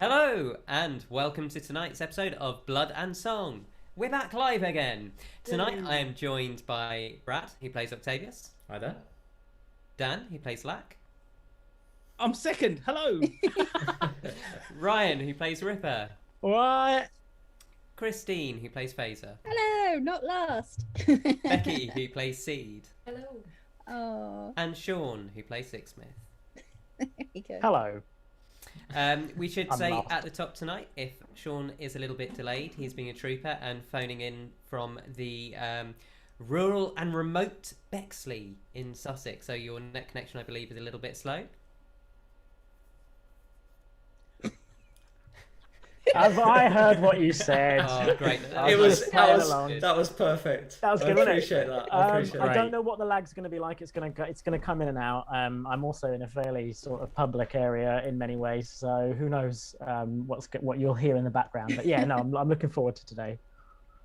Hello, and welcome to tonight's episode of Blood and Song. We're back live again. Tonight I am joined by Brad, who plays Octavius. Hi there. Dan, who plays Lack. I'm second. Hello. Ryan, who plays Ripper. What? Christine, who plays Faeza. Hello, not last. Becki, who plays Seed. Hello. Oh. And Sean, who plays Sixsmith. There you go. Hello. We should I'm say lost. at the top tonight, if Sean is a little bit delayed, he's being a trooper and phoning in from the rural and remote Bexley in Sussex. So your net connection, I believe, is a little bit slow. Have I heard what you said? Oh, great. I was just playing along. That was perfect. That was good, I wasn't it? appreciate that. I appreciate I that. don't know what the lag's going to be like. It's going to come in and out. I'm also in a fairly sort of public area in many ways, so who knows what you'll hear in the background. But yeah, no, I'm looking forward to today.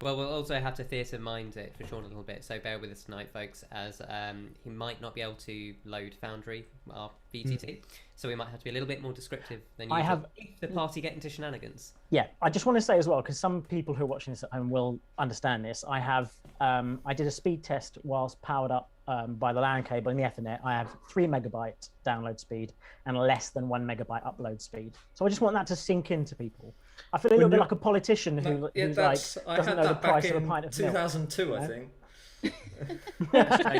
Well, we'll also have to theatre mind it for Sean a little bit, so bear with us tonight, folks, as he might not be able to load Foundry, our VTT, so we might have to be a little bit more descriptive than usual if the party get into shenanigans. Yeah, I just want to say as well, because some people who are watching this at home will understand this. I did a speed test whilst powered up by the LAN cable and the Ethernet. I have 3 megabyte download speed and less than 1 megabyte upload speed. So I just want that to sink into people. I feel a little bit like a politician who doesn't know the price of a pint of milk. 2002, I think.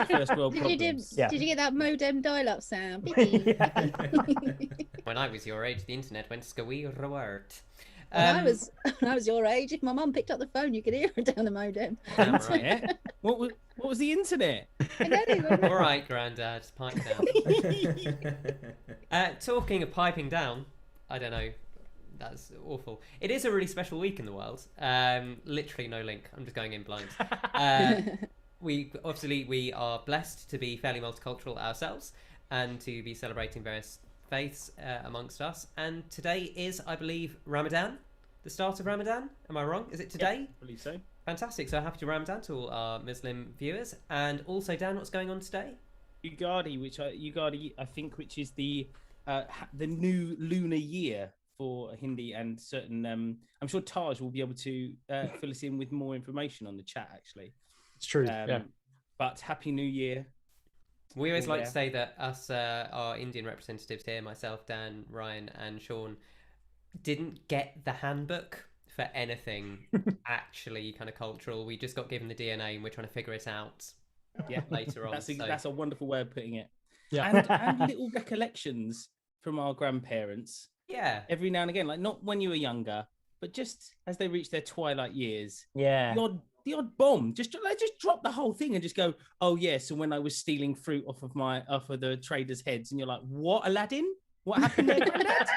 First world Did you get that modem dial-up sound? When I was your age, the internet went squirrewort. When I was your age, if my mum picked up the phone, you could hear her down the modem. Right. What was the internet? All right, Grandad, pipe down. Talking of piping down, I don't know. That's awful. It is a really special week in the world. Literally no link. I'm just going in blind. We are blessed to be fairly multicultural ourselves and to be celebrating various faiths amongst us. And today is, I believe, Ramadan, the start of Ramadan. Am I wrong? Is it today? Yeah, I believe so. Fantastic. So happy to Ramadan to all our Muslim viewers. And also, Dan, what's going on today? Ugadi, I think, which is the new lunar year for Hindi and certain. I'm sure Taj will be able to fill us in with more information on the chat. Actually, It's true. Yeah. But Happy New Year. We always like to say that us, our Indian representatives here, myself, Dan, Ryan, and Sean, didn't get the handbook for anything actually kind of cultural. We just got given the DNA and we're trying to figure it out later on. That's a wonderful way of putting it. Yeah. And little recollections from our grandparents. Yeah. Every now and again, like not when you were younger, but just as they reach their twilight years. Yeah. The odd bomb, just drop the whole thing and just go, oh yeah. So when I was stealing fruit off of the traders' heads, and you're like, what, Aladdin? What happened there, Granddad?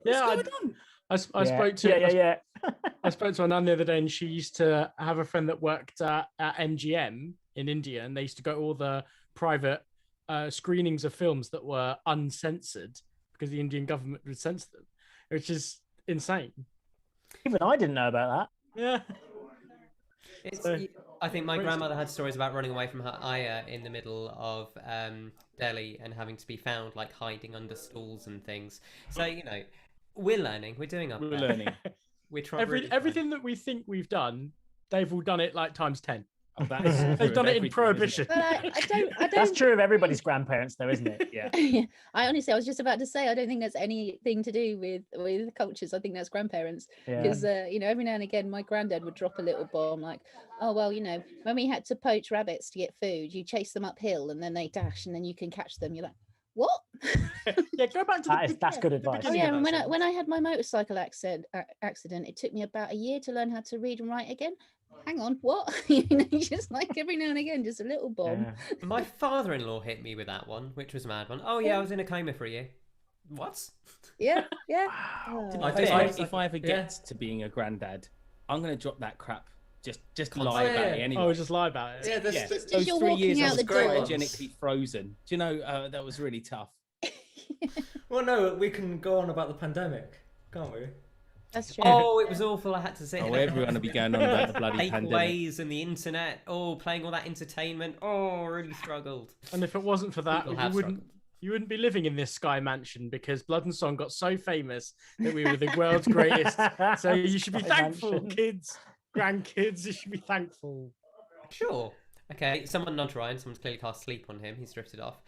What's going on? I spoke to my nan the other day, and she used to have a friend that worked at MGM in India, and they used to go to all the private screenings of films that were uncensored because the Indian government would censor them, which is insane. Even I didn't know about that. Yeah. I think my grandmother had stories about running away from her ayah in the middle of Delhi and having to be found like hiding under stools and things. So, you know, we're learning. We're doing our best. We're learning. We're trying. Everything that we think we've done, they've all done it like times 10. Oh, that is They've done it in Prohibition. But I don't. That's true of everybody's grandparents, though, isn't it? Yeah. I was just about to say, I don't think that's anything to do with cultures. I think that's grandparents. Because, every now and again, my granddad would drop a little bomb like, oh, well, when we had to poach rabbits to get food, you chase them uphill and then they dash and then you can catch them. You're like, what? Yeah, go back to that's good advice. Oh, yeah, and when I had my motorcycle accident, it took me about a year to learn how to read and write again. Hang on, what? Just like every now and again, just a little bomb. Yeah. My father-in-law hit me with that one, which was a mad one. Oh yeah, I was in a coma for a year. What? Yeah. If I ever get to being a granddad, I'm going to drop that crap. Just lie about it anyway. Oh, just lie about it. Yeah, those you're 3 years walking I out was the door. cryogenically frozen. Do you know, that was really tough. Well, no, we can go on about the pandemic, can't we? That's true. Oh, it was awful. I had to sit. Oh, everyone will be going on about the bloody pandemic. Takeaways and the internet. Oh, playing all that entertainment. Oh, really struggled. And if it wasn't for that, People have you wouldn't be living in this sky mansion because Blood and Song got so famous that we were the world's greatest. So you should be Sky thankful, mansion. kids, grandkids. You should be thankful. Sure. Okay, someone nudged Ryan. Someone's clearly cast sleep on him. He's drifted off.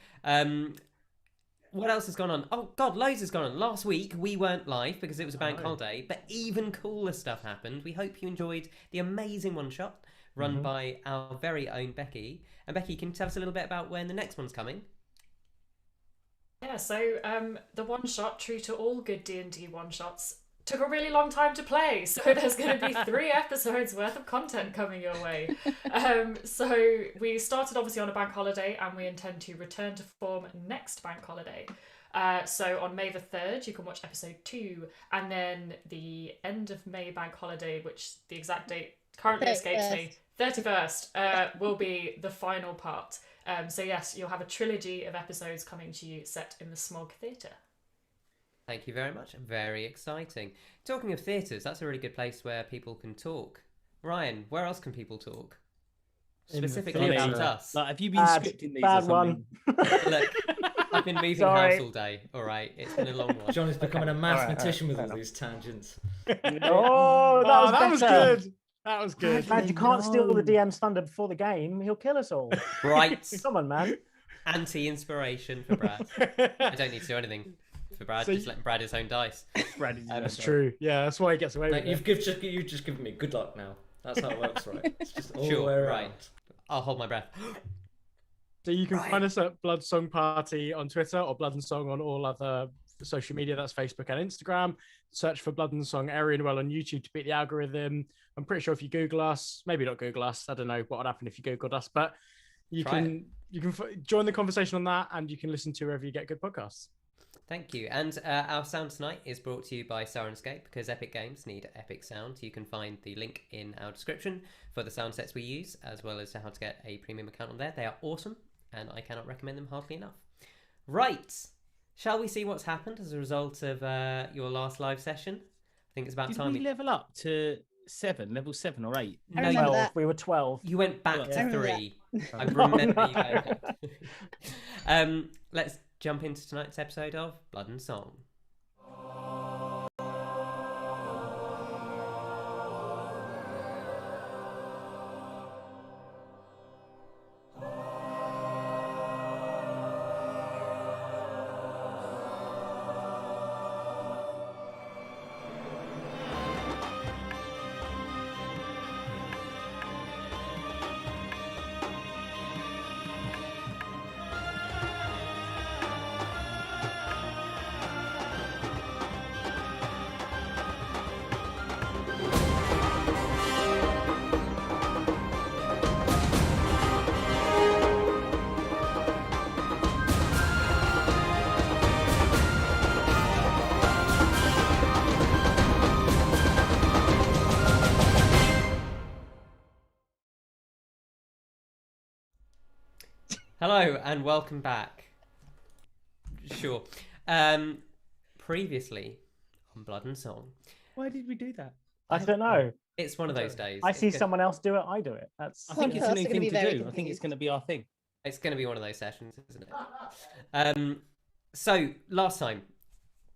What else has gone on? Oh, God, loads has gone on. Last week, we weren't live because it was a bank holiday, but even cooler stuff happened. We hope you enjoyed the amazing one-shot run by our very own Becki. And Becki, can you tell us a little bit about when the next one's coming? Yeah, so the one-shot, true to all good D&D one-shots, took a really long time to play, so there's going to be 3 episodes worth of content coming your way. So we started obviously on a bank holiday, and we intend to return to form next bank holiday. So on May the 3rd, you can watch episode 2, and then the end of May bank holiday, which the exact date currently escapes me, 31st, will be the final part. So yes, you'll have a trilogy of episodes coming to you set in the Smog Theatre. Thank you very much. Very exciting. Talking of theatres, that's a really good place where people can talk. Ryan, where else can people talk? In the Specifically about theatre. us. Like, have you been scripting these Bad or something? Look, I've been moving Sorry. house all day. All right, it's been a long one. John is becoming a mathematician Alright, with all fair these tangents. Oh, that was better. good. That was good. Man, you can't steal the DM's thunder before the game. He'll kill us all. Right. Come on, man. Anti-inspiration for Brad. I don't need to do anything for Brad. So just let Brad his own dice. That's true. Yeah, that's why he gets away Like, with it. you've just given me good luck now. That's how it works, right? It's just all the Sure, way around. right. I'll hold my breath. So you can find us at Blood Song Party on Twitter or Blood and Song on all other social media. That's Facebook and Instagram. Search for Blood and Song Erionwel on YouTube to beat the algorithm. I'm pretty sure if you Google us, maybe not Google us, I don't know what would happen if you Googled us, but you Try can join the conversation on that, and you can listen to wherever you get good podcasts. Thank you. And our sound tonight is brought to you by Sirenscape, because Epic Games need epic sound. You can find the link in our description for the sound sets we use, as well as how to get a premium account on there. They are awesome, and I cannot recommend them hardly enough. Right. Shall we see what's happened as a result of your last live session? I think it's about Did time we level up to level 7 or 8? I remember 12. that. We were 12. You went back I to remember 3. I No, remember no. you going back. Let's jump into tonight's episode of Blood and Song. Hello and welcome back. Sure. Previously on Blood and Song. Why did we do that? I don't know. It's one of those days. I It's see good. someone else do it. I do it. That's. I think it's a new Podcasts are gonna thing be to very do. I think it's confused. going to be our thing. It's going to be one of those sessions, isn't it? So, last time,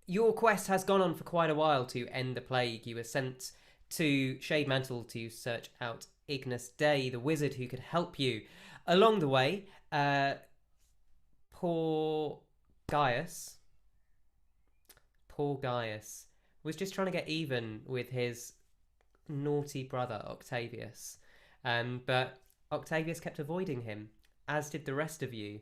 your quest has gone on for quite a while to end the plague. You were sent to Shade Mantle to search out Ignis Day, the wizard who could help you. Along the way, poor Gaius was just trying to get even with his naughty brother, Octavius. But Octavius kept avoiding him, as did the rest of you,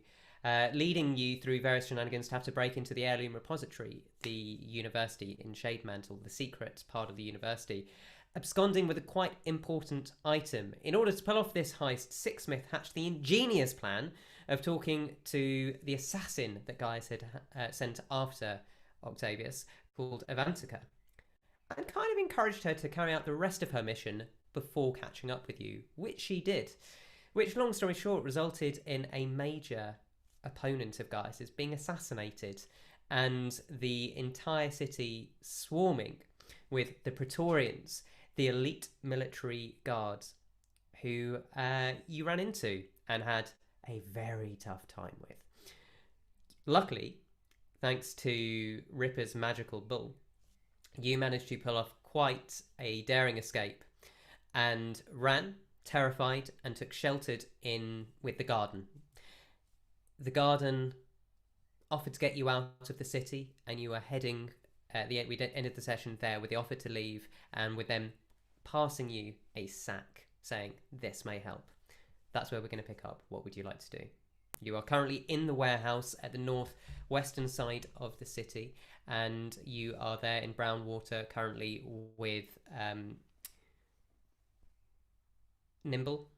leading you through various shenanigans to have to break into the heirloom repository, the university in Shade Mantle, the secret part of the university, absconding with a quite important item. In order to pull off this heist, Sixsmith hatched the ingenious plan of talking to the assassin that Gaius had sent after Octavius, called Avantika, and kind of encouraged her to carry out the rest of her mission before catching up with you, which she did. Which, long story short, resulted in a major opponent of Gaius's being assassinated, and the entire city swarming with the Praetorians, the elite military guards, who you ran into and had a very tough time with. Luckily, thanks to Ripper's magical bull, you managed to pull off quite a daring escape and ran, terrified, and took shelter in with the garden. The garden offered to get you out of the city, and you were heading. We ended the session there with the offer to leave, and with them passing you a sack, saying this may help. That's where we're going to pick up. What would you like to do? You are currently in the warehouse at the northwestern side of the city, and you are there in Brownwater currently with Nimble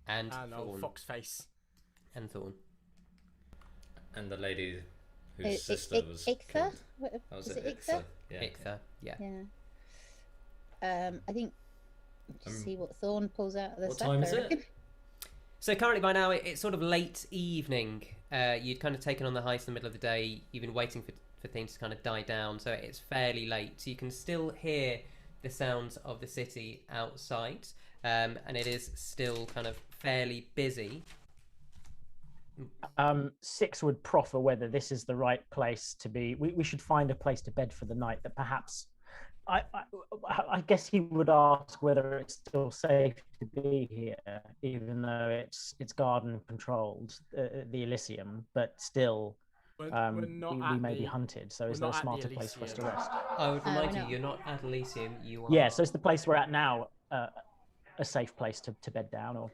and Thorn. Foxface. And Thorn. And the lady whose sister was Ichtha? killed. Was it Ichtha? Yeah. Ichtha, yeah. I think. Just see what Thorn pulls out of the What sack. time is I it? reckon. So currently by now it's sort of late evening. You'd kind of taken on the heist in the middle of the day. You've been waiting for things to kind of die down, so it's fairly late. So you can still hear the sounds of the city outside, and it is still kind of fairly busy. Six would proffer whether this is the right place to be. We should find a place to bed for the night that perhaps. I guess he would ask whether it's still safe to be here, even though it's garden controlled, the Elysium, but still we may be hunted. So is there a smarter place for us to rest? I would remind you, you're not at Elysium. You are. Yeah, so it's the place we're at now, a safe place to bed down, or.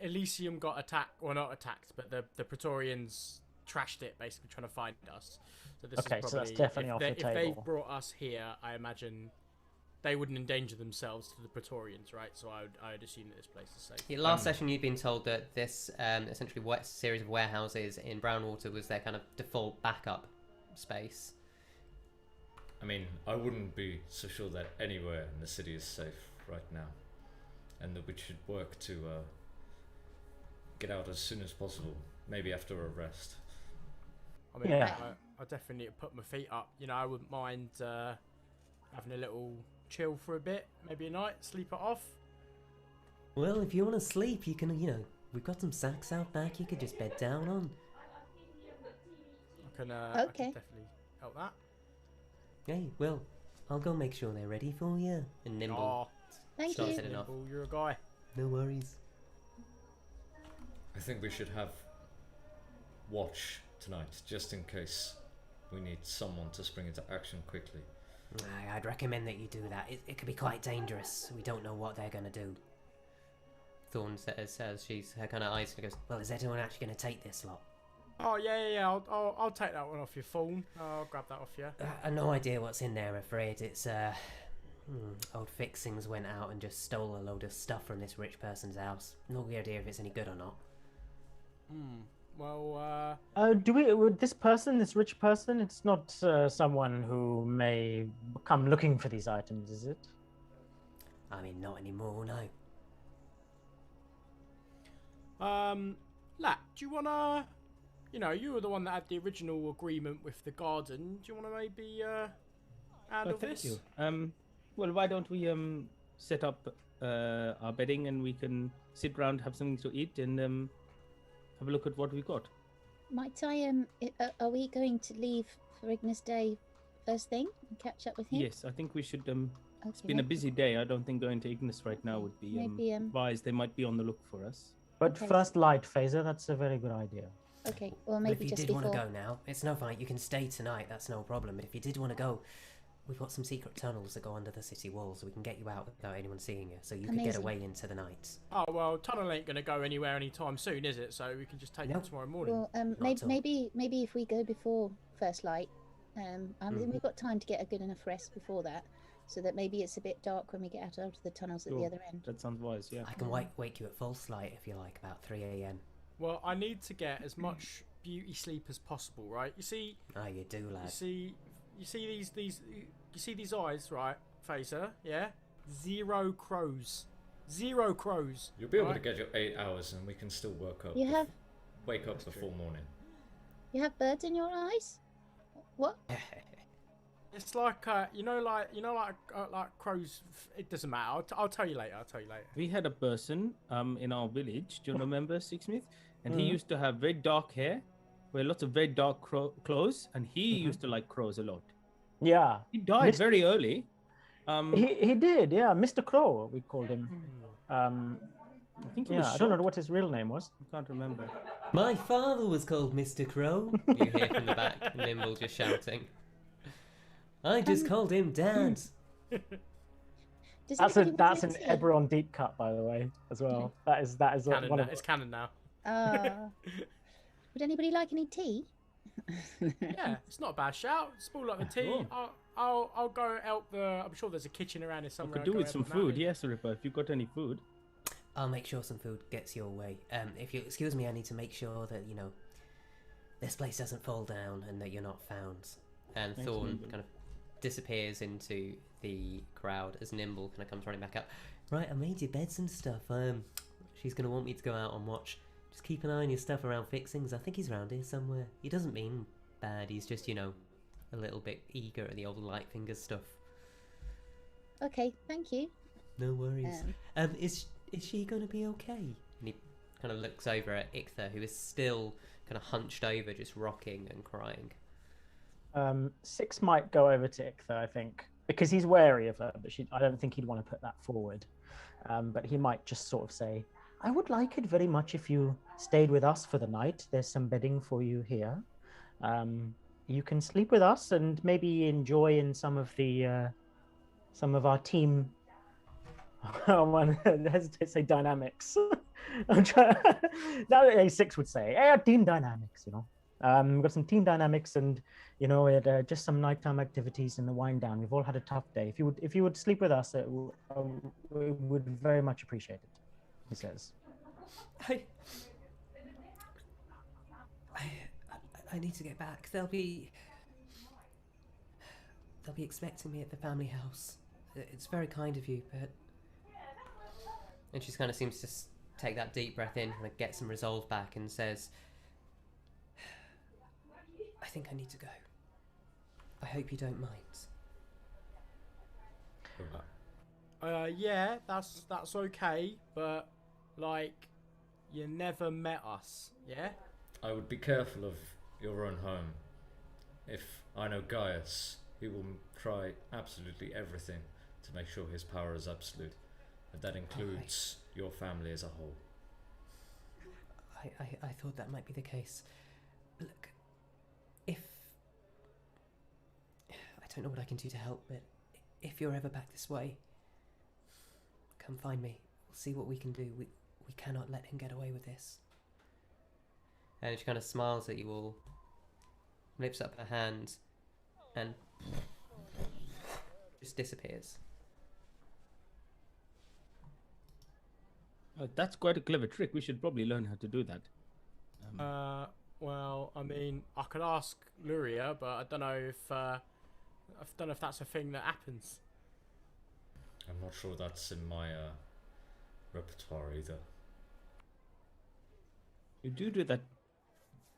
Elysium got attacked, or not attacked, but the Praetorians trashed it, basically trying to find us. So this is probably, so that's definitely off the table. If they brought us here, I imagine they wouldn't endanger themselves to the Praetorians, right? So I would assume that this place is safe. Yeah, last session you'd been told that this essentially series of warehouses in Brownwater was their kind of default backup space. I mean, I wouldn't be so sure that anywhere in the city is safe right now, and that we should work to get out as soon as possible, maybe after a rest. I mean, Yeah. I definitely need to put my feet up. You know, I wouldn't mind having a little chill for a bit, maybe a night, sleep it off. Well, if you want to sleep, you can, we've got some sacks out back you could just bed down on. I can Okay. definitely help that. Hey, well, I'll go make sure they're ready for you. And Nimble. Oh, Thank Stop you. it enough. Nimble, you're a guy. No worries. I think we should have watch tonight, just in case we need someone to spring into action quickly. I'd recommend that you do that. It could be quite dangerous. We don't know what they're going to do. Thorn says her kind of eyes and goes, well, is anyone actually going to take this lot? Oh yeah. I'll take that one off your phone. I'll grab that off you. I've no idea what's in there, I'm afraid. It's old Fixings went out and just stole a load of stuff from this rich person's house. No idea if it's any good or not. Well, Would this rich person, it's not someone who may come looking for these items, is it? I mean, not anymore, no. Lat, do you wanna, you were the one that had the original agreement with the garden. Do you wanna maybe handle Thank this? you. Well, why don't we set up our bedding and we can sit around, have something to eat, and have a look at what we've got. Might I are we going to leave for Ignis Day first thing and catch up with him? Yes, I think we should. It's Okay, been a busy day. I don't think going to Ignis right now would be Maybe, advised. They might be on the look for us. But Okay. first light, Faeza, that's a very good idea. Okay, well But maybe if you just did before. want to go now, it's no fight. You can stay tonight. That's no problem. But if you did want to go, we've got some secret tunnels that go under the city walls, so we can get you out without anyone seeing you. So you could get Amazing. away into the night. Oh well, tunnel ain't gonna go anywhere anytime soon, is it? So we can just take Nope. it tomorrow morning. Well, at all. maybe if we go before first light, I think we've got time to get a good enough rest before that, so that maybe it's a bit dark when we get out of the tunnels at the Sure. other end. That sounds wise. Yeah. I can wake you at false light if you like, about 3 a.m. Well, I need to get as much beauty sleep as possible, right? You see, Oh, you do, lad. you see these eyes, right, Faeza? Yeah, 0 crows, 0 crows. You'll be able to right? get your 8 hours, and we can still wake up. You have Wake up before morning. you have birds in your eyes? What? It's like like crows. It doesn't matter. I'll tell you later. We had a person in our village. Do you remember Sixsmith? And he used to have very dark hair, wear lots of very dark clothes, and he used to like crows a lot. Yeah. He died very early. He did, yeah. Mr. Crow, we called him. I think he was I shot. don't know what his real name was. I can't remember. My father was called Mr. Crow. You hear from the back, Nimble just shouting. I just called him Dad. That's an Eberron deep cut, by the way, as well. That is Canon one now. of It's canon now. Would anybody like any tea? Yeah, it's not a bad shout. Spool up the tea. I'll go help the. I'm sure there's a kitchen around here I somewhere. could do with some food. Yes, Ripper. If you got any food. I'll make sure some food gets your way. If you excuse me, I need to make sure that, you know, this place doesn't fall down and that you're not found. And Thanks, Thorn Nimble. kind of disappears into the crowd as Nimble kind of comes running back up. Right, I made your beds and stuff. She's going to want me to go out on watch. Just keep an eye on your stuff around fixings. I think he's around here somewhere. He doesn't mean bad. He's just, you know, a little bit eager at the old light fingers stuff. Okay, thank you. No worries. Is she going to be okay? And he kind of looks over at Ichtha, who is still kind of hunched over, just rocking and crying. Six might go over to Ichtha, I think, because he's wary of her, but I don't think he'd want to put that forward. But he might just sort of say, I would like it very much if you stayed with us for the night. There's some bedding for you here. You can sleep with us and maybe enjoy in some of our team. I want to hesitate to say dynamics. I'm trying. That A6 would say, "Hey, team dynamics." You know, we've got some team dynamics, and you know, we had just some nighttime activities and the wind down. We've all had a tough day. If you would sleep with us, we would very much appreciate it. He says. I need to get back. They'll be expecting me at the family house. It's very kind of you, but... And she kind of seems to take that deep breath in and get some resolve back and says, I think I need to go. I hope you don't mind. Yeah, that's okay, but like, you never met us, yeah? I would be careful of your own home. If I know Gaius, he will try absolutely everything to make sure his power is absolute. And that includes your family as a whole. I thought that might be the case. Look, if... I don't know what I can do to help, but if you're ever back this way, come find me. We'll see what we can do. We cannot let him get away with this. And she kind of smiles at you all, lifts up her hand, and just disappears. That's quite a clever trick. We should probably learn how to do that. Well, I mean, I could ask Luria, but I don't know if that's a thing that happens. I'm not sure that's in my repertoire either. You do that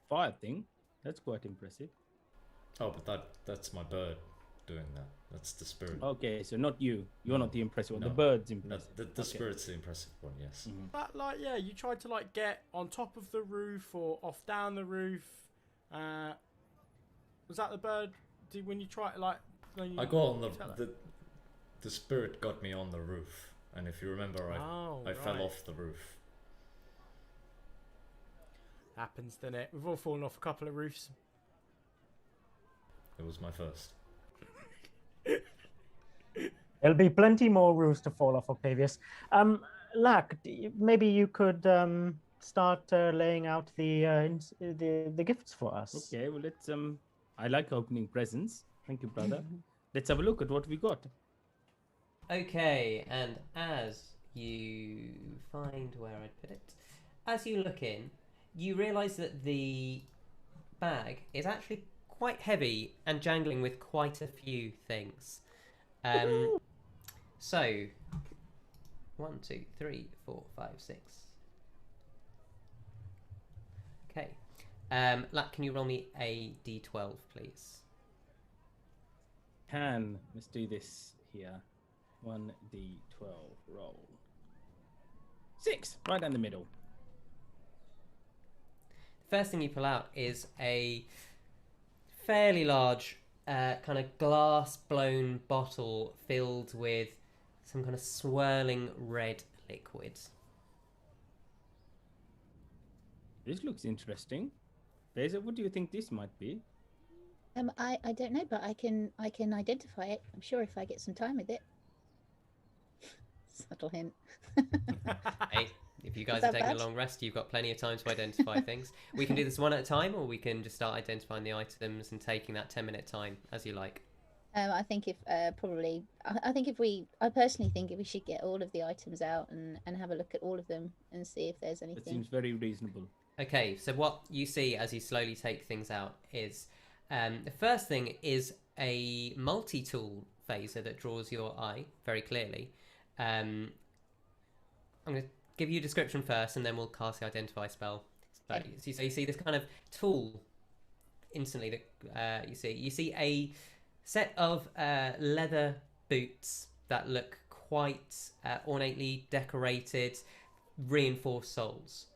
fire thing. That's quite impressive. Oh, but that's my bird doing that. That's the spirit. Okay, so not you. You're not the impressive one. No. The bird's impressive. The Okay. spirit's the impressive one, yes. Mhm. But like, yeah, you tried to like get on top of the roof or off down the roof. Was that the bird? When you try like? I got on the spirit got me on the roof, and if you remember, I fell off the roof. Happens, doesn't it? We've all fallen off a couple of roofs. It was my first. There'll be plenty more roofs to fall off, Octavius. Lack, maybe you could start laying out the gifts for us. Okay, well let's I like opening presents. Thank you, brother. Let's have a look at what we got. Okay, and as you find where I'd put it, as you look in, you realise that the bag is actually quite heavy and jangling with quite a few things. So, 1, 2, 3, 4, 5, 6. Okay. Lack, can you roll me a d12, please? Let's do this here. 1d12 roll. 6, right down the middle. first thing you pull out is a fairly large kind of glass-blown bottle filled with some kind of swirling red liquid. This looks interesting. Faeza, what do you think this might be? I don't know, but I can identify it. I'm sure if I get some time with it. Subtle hint. Hey, if you guys Is are that taking bad? a long rest, you've got plenty of time to identify things. We can do this one at a time, or we can just start identifying the items and taking that 10-minute time as you like. I think if probably I personally think if we should get all of the items out and have a look at all of them and see if there's That anything. seems very reasonable. Okay, so what you see as you slowly take things out is the first thing is a multi-tool phaser that draws your eye very clearly. I'm going to give you a description first, and then we'll cast the identify spell. So you see this kind of tool instantly that you see a set of leather boots that look quite ornately decorated, reinforced soles.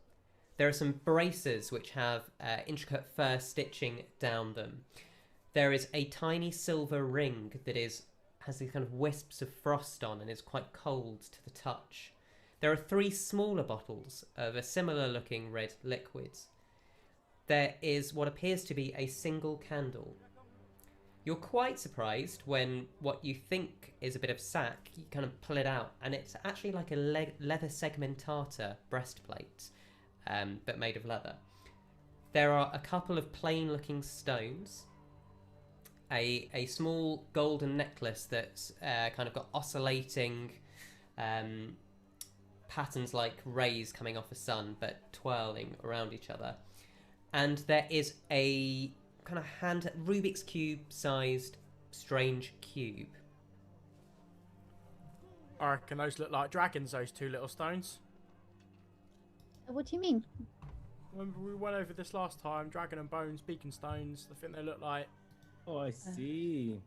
There are some braces which have intricate fur stitching down them. There is a tiny silver ring that has these kind of wisps of frost on and is quite cold to the touch. There are 3 smaller bottles of a similar looking red liquid. There is what appears to be a single candle. You're quite surprised when what you think is a bit of sack, you kind of pull it out, and it's actually like a leather segmentata breastplate, but made of leather. There are a couple of plain looking stones, a small golden necklace that's kind of got oscillating patterns like rays coming off a sun but twirling around each other. And there is a kind of Rubik's Cube sized strange cube. I reckon those look like dragons, those 2 little stones. What do you mean? When we went over this last time, dragon and bones, beacon stones, I think they look like. Oh, I see.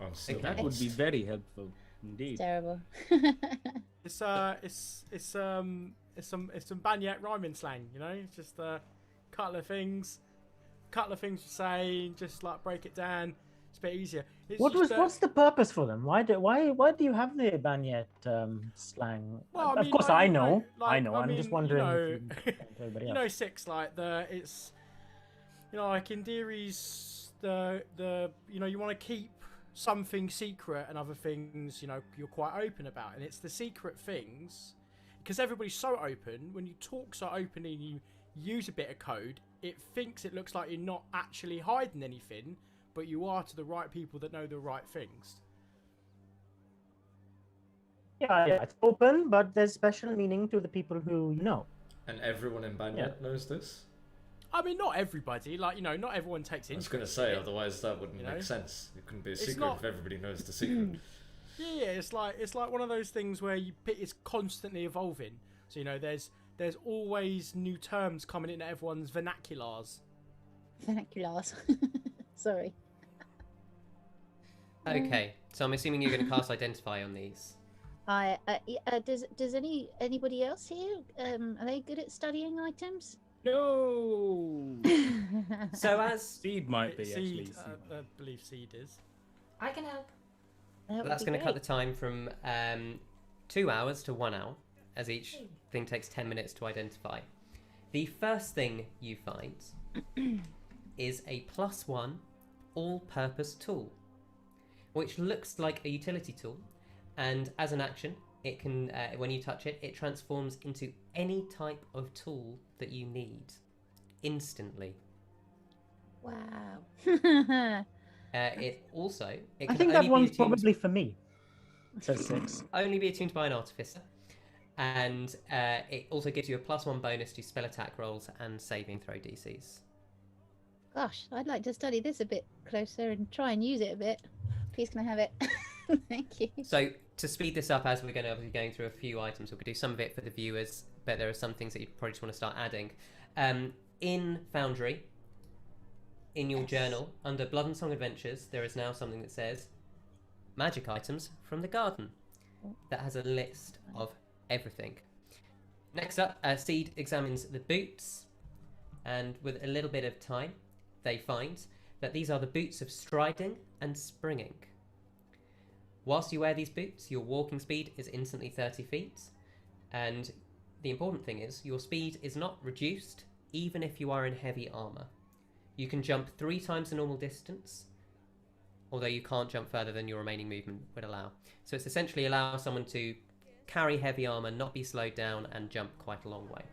I'm still Okay. That would be very helpful indeed. It's terrible. It's some Banyet rhyming slang, you know. It's just a couple of things to say, just like break it down. It's a bit easier. It's What's the purpose for them? Why do you have the Banyet slang? Well, I of mean, course, like, I you know. like, I know. I'm just mean, wondering. You know, if you, everybody you else. know, Six, like it's, you know, like in Deary's the you know, you want to keep something secret and other things, you know, you're quite open about, and it's the secret things because everybody's so open. When you talk so openly and you use a bit of code, it thinks it looks like you're not actually hiding anything, but you are to the right people that know the right things. Yeah, it's open, but there's special meaning to the people who you know. And everyone in Banyet knows this? I mean, not everybody. Like, you know, not everyone takes I was interest. going to say, in it. otherwise that wouldn't You make know? sense. It couldn't be a It's secret not- if everybody knows the secret. Yeah, it's like one of those things where it's constantly evolving. So you know, there's always new terms coming into everyone's vernaculars. Vernaculars. Sorry. Okay, so I'm assuming you're going to cast Identify on these. Does anybody else here? Are they good at studying items? No. So as Seed might be actually. Seed, I believe Seed is. I can help. that's going to cut the time from 2 hours to 1 hour, as each thing takes 10 minutes to identify. The first thing you find is a +1 all-purpose tool, which looks like a utility tool, and as an action, it can, when you touch it, it transforms into any type of tool that you need instantly. Wow. It I can think only that be one's attuned- probably for me. Says Six. only be attuned by an artificer, and it also gives you a +1 bonus to spell attack rolls and saving throw DCs. Gosh, I'd like to study this a bit closer and try and use it a bit. Please, can I have it? Thank you. So to speed this up, as we're going to be going through a few items, we could do some of it for the viewers, but there are some things that you probably just want to start adding. In Foundry, in your journal, under Blood and Song Adventures, there is now something that says magic items from the garden. That has a list of everything. Next up, Seed examines the boots. and with a little bit of time, they find that these are the boots of striding and springing. Whilst you wear these boots, your walking speed is instantly 30 feet, and the important thing is your speed is not reduced even if you are in heavy armour. You can jump 3 times the normal distance, although you can't jump further than your remaining movement would allow. So it's essentially allow someone to carry heavy armour, not be slowed down, and jump quite a long way.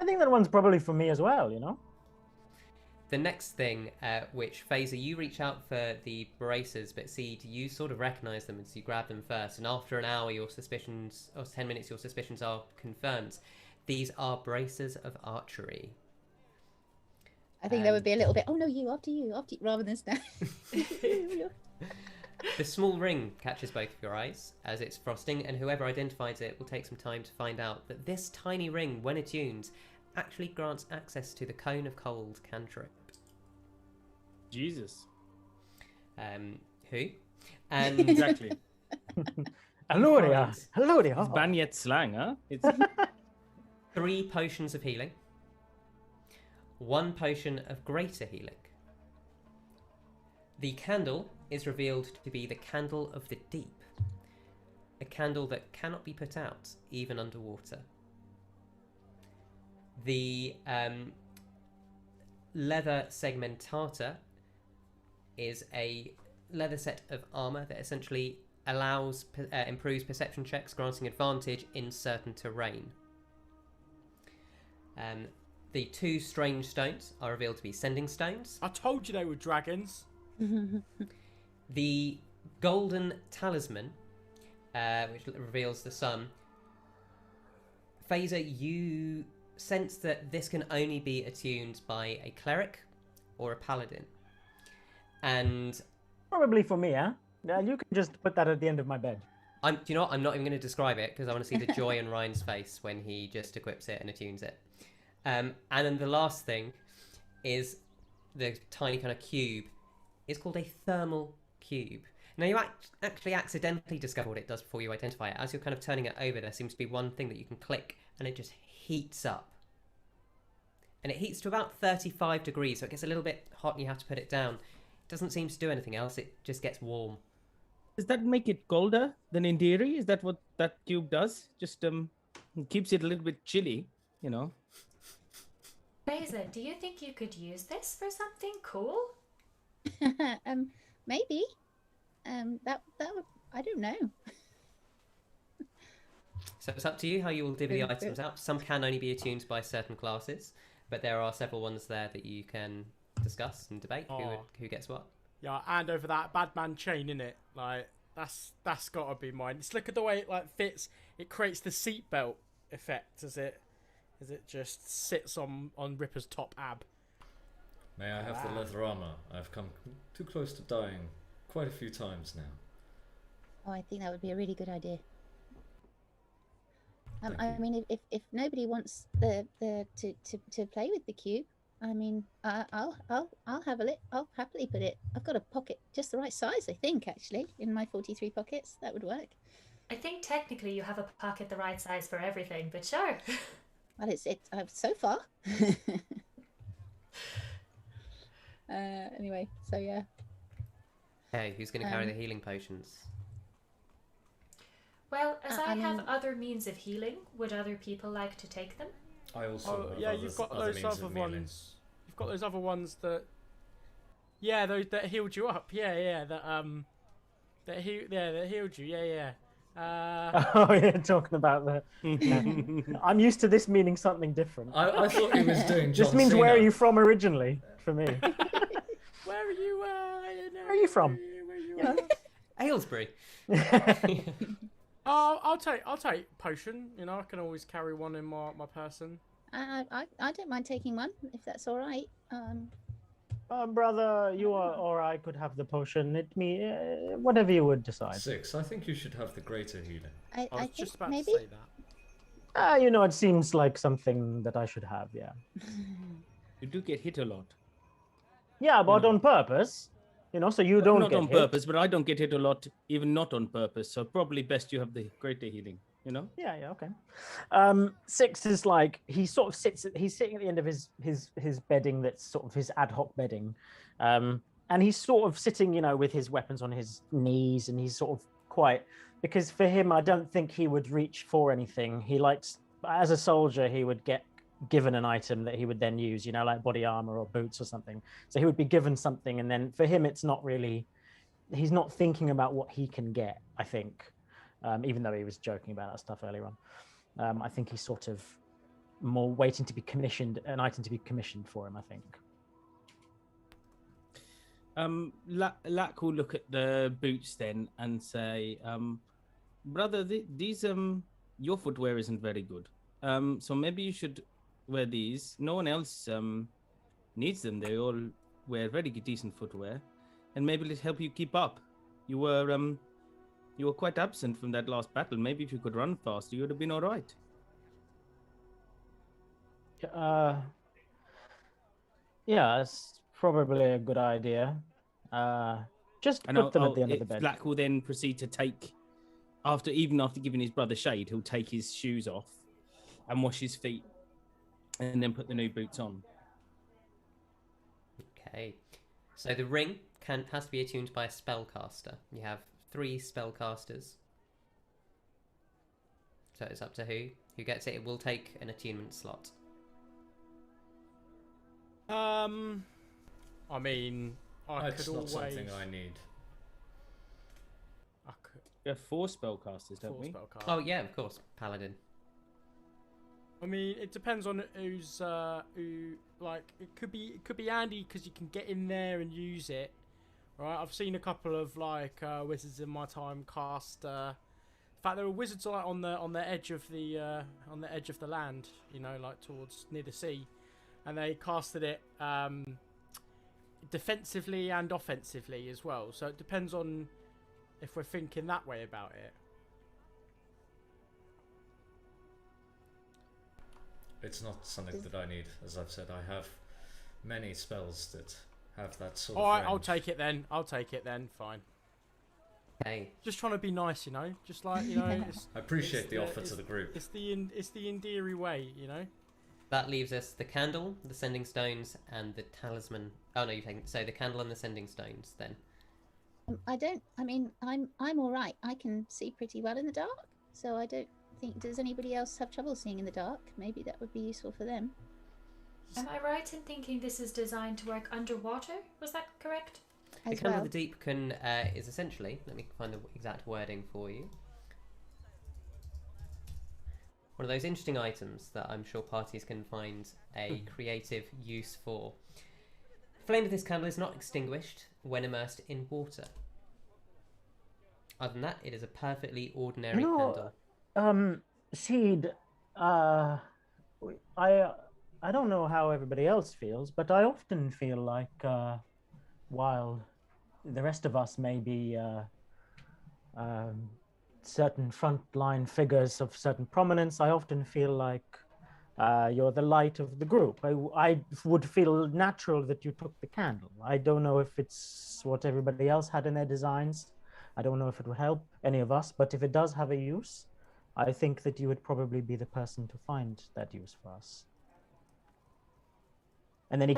I think that one's probably for me as well, you know? The next thing, which Faeza, you reach out for the bracers, but Seed, you sort of recognise them, and so you grab them first. And after an hour, your suspicions, or 10 minutes, your suspicions are confirmed. These are bracers of archery. I think there would be a little bit, oh no, after you, rather than stand. The small ring catches both of your eyes as it's frosting, and whoever identifies it will take some time to find out that this tiny ring, when attuned, actually grants access to the Cone of Cold cantrip. Jesus. Who? And Exactly. Hello It's there. Banyet slang, huh? It's 3 potions of healing, 1 potion of greater healing. The candle is revealed to be the Candle of the Deep, a candle that cannot be put out, even underwater. The leather segmentata is a leather set of armour that essentially improves perception checks, granting advantage in certain terrain. The 2 strange stones are revealed to be sending stones. I told you they were dragons. The golden talisman, which reveals the sun. Faeza, you sense that this can only be attuned by a cleric or a paladin. And Probably for me, huh? Yeah, you can just put that at the end of my bed. do you know what? I'm not even going to describe it because I want to see the joy in Ryan's face when he just equips it and attunes it. And then the last thing is the tiny kind of cube. It's called a thermal cube. Now, you actually accidentally discover what it does before you identify it. As you're kind of turning it over, there seems to be one thing that you can click, and it just heats up. And it heats to about 35 degrees, so it gets a little bit hot and you have to put it down. It doesn't seem to do anything else, it just gets warm. Does that make it colder than in theory? Is that what that cube does? Just keeps it a little bit chilly, you know? Faeza, do you think you could use this for something cool? Maybe. That would, I don't know. So it's up to you how you will divvy the items out. Some can only be attuned by certain classes, but there are several ones there that you can discuss and debate who gets what. Yeah, and over that Badman chain, innit? Like, that's got to be mine. Just look at the way it like fits. It creates the seatbelt effect as it just sits on Ripper's top ab. May I have the leather armor? I've come too close to dying quite a few times now. Oh, I think that would be a really good idea. I mean, if nobody wants to play with the cube, I mean, I'll have a I'll happily put it. I've got a pocket just the right size, I think, actually, in my 43 pockets. That would work. I think technically you have a pocket the right size for everything, but sure. Well, it's so far. Anyway, so yeah. Hey, who's going to carry the healing potions? Well, as I have other means of healing, would other people like to take them? I also have yeah, you've got other those means other of healing. ones. You've got those other ones that, those that healed you up. That healed you. Yeah. Oh, yeah, talking about the. I'm used to this meaning something different. I thought he was doing John This means Cena. where are you from originally? For me. Where are you? Where are you from? Aylesbury. I'll take potion. You know, I can always carry one in my person. I don't mind taking one if that's all right. Brother, you or I could have the potion. Whatever you would decide. Six. I think you should have the greater healing. I was think just about maybe. to say that. It seems like something that I should have. Yeah. You do get hit a lot. Yeah, but on purpose. So you don't Not get on hit. purpose, but I don't get hit a lot, even not on purpose. So probably best you have the greater healing. You know? Yeah, okay. Six is like he sort of sits. He's sitting at the end of his bedding. That's sort of his ad hoc bedding, and he's sort of sitting, with his weapons on his knees, and he's sort of quite because for him, I don't think he would reach for anything. He likes as a soldier, he would get given an item that he would then use, like body armor or boots or something. So he would be given something, and then for him, it's not really. He's not thinking about what he can get, I think. Even though he was joking about that stuff earlier on. I think he's sort of more waiting to be commissioned, an item to be commissioned for him, I think. Lack will look at the boots then and say, brother, these your footwear isn't very good. So maybe you should wear these. No one else needs them. They all wear very decent footwear, and maybe it'll help you keep up. You were quite absent from that last battle. Maybe if you could run faster, you would have been all right. Yeah, it's probably a good idea. Just put them at the end of the bed. Black will then proceed to take, after giving his brother shade, he'll take his shoes off and wash his feet, and then put the new boots on. Okay, so the ring has to be attuned by a spellcaster. You have 3 spellcasters, so it's up to who gets it. It will take an attunement slot. I mean, It's not something I need. We have 4 spellcasters, don't we? Oh yeah, of course, paladin. I mean, it depends on who's who. Like, it could be handy because you can get in there and use it. Right, I've seen a couple of wizards in my time cast. In fact, there were wizards on the edge of the land, like towards near the sea, and they casted it defensively and offensively as well. So it depends on if we're thinking that way about it. It's not something that I need, as I've said. I have many spells that have that sort of All right, range. I'll take it then. Fine. Okay. Just trying to be nice, Just like It's, I appreciate the offer to the group. It's the endearing way, That leaves us the candle, the sending stones, and the talisman. Oh no, so the candle and the sending stones then. I'm all right. I can see pretty well in the dark, so I don't think. Does anybody else have trouble seeing in the dark? Maybe that would be useful for them. Am I right in thinking this is designed to work underwater? Was that correct? The Candle of the Deep is essentially, let me find the exact wording for you, one of those interesting items that I'm sure parties can find a creative use for. The flame of this candle is not extinguished when immersed in water. Other than that, it is a perfectly ordinary candle. Seed, I don't know how everybody else feels, but I often feel like while the rest of us may be certain frontline figures of certain prominence, I often feel like you're the light of the group. I would feel natural that you took the candle. I don't know if it's what everybody else had in their designs. I don't know if it would help any of us, but if it does have a use, I think that you would probably be the person to find that use for us. And then he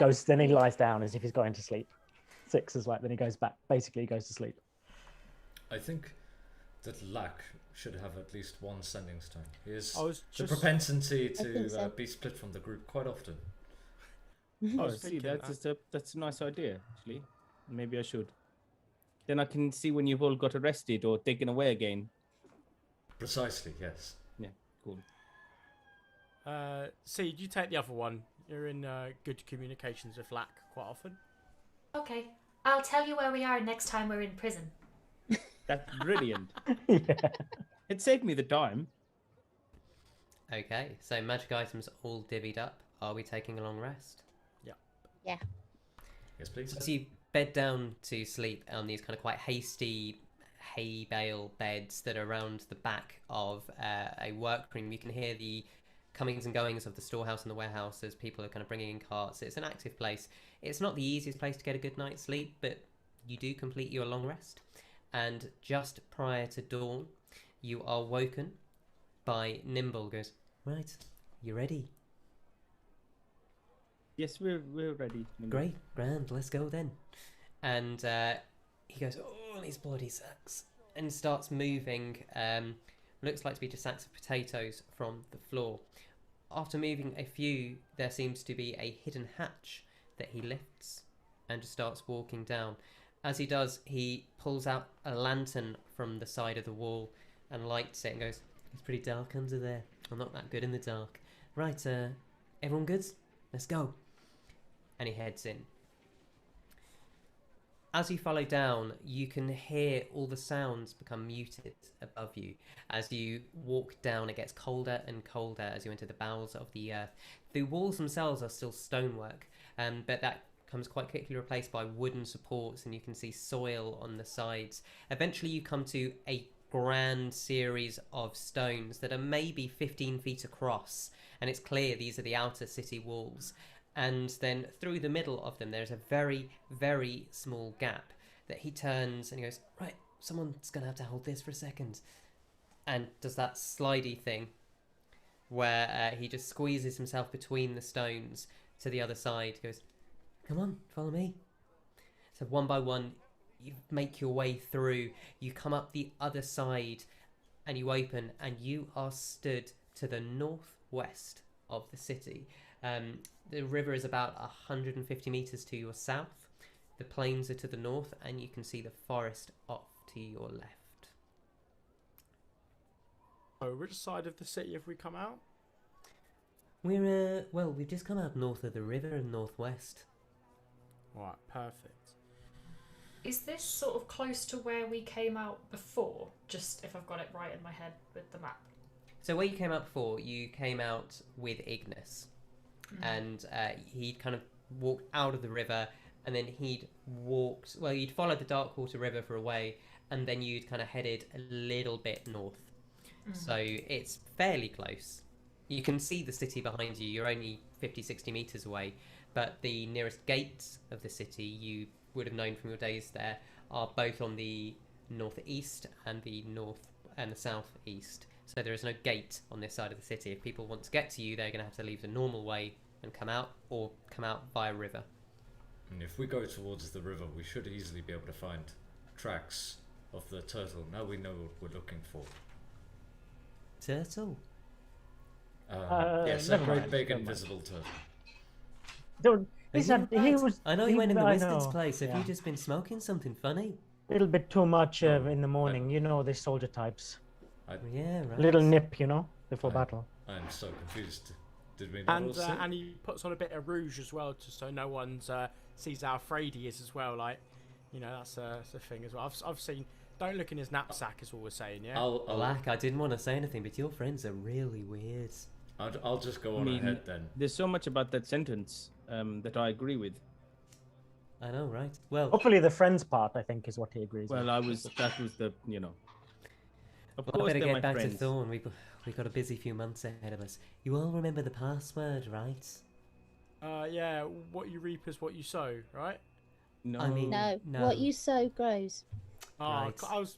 lies down as if he's going to sleep. Six is like, then he goes back, basically he goes to sleep. I think that Lack should have at least one sending stone. He has the just- propensity I think to so. be split from the group quite often. Oh, see, that's a nice idea, actually. Maybe I should. Then I can see when you've all got arrested or taken away again. Precisely, yes. Yeah, cool. See, you take the other one. You're in good communications with Lack quite often. Okay, I'll tell you where we are next time we're in prison. That's brilliant. Yeah. It saved me the time. Okay, so magic items all divvied up. Are we taking a long rest? Yeah. Yes, please. So as you bed down to sleep on these kind of quite hasty hay bale beds that are around the back of a workroom, you can hear the comings and goings of the storehouse and the warehouse as people are kind of bringing in carts. It's an active place. It's not the easiest place to get a good night's sleep, but you do complete your long rest. And just prior to dawn, you are woken by Nimble, goes, right, you ready? Yes, we're ready. Great, grand, let's go then. And he goes, oh, these bloody sacks, and starts moving, looks like to be just sacks of potatoes from the floor. After moving a few, there seems to be a hidden hatch that he lifts and just starts walking down. As he does, he pulls out a lantern from the side of the wall and lights it and goes, it's pretty dark under there. I'm not that good in the dark. Right, everyone good? Let's go. And he heads in. As you follow down, you can hear all the sounds become muted above you. As you walk down, it gets colder and colder as you enter the bowels of the earth. The walls themselves are still stonework, but that comes quite quickly replaced by wooden supports, and you can see soil on the sides. Eventually you come to a grand series of stones that are maybe 15 feet across, and it's clear these are the outer city walls. And then through the middle of them, there's a very, very small gap that he turns and he goes, right, someone's going to have to hold this for a second. And does that slidey thing where he just squeezes himself between the stones to the other side. He goes, come on, follow me. So one by one, you make your way through. You come up the other side and you open and you are stood to the northwest of the city. The river is about 150 meters to your south. The plains are to the north, and you can see the forest off to your left. Oh, which side of the city have we come out? We've just come out north of the river and northwest. Right, perfect. Is this sort of close to where we came out before? Just if I've got it right in my head with the map. So where you came out before, you came out with Ignis. And he'd kind of walked out of the river, and then you'd followed the Darkwater River for a way, and then you'd kind of headed a little bit north. So it's fairly close. You can see the city behind you. You're only 50, 60 meters away, but the nearest gates of the city you would have known from your days there are both on the northeast and the north and the southeast. So there is no gate on this side of the city. If people want to get to you, they're going to have to leave the normal way and come out, or come out via river. And if we go towards the river, we should easily be able to find tracks of the turtle. Now we know what we're looking for. Turtle? Yes, a great big invisible turtle. Don't. I know you went in the wizard's place. Have you just been smoking something funny? A little bit too much in the morning. You know, the soldier types. Yeah, right. Little nip, before battle. I'm so confused. Did we not all see? And he puts on a bit of rouge as well, just so no one sees how afraid he is as well. Like, that's a thing as well. I've seen. Don't look in his knapsack, is all we're saying. Yeah. Lack, I didn't want to say anything, but your friends are really weird. I'll just go on ahead then. There's so much about that sentence that I agree with. I know, right? Well, hopefully the friends part, I think, is what he agrees with. Well, that was the. Of course, I better get back friends. to Thorn. We've got a busy few months ahead of us. You all remember the password, right? Yeah. What you reap is what you sow, right? No. I mean, No, what you sow grows. Oh, Right. I was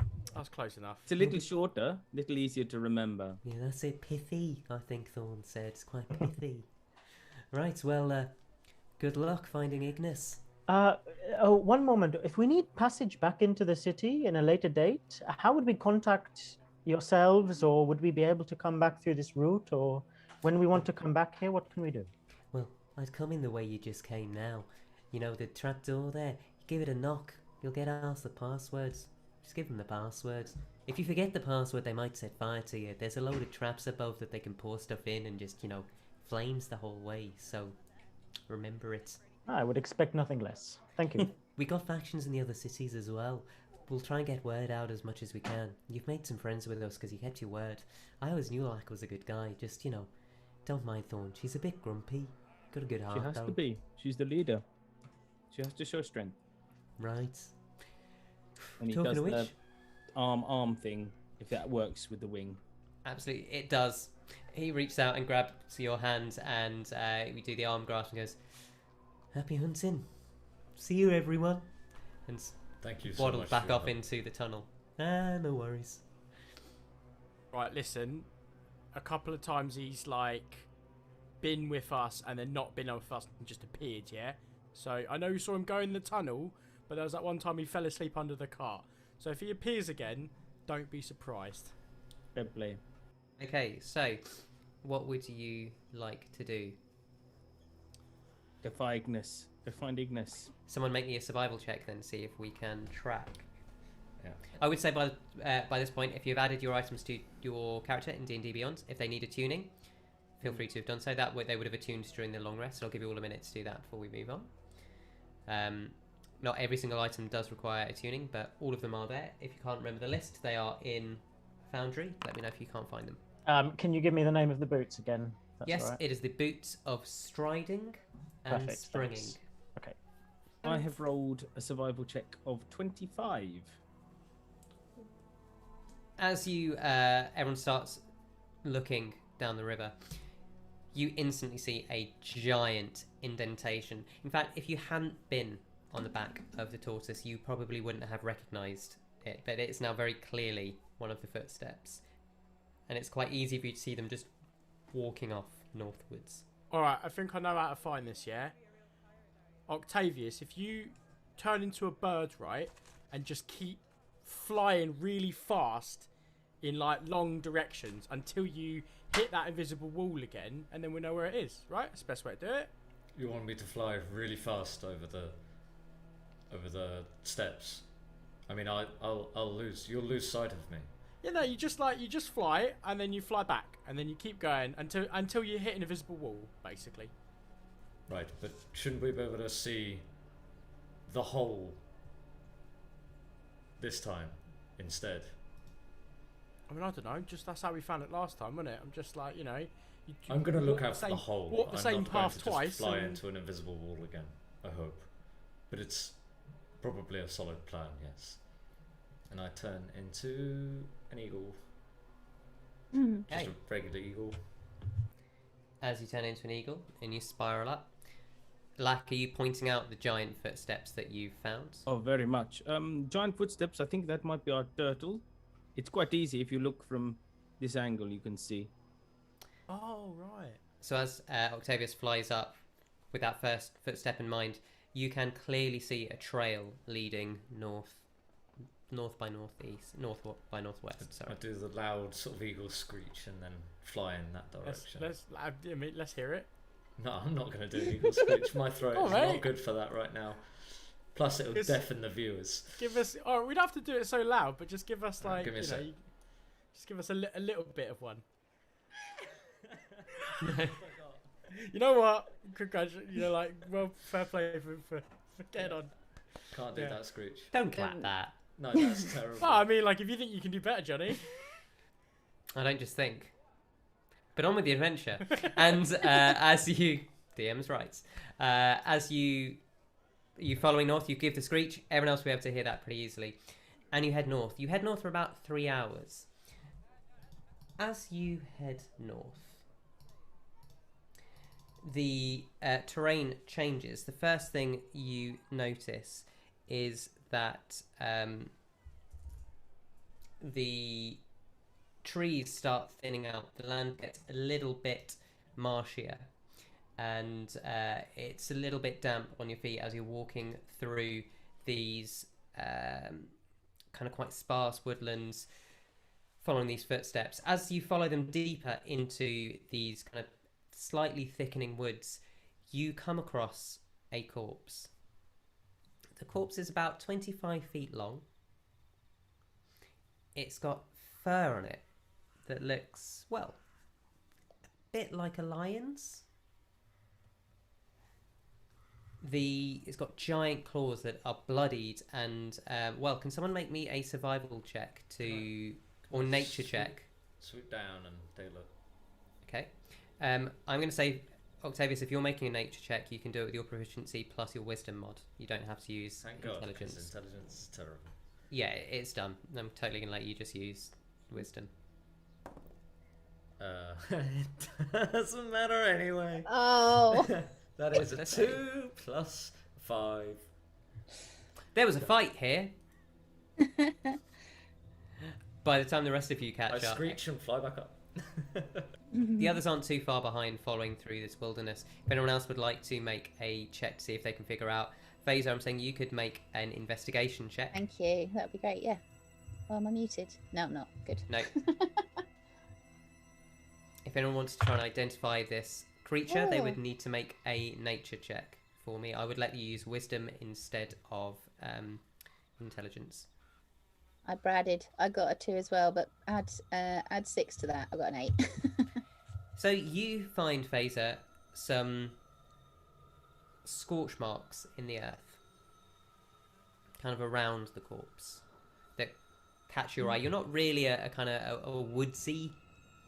close enough. It's a little shorter, a little easier to remember. Yeah, that's it. Pithy, I think Thorn said. It's quite pithy. Right, well, good luck finding Ignis. One moment. If we need passage back into the city in a later date, how would we contact yourselves, or would we be able to come back through this route, or when we want to come back here, what can we do? Well, I'd come in the way you just came now. You know, the trapdoor there. You give it a knock. You'll get asked the passwords. Just give them the passwords. If you forget the password, they might set fire to you. There's a load of traps above that they can pour stuff in and just, flames the whole way. So, remember it. I would expect nothing less. Thank you. We got factions in the other cities as well. We'll try and get word out as much as we can. You've made some friends with us because you kept your word. I always knew Lack was a good guy. Just, don't mind Thorn. She's a bit grumpy. Got a good heart, She has though. to be. She's the leader. She has to show strength. Right. And he Talking does of which, the arm thing, if that works with the wing. absolutely, it does. He reaches out and grabs your hand, and we do the arm grasp and goes, "Happy hunting. See you, everyone." And Thank you so waddles much. back for off your into the tunnel. No worries. Right, listen. a couple of times he's like been with us and then not been with us and just appeared. Yeah. So I know you saw him go in the tunnel, but there was that one time he fell asleep under the cart. So if he appears again, don't be surprised. Fair play. Okay, so what would you like to do? Go find Ignis. Go find Ignis. Someone make me a survival check then, see if we can track. Yeah. I would say by this point, if you've added your items to your character in D&D Beyond, if they need a tuning, feel free to have done so. That they would have attuned during the long rest. So I'll give you all a minute to do that before we move on. Not every single item does require a tuning, but all of them are there. If you can't remember the list, they are in Foundry. Let me know if you can't find them. Can you give me the name of the boots again? That's Yes, all right. it is the Boots of Striding and Perfect, Springing. thanks. Okay. I have rolled a survival check of 25. As you, everyone starts looking down the river, you instantly see a giant indentation. In fact, if you hadn't been on the back of the tortoise, you probably wouldn't have recognised it, but it's now very clearly one of the footsteps. And it's quite easy for you to see them just walking off northwards. Alright, I think I know how to find this, yeah? Octavius, if you turn into a bird, right, and just keep flying really fast in, like, long directions until you hit that invisible wall again, and then we know where it is, right? That's the best way to do it. You want me to fly really fast over the steps? I mean, I'll lose. You'll lose sight of me. Yeah, no, you just fly, and then you fly back, and then you keep going until you hit an invisible wall, basically. Right, but shouldn't we be able to see the hole this time instead? I mean, I don't know. Just that's how we found it last time, wasn't it? I'm just like, you know. I'm gonna look out the for the same- hole. walk the I'm same not going path to twice just fly and- into an invisible wall again. I hope, but it's probably a solid plan. Yes. And I turn into an eagle. Just Okay. a regular eagle. As you turn into an eagle and you spiral up, Lack, are you pointing out the giant footsteps that you've found? Oh, very much. Giant footsteps. I think that might be our turtle. It's quite easy if you look from this angle. You can see. Oh, right. So as Octavius flies up with that first footstep in mind, you can clearly see a trail leading north by northwest. I do the loud sort of eagle screech and then fly in that direction. Let's hear it. No, I'm not going to do an eagle screech. My throat Go on, is mate. not good for that right now. Plus, it'll deafen the viewers. Give us. Oh, we'd have to do it so loud, but just give us like give me a sec. just give us a little bit of one. You know what? Congratulations. You know, like, well, fair play for getting on. Can't do Yeah. that screech. Don't clap that. No, that's terrible. Well, I mean, like, if you think you can do better, Johnny. I don't just think. But on with the adventure. And as you... DM's rights. As you following north, you give the screech. Everyone else will be able to hear that pretty easily. And you head north. You head north for about 3 hours. As you head north, the terrain changes. The first thing you notice is that the trees start thinning out. The land gets a little bit marshier, and it's a little bit damp on your feet as you're walking through these kind of quite sparse woodlands, following these footsteps. As you follow them deeper into these kind of slightly thickening woods, you come across a corpse. The corpse is about 25 feet long. It's got fur on it that looks, well, a bit like a lion's. It's got giant claws that are bloodied and, well, can someone make me a survival check or nature check? Swoop down and take a look. Okay. I'm going to say, Octavius, if you're making a nature check, you can do it with your proficiency plus your wisdom mod. You don't have to use Thank God, intelligence. because intelligence is terrible. Yeah, it's done. I'm totally going to let you just use wisdom. It doesn't matter anyway. Oh. That is a 2 plus 5. There was a fight here. By the time the rest of you catch I up, screech and fly back up. The others aren't too far behind following through this wilderness. If anyone else would like to make a check to see if they can figure out Faeza, I'm saying you could make an investigation check. Thank you. That'd be great. Yeah. Oh, am I muted? No, I'm not. Good. No. If anyone wants to try and identify this creature, they would need to make a nature check for me. I would let you use wisdom instead of intelligence. I bradded. I got a 2 as well, but add 6 to that. I got an 8. So you find, Faeza, some scorch marks in the earth, kind of around the corpse, that catch your eye. You're not really a kind of a woodsy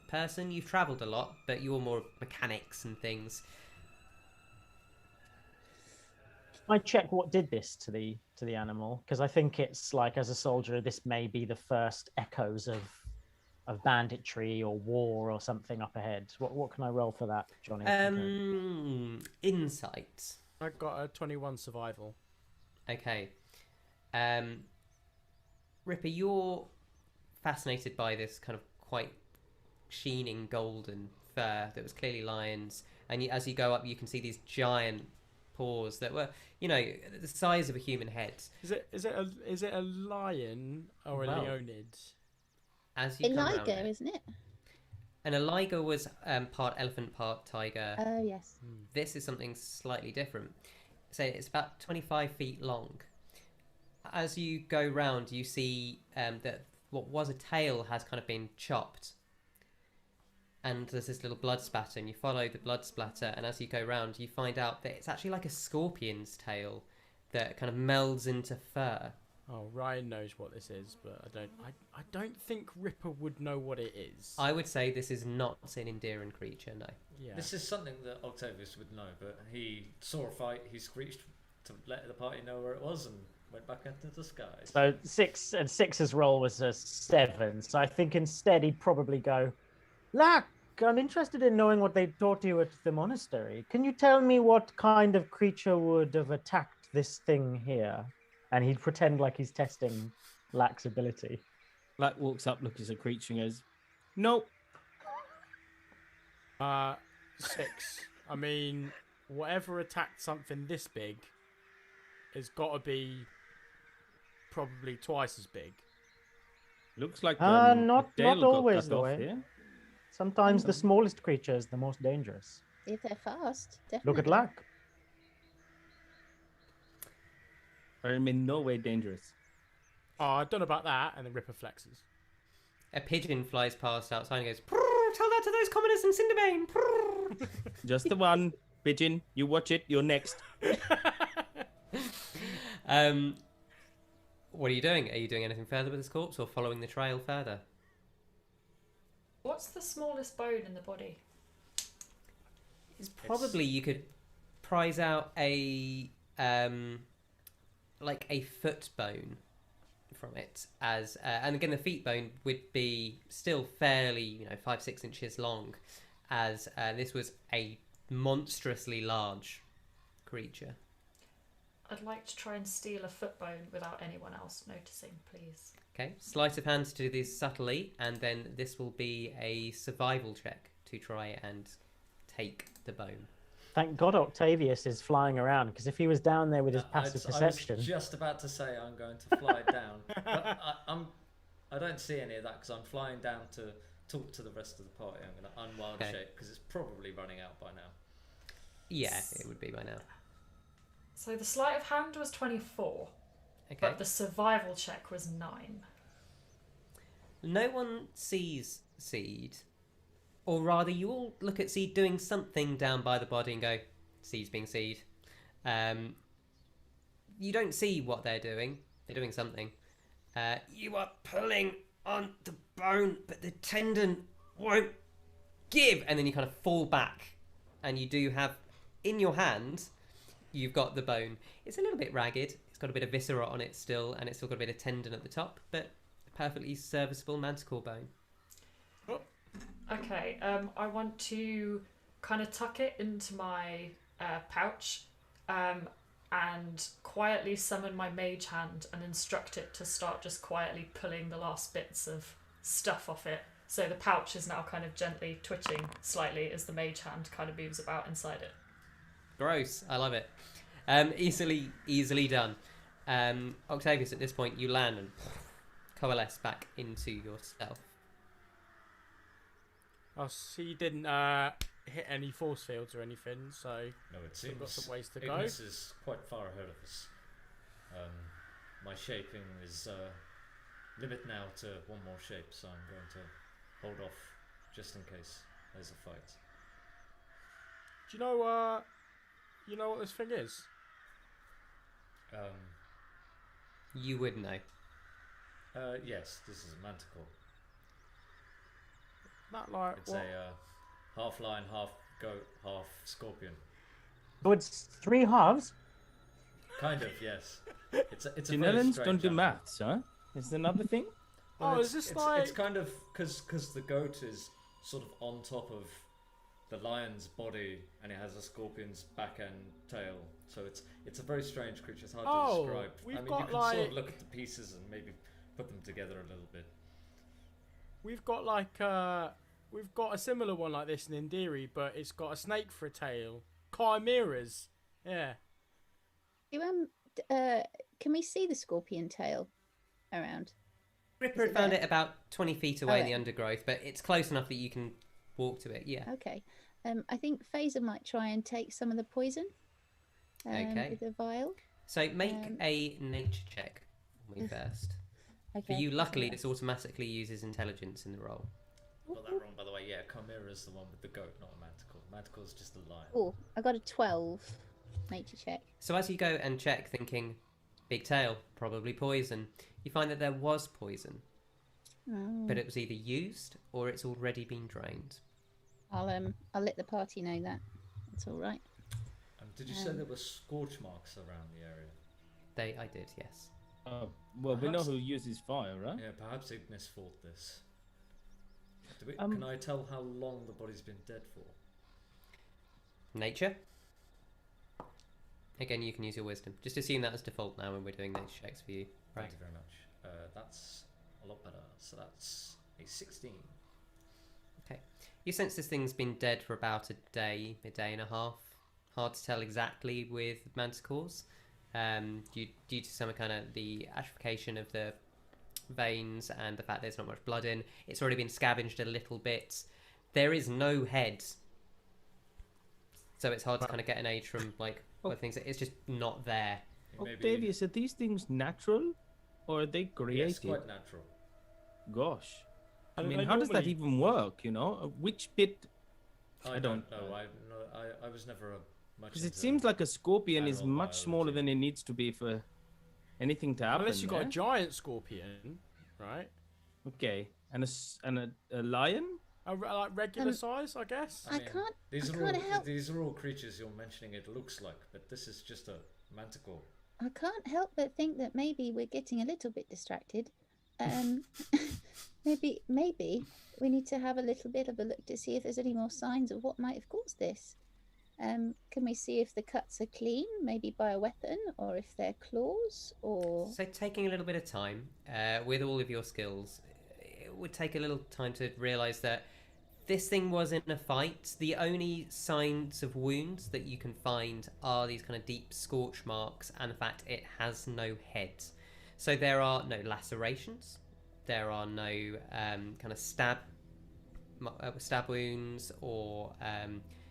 person. You've travelled a lot, but you're more mechanics and things. I check what did this to the animal, because I think it's like, as a soldier, this may be the first echoes of banditry or war or something up ahead. What can I roll for that, Johnny? Insight. I got a 21 survival. Okay. Ripper, you're fascinated by this kind of quite sheening golden fur that was clearly lion's, and as you go up, you can see these giant paws that were, the size of a human head. Is it a lion or a leonid? As you come around Liger, isn't it? And a liger was part elephant, part tiger. Oh, yes. This is something slightly different. So it's about 25 feet long. As you go round, you see that what was a tail has kind of been chopped. And there's this little blood spatter, and you follow the blood splatter, and as you go round, you find out that it's actually like a scorpion's tail that kind of melds into fur. Oh, Ryan knows what this is, but I don't think Ripper would know what it is. I would say this is not an Endearing creature, no. Yeah. This is something that Octavius would know, but he saw a fight, he screeched to let the party know where it was, and went back into the skies. So 6's roll was a 7, so I think instead he'd probably go, Lack, I'm interested in knowing what they taught you at the monastery. Can you tell me what kind of creature would have attacked this thing here? And he'd pretend like he's testing Lack's ability. Lack walks up, looks at the creature, and goes, "Nope." 6. I mean, whatever attacked something this big has got to be probably twice as big. Looks like not Dale got always cut the off way. here. Sometimes the smallest creature is the most dangerous. If they're fast, definitely. Look at Lack. I'm in no way dangerous. Oh, I don't know about that. And then Ripper flexes. A pigeon flies past outside and goes, "Prrr, tell that to those commoners in Cinderbane. Prrr." Just the one, pigeon. You watch it. You're next. What are you doing? Are you doing anything further with this corpse or following the trail further? What's the smallest bone in the body? It's probably you could prize out a like a foot bone from it, as and again the feet bone would be still fairly 5-6 inches long, as this was a monstrously large creature. I'd like to try and steal a foot bone without anyone else noticing, please. Okay, sleight of hand to do this subtly, and then this will be a survival check to try and take the bone. Thank God Octavius is flying around, because if he was down there with his passive perception... I was just about to say I'm going to fly down, but I don't see any of that because I'm flying down to talk to the rest of the party. I'm going to unwild shape because it's probably running out by now. Yeah, it would be by now. So the sleight of hand was 24, but the survival check was 9. No one sees Seed. Or rather, you all look at Seed doing something down by the body and go, Seed's being Seed. You don't see what they're doing. They're doing something. You are pulling on the bone, but the tendon won't give. And then you kind of fall back. And you do have, in your hand, you've got the bone. It's a little bit ragged. It's got a bit of viscera on it still, and it's still got a bit of tendon at the top, but a perfectly serviceable manticore bone. Okay, I want to kind of tuck it into my pouch and quietly summon my mage hand and instruct it to start just quietly pulling the last bits of stuff off it So the pouch is now kind of gently twitching slightly as the mage hand kind of moves about inside it. Gross. I love it. Easily done. Octavius, at this point, you land and coalesce back into yourself. Oh, so you didn't hit any force fields or anything, so No, it we've seems got some ways to go. Ignis is quite far ahead of us. My shaping is limit now to one more shape, so I'm going to hold off just in case there's a fight. Do you know what this thing is? You would know. Yes, this is a manticore. Not like It's what? a half lion, half goat, half scorpion. So it's 3 halves. Kind of, yes. It's a very Genelans strange don't do animal. maths, huh? Is another thing? Oh, it's, is this it's, like? It's kind of because the goat is sort of on top of the lion's body, and it has a scorpion's back and tail. So it's a very strange creature. It's hard to describe. We've I mean, got you can sort like of look at the pieces and maybe put them together a little bit. we've got we've got a similar one like this in Indiri, but it's got a snake for a tail. Chimeras. Yeah. Can we see the scorpion tail around? Ripper Is had it found there? it about 20 feet away in the Okay. undergrowth, but it's close enough that you can walk to it. Yeah. Okay. I think Faeza might try and take some of the poison. Okay. With a vial. So make Um, a nature check for me first. Okay. For you, luckily, let's this automatically uses intelligence in the roll. Got that wrong, by the way. Yeah, chimera is the one with the goat, not a manticore. Manticore is just a lion. Oh, I got a 12 nature check. So as you go and check, thinking, big tail, probably poison, you find that there was poison, Oh. but it was either used or it's already been drained. I'll let the party know that. It's all right. Did you say there were scorch marks around the area? I did, yes. Well, we know Perhaps- who uses fire, right? Yeah, perhaps Ignis fought this. Um, Can I tell how long the body's been dead for? Nature? Again, you can use your wisdom. Just assume that as default now when we're doing nature checks for you. Right. Thank you very much. That's a lot better. So that's a 16. You sense this thing's been dead for about a day and a half. Hard to tell exactly with manticores. Due to some kind of the atrophication of the veins and the fact there's not much blood in. It's already been scavenged a little bit. There is no head. So it's hard to kind of get an age from like what things. It's just not there. Octavius, are these things natural or are they created? Yes, quite natural. Gosh. I And mean, they how does that normally- even work, you know? Which bit? I don't know. I was never much. Because it into seems like a scorpion is animal much smaller biology. than it needs to be for anything to happen. Unless you've got yeah? a giant scorpion, right? Okay. And a lion? Like regular size, I guess. I mean, can't- These I are all can't help- these are all creatures you're mentioning. It looks like, but this is just a manticore. I can't help but think that maybe we're getting a little bit distracted. Maybe we need to have a little bit of a look to see if there's any more signs of what might have caused this. Can we see if the cuts are clean, maybe by a weapon, or if they're claws, or... So taking a little bit of time, with all of your skills, it would take a little time to realise that this thing was in a fight. The only signs of wounds that you can find are these kind of deep scorch marks and the fact it has no head. So there are no lacerations, there are no kind of stab wounds or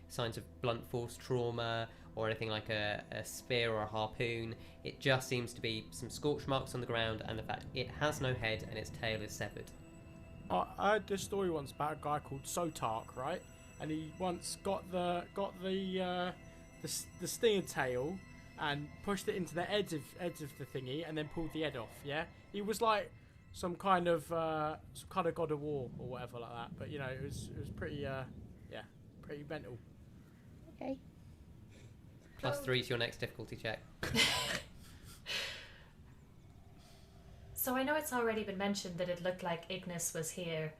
signs of blunt force trauma or anything like a spear or a harpoon. It just seems to be some scorch marks on the ground and the fact it has no head and its tail is severed. I heard this story once about a guy called Sotark, right? And he once got the stinger tail and pushed it into the edge of the thingy and then pulled the head off. Yeah, he was like some kind of god of war or whatever like that. But you know, it was pretty pretty mental. Okay. +3 to your next difficulty check. So I know it's already been mentioned that it looked like Ignis was here,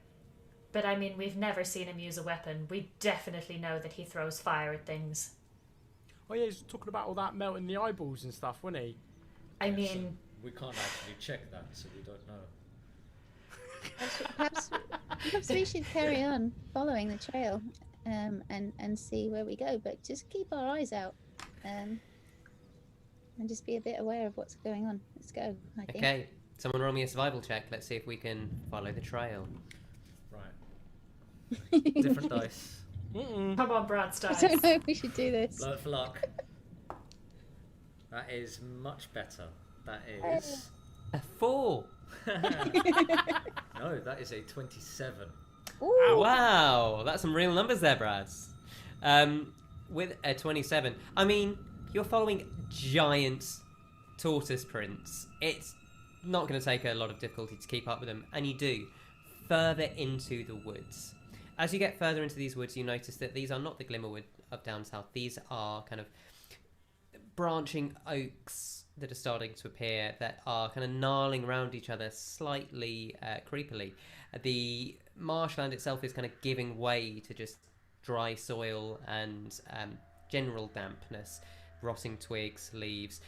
but I mean, we've never seen him use a weapon. We definitely know that he throws fire at things. Oh yeah, he's talking about all that melting the eyeballs and stuff, wasn't he? I Yeah, so mean, we can't actually check that, so we don't know. Perhaps perhaps we should carry on following the trail, and see where we go. But just keep our eyes out, and just be a bit aware of what's going on. Let's go. I think. Okay, someone roll me a survival check. Let's see if we can follow the trail. Right. Different dice. Come on, Brad's I dice. don't know if we should do this. Blood for luck. That is much better. That is. A 4. No, that is a 27. Ooh. Wow, that's some real numbers there, Brads. With a 27, I mean, you're following giant tortoise prints. It's not going to take a lot of difficulty to keep up with them, and you do. Further into the woods. As you get further into these woods, you notice that these are not the Glimmerwood of down south. These are kind of branching oaks that are starting to appear that are kind of gnarling around each other slightly creepily. The marshland itself is kind of giving way to just dry soil and general dampness, rotting twigs, leaves.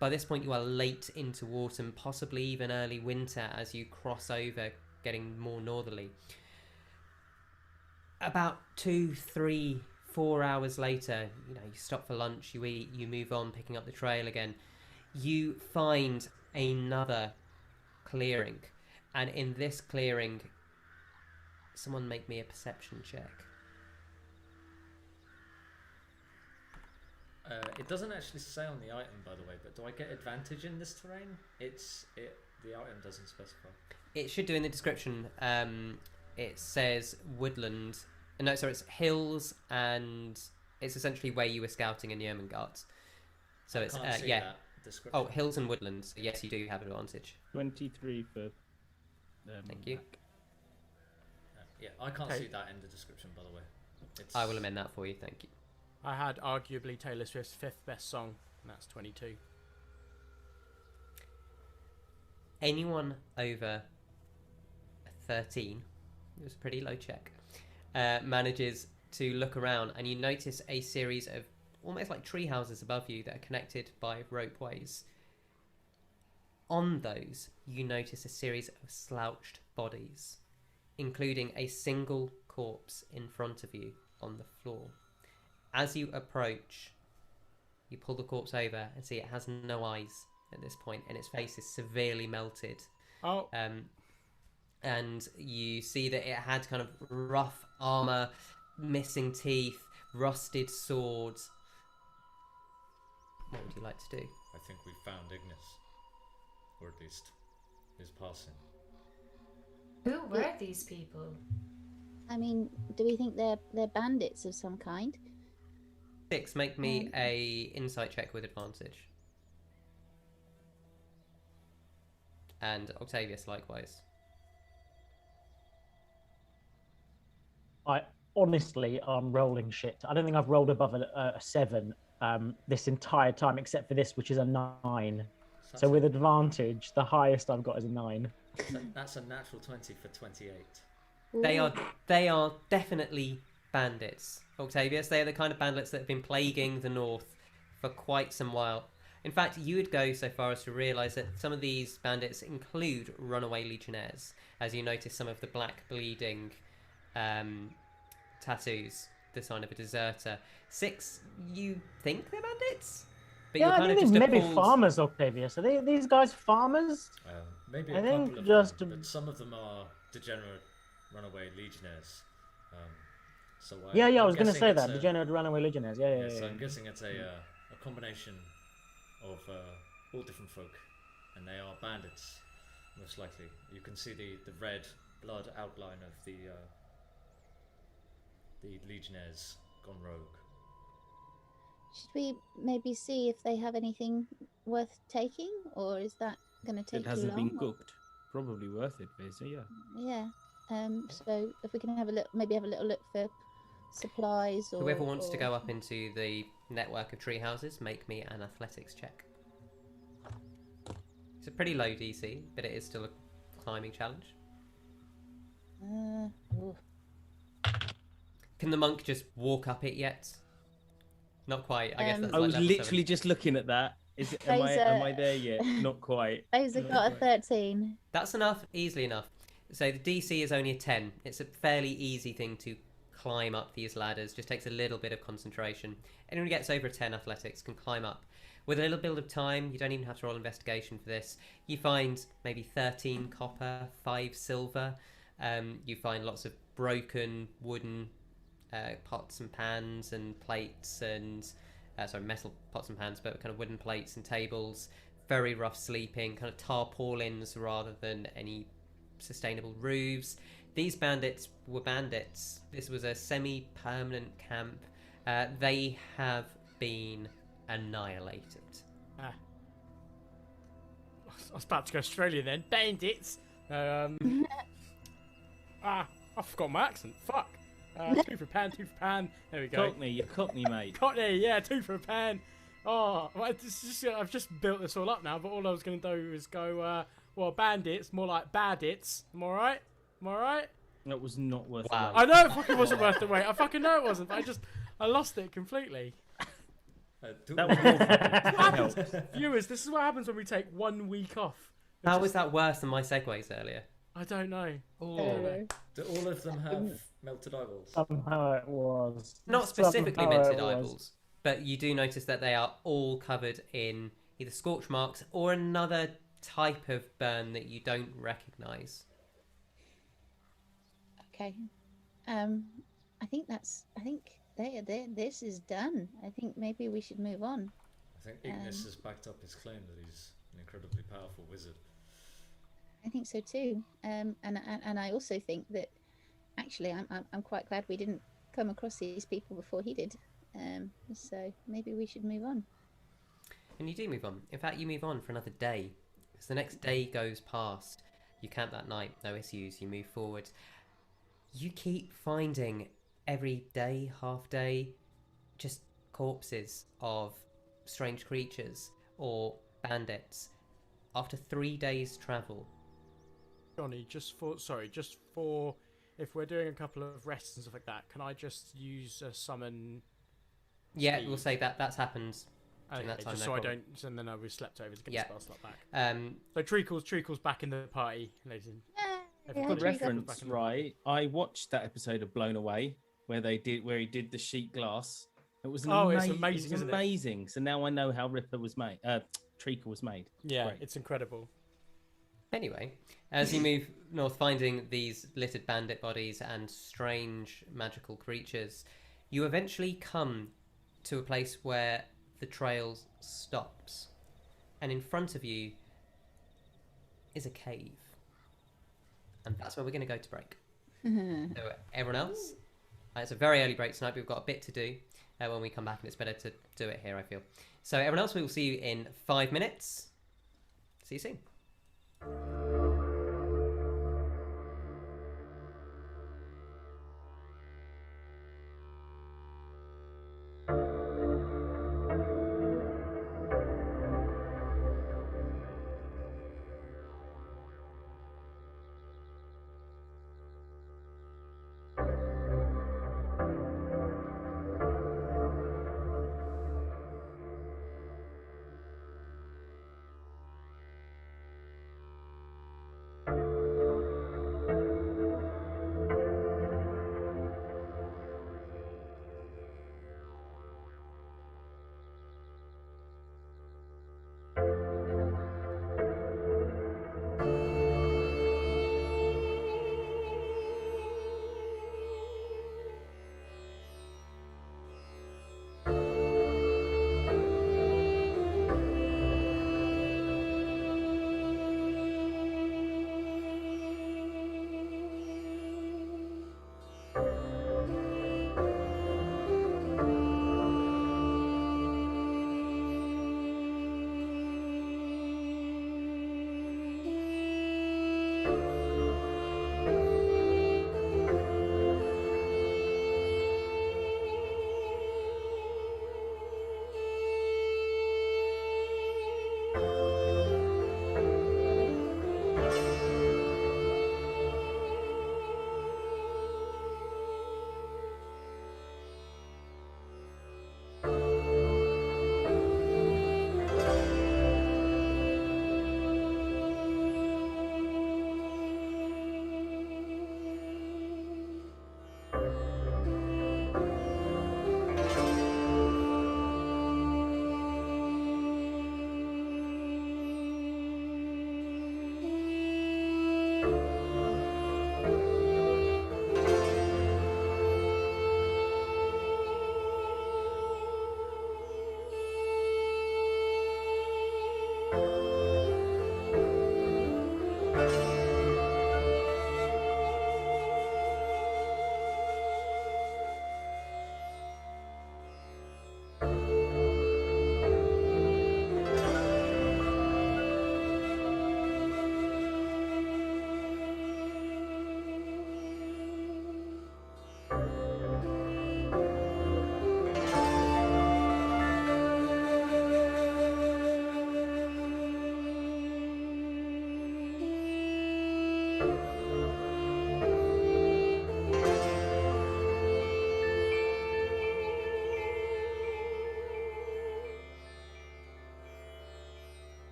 By this point you are late into autumn, possibly even early winter as you cross over, getting more northerly. About 2, 3, 4 hours later, you stop for lunch, you eat, you move on, picking up the trail again. You find another clearing, and in this clearing, someone make me a perception check. It doesn't actually say on the item, by the way, but do I get advantage in this terrain? The item doesn't specify. It should do in the description. It says woodland. No, sorry, it's hills, and it's essentially where you were scouting in Yermungard. So it's Can't see yeah. that description. Oh, hills and woodlands. Yes, you do have an advantage. 23 for. Thank you. Yeah, I can't Okay. see that in the description, by the way. I will amend that for you. Thank you. I had arguably Taylor Swift's 5th best song, and that's 22. Anyone over 13, it was a pretty low check, manages to look around, and you notice a series of almost like tree houses above you that are connected by ropeways. On those, you notice a series of slouched bodies, including a single corpse in front of you on the floor. As you approach, you pull the corpse over and see it has no eyes at this point, and its face is severely melted. Oh. And you see that it had kind of rough armor, missing teeth, rusted swords. What would you like to do? I think we found Ignis. Or at least his passing. Who were these people? I mean, do we think they're bandits of some kind? 6, make me a insight check with advantage. And Octavius likewise. I honestly am rolling shit. I don't think I've rolled above a 7 this entire time, except for this, which is a 9. So with advantage, the highest I've got is a 9. That's a natural 20 for 28. They are definitely bandits, Octavius. They are the kind of bandits that have been plaguing the north for quite some while. In fact, you would go so far as to realise that some of these bandits include runaway legionnaires, as you notice some of the black bleeding tattoos, the sign of a deserter. 6, you think they're bandits? But Yeah, you're I kind of think just maybe appalled. farmers, Octavius. Are these guys farmers? Maybe I a think couple of just- them, but some of them are degenerate runaway legionnaires. So Yeah, I I'm was going to guessing say it's that. Degenerate runaway legionnaires. Yeah. So I'm guessing it's a combination of all different folk, and they are bandits, most likely. You can see the red blood outline of the legionnaires gone rogue. Should we maybe see if they have anything worth taking, or is that going to take It too hasn't long? been cooked. Probably worth it, Faeza, yeah. Yeah. So if we can have a look, maybe have a little look for supplies, or Whoever wants to or- go up into the network of tree houses, make me an athletics check. It's a pretty low DC, but it is still a climbing challenge. ooh. Can the monk just walk up it yet? Not quite. I guess that's I like was level literally 7. just looking at that. Am I there yet? Not quite. Faeza got a 13. That's enough, easily enough. So the DC is only a 10. It's a fairly easy thing to climb up these ladders. Just takes a little bit of concentration. Anyone who gets over a 10 athletics can climb up. With a little bit of time, you don't even have to roll investigation for this. You find maybe 13 copper, 5 silver. You find lots of broken wooden pots and pans and plates and metal pots and pans, but kind of wooden plates and tables. Very rough sleeping, kind of tarpaulins rather than any sustainable roofs. These bandits were bandits. This was a semi-permanent camp. They have been annihilated. I was about to go Australian then. Bandits. I forgot my accent. Fuck. 2 for a pan, 2 for a pan. There we go. Cockney, you're Cockney, mate. Cockney, yeah, 2 for a pan. Oh, well, I've just built this all up now, but all I was going to do is go, bandits, more like badits. Am I right? Am I right? That was not worth Wow. the wait. I know it fucking wasn't worth the wait. I fucking know it wasn't, but I lost it completely. That was more fucking Viewers, this is what happens when we take 1 week off. How was that worse than my segues earlier? I don't know. Oh. Do all of them have melted eyeballs? Somehow it was. Not specifically Somehow minted it was. eyeballs, but you do notice that they are all covered in either scorch marks or another type of burn that you don't recognise. Okay. I think this is done. I think maybe we should move on. I think Ignis has backed up his claim that he's an incredibly powerful wizard. I think so too. And I also think that actually I'm quite glad we didn't come across these people before he did. So maybe we should move on. And you do move on. In fact, you move on for another day. As the next day goes past, you camp that night, no issues, you move forward. You keep finding every day, half day, just corpses of strange creatures or bandits. After 3 days' travel. Johnny, just for if we're doing a couple of rests and stuff like that, can I just use a summon? Yeah, Speed? we'll say that happens. Okay, that time, just no so problem. I don't, and then I was slept over to get Yeah. the spell slot back. So Treacle's back in the party, ladies and Good reference, right? I watched that episode of Blown Away where he did the sheet glass. It was it's amazing, It was isn't it? amazing. So now I know how Ripper was made. Treacle was made. Yeah, Great. it's incredible. Anyway, as you move north, finding these littered bandit bodies and strange magical creatures, you eventually come to a place where the trail stops. And in front of you is a cave. And that's where we're going to go to break. So everyone else, it's a very early break tonight, but we've got a bit to do when we come back, and it's better to do it here, I feel. So everyone else, we will see you in 5 minutes. See you soon.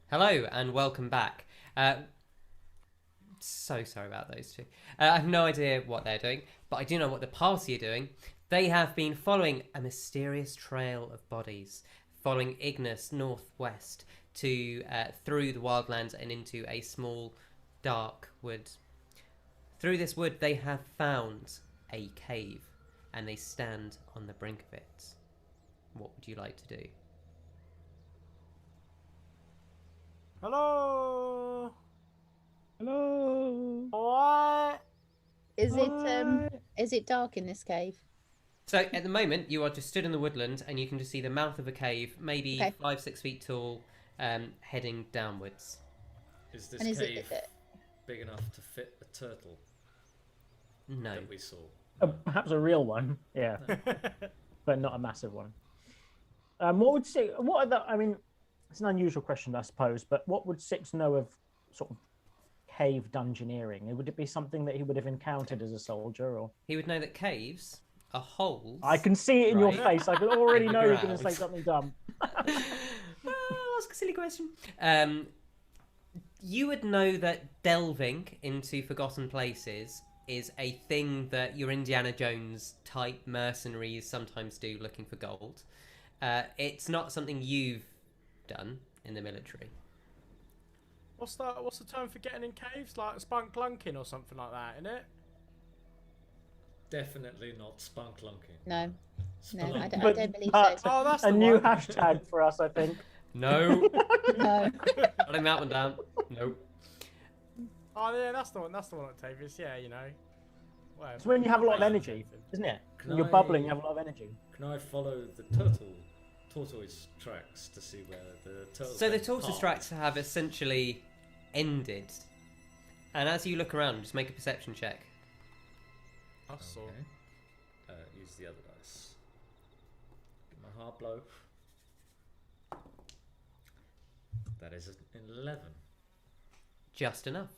Hello and welcome back. So sorry about those two. I have no idea what they're doing, but I do know what the party are doing. They have been following a mysterious trail of bodies, following Ignis northwest to through the wildlands and into a small, dark wood. Through this wood, they have found a cave, and they stand on the brink of it. What would you like to do? Hello. Hello. What? Is it dark in this cave? So at the moment, you are just stood in the woodland, and you can just see the mouth of a cave, maybe 5-6 feet tall, heading downwards. Is this And is cave it big enough to fit a turtle No. that we saw? Perhaps a real one, yeah, but not a massive one. What would Six? What are the? I mean, it's an unusual question, I suppose, but what would Six know of sort of cave dungeoneering? Would it be something that he would have encountered as a soldier, or He would know that caves are holes. I can see it in your Right. face. I can already In the know you're going to say ground. something dumb. Ask a silly question. You would know that delving into forgotten places is a thing that your Indiana Jones type mercenaries sometimes do, looking for gold. It's not something you've done in the military. What's the term for getting in caves? Like spelunking or something like that, isn't it? Definitely not spelunking. No, Spelunk. I But- don't believe but- so. Oh, that's A the new one. hashtag for us, I think. No. No. Writing that one down. Nope. Oh yeah, that's the one. That's the one, Octavius. Yeah, you know. Whatever. It's when you have a lot of energy, isn't it? Can When you're I- bubbling, you have a lot of energy. Can I follow the tortoise tracks to see where the turtle? So the tortoise tracks have essentially ended. And as you look around, just make a perception check. That's all. Okay. Use the other dice. Get my heart blow. That is an 11. Just enough.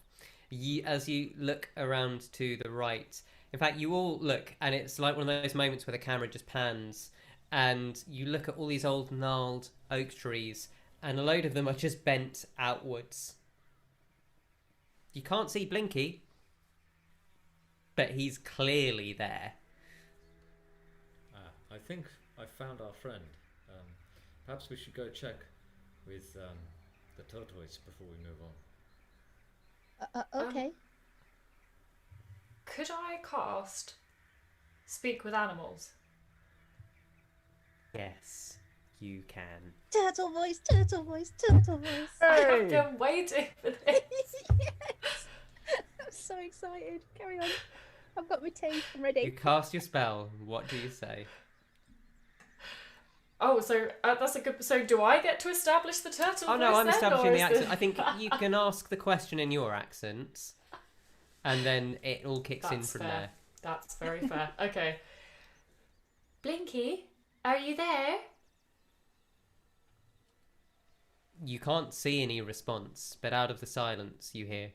As you look around to the right, in fact, you all look, and it's like one of those moments where the camera just pans, and you look at all these old gnarled oak trees, and a load of them are just bent outwards. You can't see Blinky, but he's clearly there. I think I found our friend. Perhaps we should go check with the tortoise before we move on. Okay. Could I cast Speak with Animals? Yes, you can. Turtle voice, turtle voice, turtle voice. I've Hey! been waiting for this. Yes. I'm so excited. Carry on. I've got my tea. I'm You ready. cast your spell. What do you say? Oh, so that's a good. So do I get to establish the turtle? Oh no, voice I'm then, establishing or the is accent. I think you can ask the question in your accent, and then it all kicks in That's from fair. there. That's very fair. Okay. Blinky, are you there? You can't see any response, but out of the silence you hear.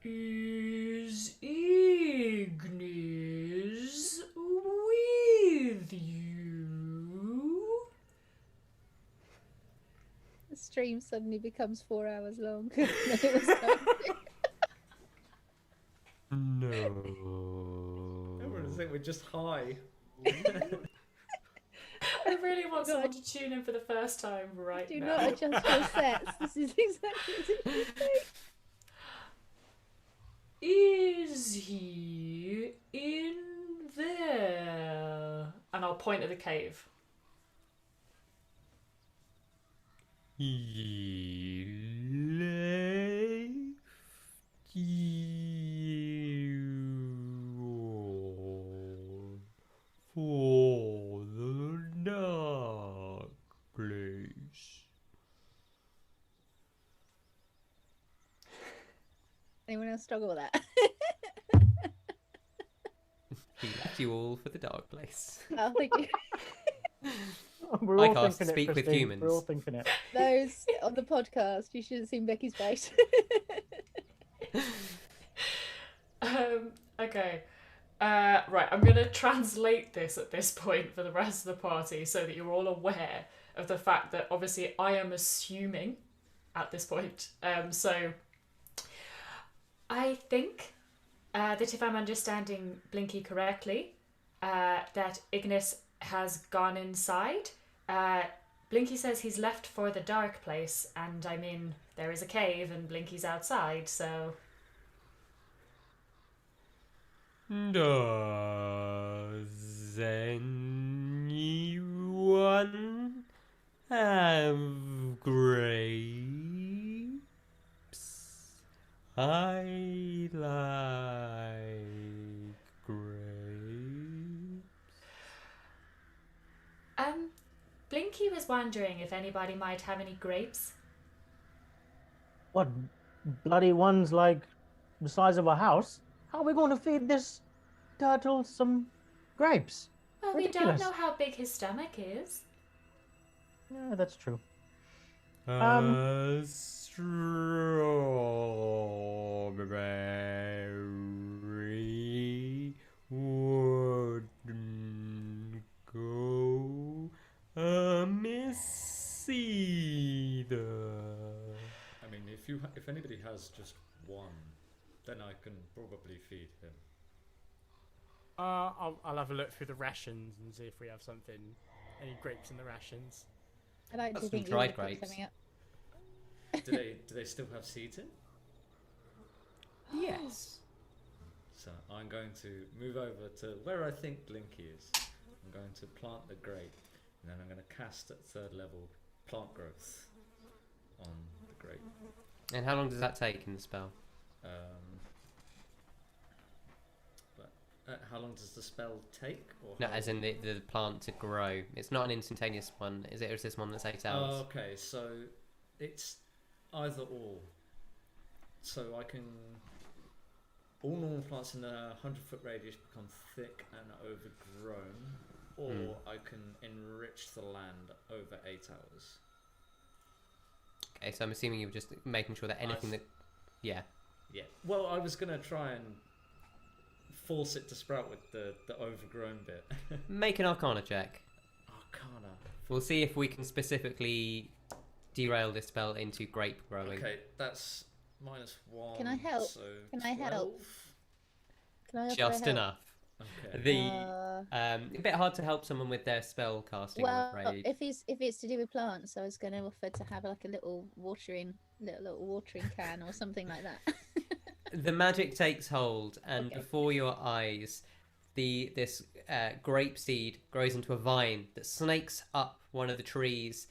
Is Ignis with you? The stream suddenly becomes 4 hours long. Then it was like- No. Everyone think we're just high. I really want God. someone to tune in for the first time right Do now. not adjust your sets. This is exactly as it should be. Is he in there? And I'll point at the cave. He left you for the dark place. Anyone else struggle with that? He left you all for the dark place. Oh, thank you. We're I all cast thinking it, Speak with Christine. Humans. We're all thinking it. Those on the podcast, you should have seen Becky's face. Okay. Right, I'm going to translate this at this point for the rest of the party so that you're all aware of the fact that obviously I am assuming at this point. So I think that if I'm understanding Blinky correctly, that Ignis has gone inside. Blinky says he's left for the dark place, and I mean, there is a cave and Blinky's outside, so... Does anyone have grapes? I like grapes. Blinky was wondering if anybody might have any grapes. What bloody ones like the size of a house? How are we going to feed this turtle some grapes? Well, Ridiculous. we don't know how big his stomach is. Yeah, that's true. A strawberry wouldn't go amiss either. I mean, if anybody has just one, then I can probably feed him. I'll have a look through the rations and see if we have any grapes in the rations. I like to That's think some you would dried have picked grapes. something up. Do they still have seeds in? Yes. So I'm going to move over to where I think Blinky is. I'm going to plant the grape, and then I'm going to cast at 3rd level plant growth on the grape. And how long does that take in the spell? How long does the spell take? Or No, how as in the plant to grow. It's not an instantaneous one, is it? Or is this one that's 8 hours? Oh, okay, so it's either or. So I can... All normal plants in a 100-foot radius become thick and overgrown, or I can enrich the land over 8 hours. Okay, so I'm assuming you were just making sure that anything that... Yeah. Yeah. Well, I was going to try and force it to sprout with the overgrown bit. Make an Arcana check. Arcana. We'll see if we can specifically derail this spell into grape growing. Okay, that's -1. Can I help? So Can I help? 12. Can I offer Just help? enough. Okay. A bit hard to help someone with their spell casting, Well, I'm afraid. if it's to do with plants, I was going to offer to have like a little watering can or something like that. The magic takes hold, and Okay. before your eyes, this grape seed grows into a vine that snakes up one of the trees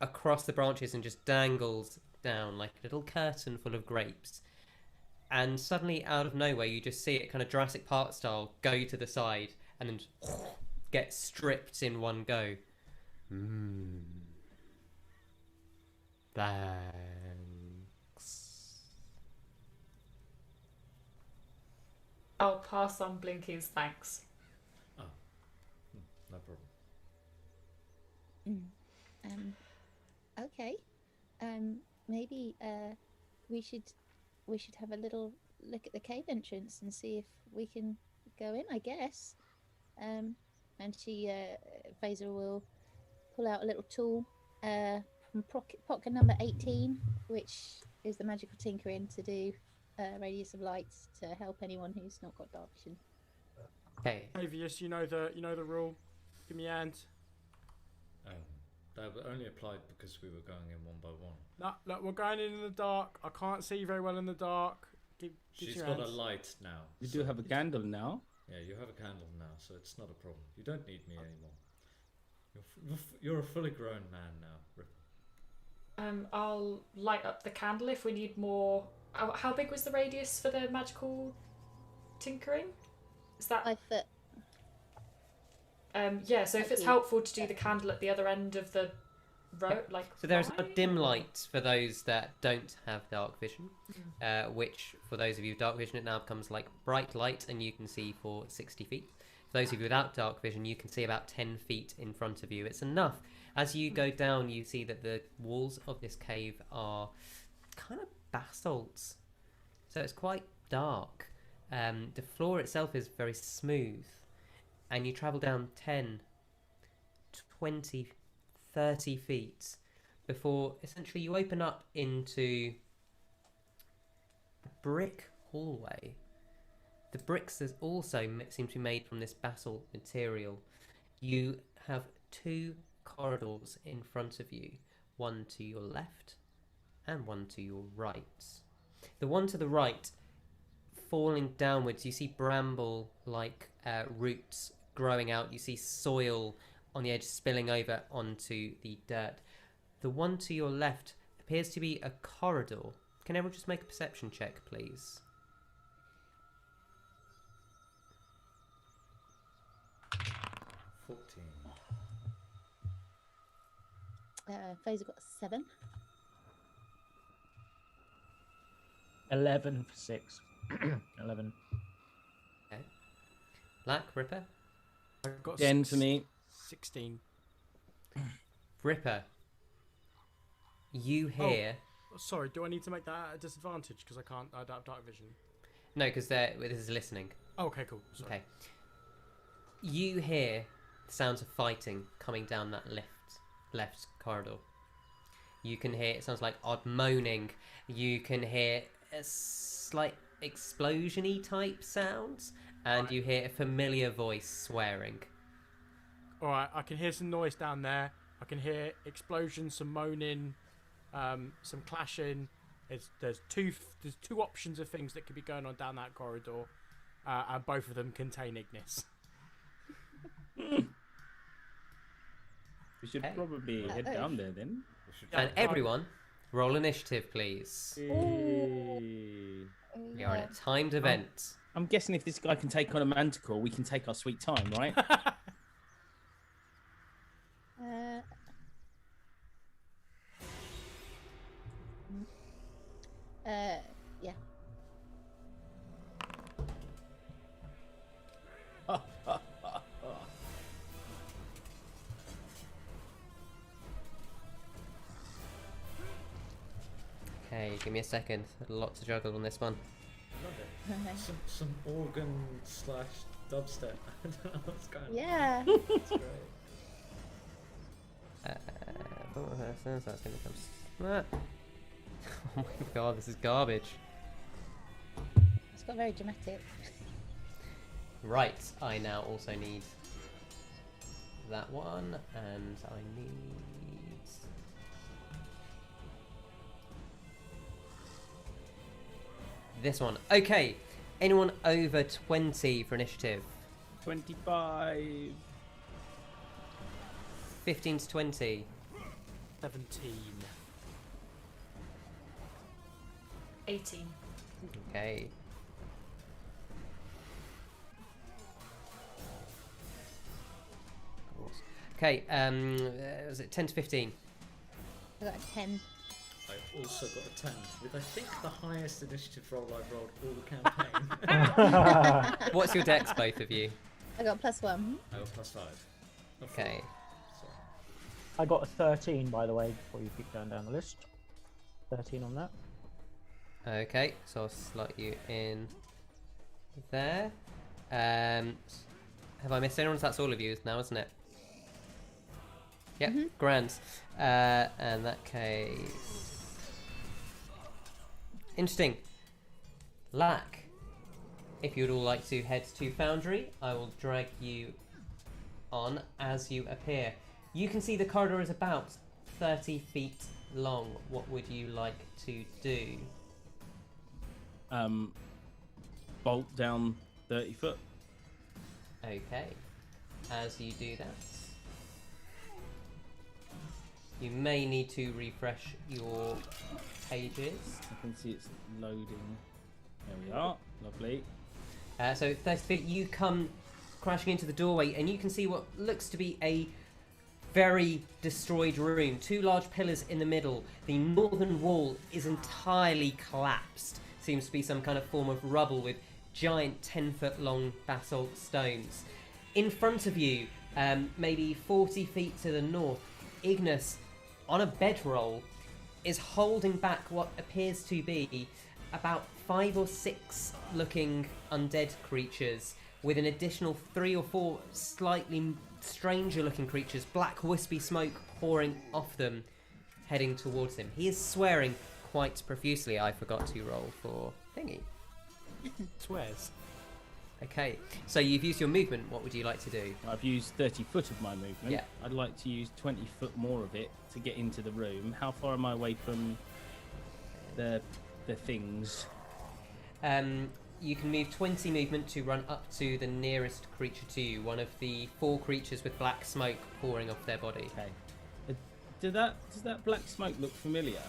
across the branches and just dangles down like a little curtain full of grapes. And suddenly, out of nowhere, you just see it kind of Jurassic Park style go to the side and then get stripped in one go. Thanks. I'll pass on Blinky's thanks. Oh, no problem. Okay. Maybe we should have a little look at the cave entrance and see if we can go in, I guess. And Faeza will pull out a little tool from pocket number 18, which is the magical tinkering to do radius of lights to help anyone who's not got dark vision. Okay. Octavius, you know the rule. Give me a hand. That only applied because we were going in one by one. No, look, we're going in the dark. I can't see very well in the dark. She's got a light now. You do have a candle now. Yeah, you have a candle now, so it's not a problem. You don't need me anymore. You're a fully grown man now. I'll light up the candle if we need more. How big was the radius for the magical tinkering? Is that 5 foot. yeah, so if it's helpful to do the candle at the other end of the road, like So there's a line, dim or- light for those that don't have dark vision, which for those of you with dark vision, it now becomes like bright light and you can see for 60 feet. For those of you without dark vision, you can see about 10 feet in front of you. It's enough. As you go down, you see that the walls of this cave are kind of basalts. So it's quite dark. The floor itself is very smooth, and you travel down 10, 20, 30 feet before essentially you open up into a brick hallway. The bricks also seem to be made from this basalt material. You have 2 corridors in front of you, one to your left and one to your right. The one to the right, falling downwards, you see bramble-like roots growing out. You see soil on the edge spilling over onto the dirt. The one to your left appears to be a corridor. Can everyone just make a perception check, please? 14. Faeza got 7. 11 for 6. 11. Okay. Lack, Ripper? I got 10 for me. 16. Ripper, you hear... Sorry, do I need to make that at a disadvantage because I don't have dark vision? No, because this is listening. Oh, okay, cool. Sorry. Okay. You hear the sounds of fighting coming down that left corridor. You can hear, it sounds like odd moaning. You can hear a slight explosion-y type sounds, and you hear a familiar voice swearing. Alright, I can hear some noise down there. I can hear explosions, some moaning, some clashing. There's two options of things that could be going on down that corridor, and both of them contain Ignis. We should probably head down there then. And everyone, roll initiative, please. Hey. We are in a timed event. I'm guessing if this guy can take on a manticore, we can take our sweet time, right? Yeah. Okay, give me a second. A lot to juggle on this one. Love it. Some organ / dubstep. I don't know what's going on. Yeah. It's great. That's gonna come. Oh my god, this is garbage. It's got very dramatic. Right, I now also need that one, and I need this one. Okay, anyone over 20 for initiative? 25. 15 to 20. 17. 18. Okay. Okay, was it 10 to 15? I got a 10. I've also got a 10, with I think the highest initiative roll I've rolled all campaign. What's your dex, both of you? I got +1. I got +5. Not Okay. 4. Sorry. I got a 13, by the way, before you keep going down the list. 13 on that. Okay, so I'll slot you in there. Have I missed anyone? That's all of you now, isn't it? Yep, grand. In that case... Interesting. Lack, if you'd all like to head to Foundry, I will drag you on as you appear. You can see the corridor is about 30 feet long. What would you like to do? Bolt down 30 foot. Okay. As you do that, you may need to refresh your pages. I can see it's loading. There we are. Lovely. So 30 feet, you come crashing into the doorway, and you can see what looks to be a very destroyed room. 2 large pillars in the middle. The northern wall is entirely collapsed. Seems to be some kind of form of rubble with giant 10-foot long basalt stones. In front of you, maybe 40 feet to the north, Ignis, on a bedroll, is holding back what appears to be about 5 or 6 looking undead creatures with an additional 3 or 4 slightly stranger looking creatures, black wispy smoke pouring off them, heading towards him. He is swearing quite profusely. I forgot to roll for thingy. Swears. Okay, so you've used your movement. What would you like to do? I've used 30 foot of my movement. Yeah. I'd like to use 20 foot more of it to get into the room. How far am I away from the things? You can move 20 movement to run up to the nearest creature to you, one of the 4 creatures with black smoke pouring off their body. Okay. Does that black smoke look familiar?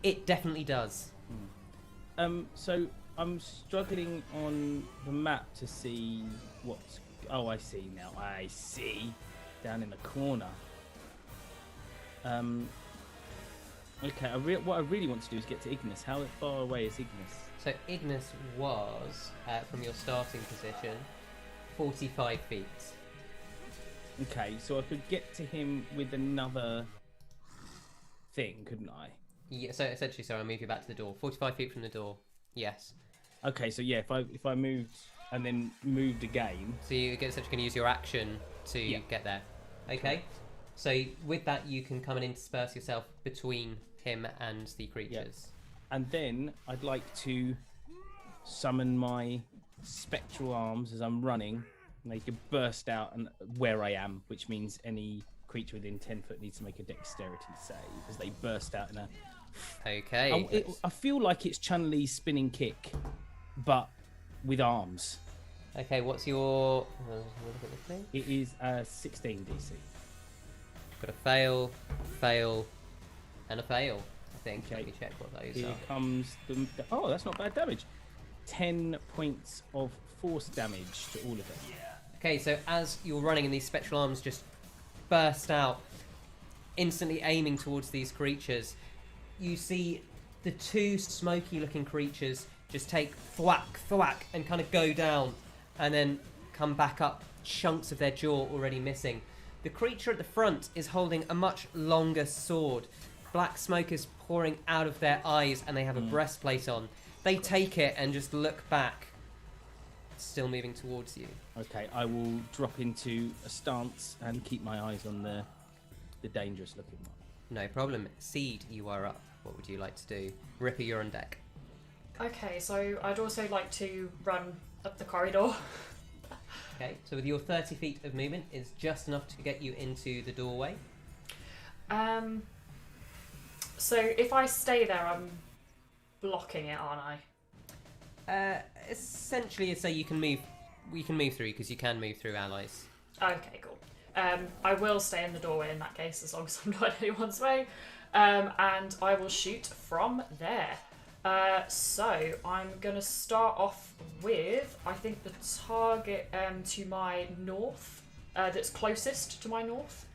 It definitely does. So I'm struggling on the map to see what's... Oh, I see now. I see. Down in the corner. Okay, what I really want to do is get to Ignis. How far away is Ignis? So Ignis was, from your starting position, 45 feet. Okay, so I could get to him with another thing, couldn't I? Yeah, so essentially, I'll move you back to the door. 45 feet from the door, yes. Okay, so yeah, if I moved and then moved again... So you're essentially going to use your action to get there. Okay, so with that you can come and intersperse yourself between him and the creatures. And then I'd like to summon my spectral arms as I'm running, and they can burst out and where I am, which means any creature within 10 foot needs to make a dexterity save as they burst out in a... Okay. I feel like it's Chun-Li's spinning kick, but with arms. Okay, what's your... look at this thing. It is a 16 DC. Got a fail, fail, and a fail, I think. Okay. Let me check what those Here are. comes the... Oh, that's not bad damage. 10 points of force damage to all of them. Okay, so as you're running and these spectral arms just burst out, instantly aiming towards these creatures, you see the 2 smoky looking creatures just take thwack, thwack, and kind of go down and then come back up, chunks of their jaw already missing. The creature at the front is holding a much longer sword. Black smoke is pouring out of their eyes and they have a breastplate on. They take it and just look back, still moving towards you. Okay, I will drop into a stance and keep my eyes on the dangerous looking one. No problem. Seed, you are up. What would you like to do? Ripper, you're on deck. Okay, so I'd also like to run up the corridor. Okay, so with your 30 feet of movement is just enough to get you into the doorway. So if I stay there, I'm blocking it, aren't I? Essentially, so you can move through because you can move through allies. Okay, cool. I will stay in the doorway in that case, as long as I'm not in anyone's way. And I will shoot from there. So I'm going to start off with, I think, the target to my north, that's closest to my north.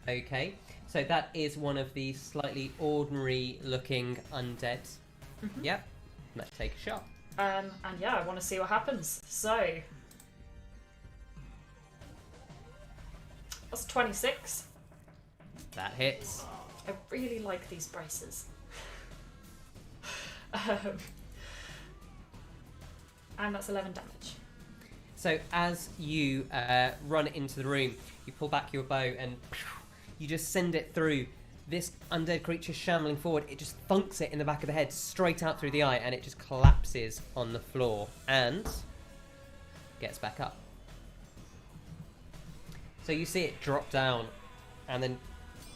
Okay, so that is one of the slightly ordinary looking undead. Mm-hmm. Yep, let's take a shot. And yeah, I want to see what happens. So that's 26. That hits. I really like these braces. And that's 11 damage. So as you run into the room, you pull back your bow and you just send it through. This undead creature shambling forward, it just thunks it in the back of the head, straight out through the eye, and it just collapses on the floor and gets back up. So you see it drop down and then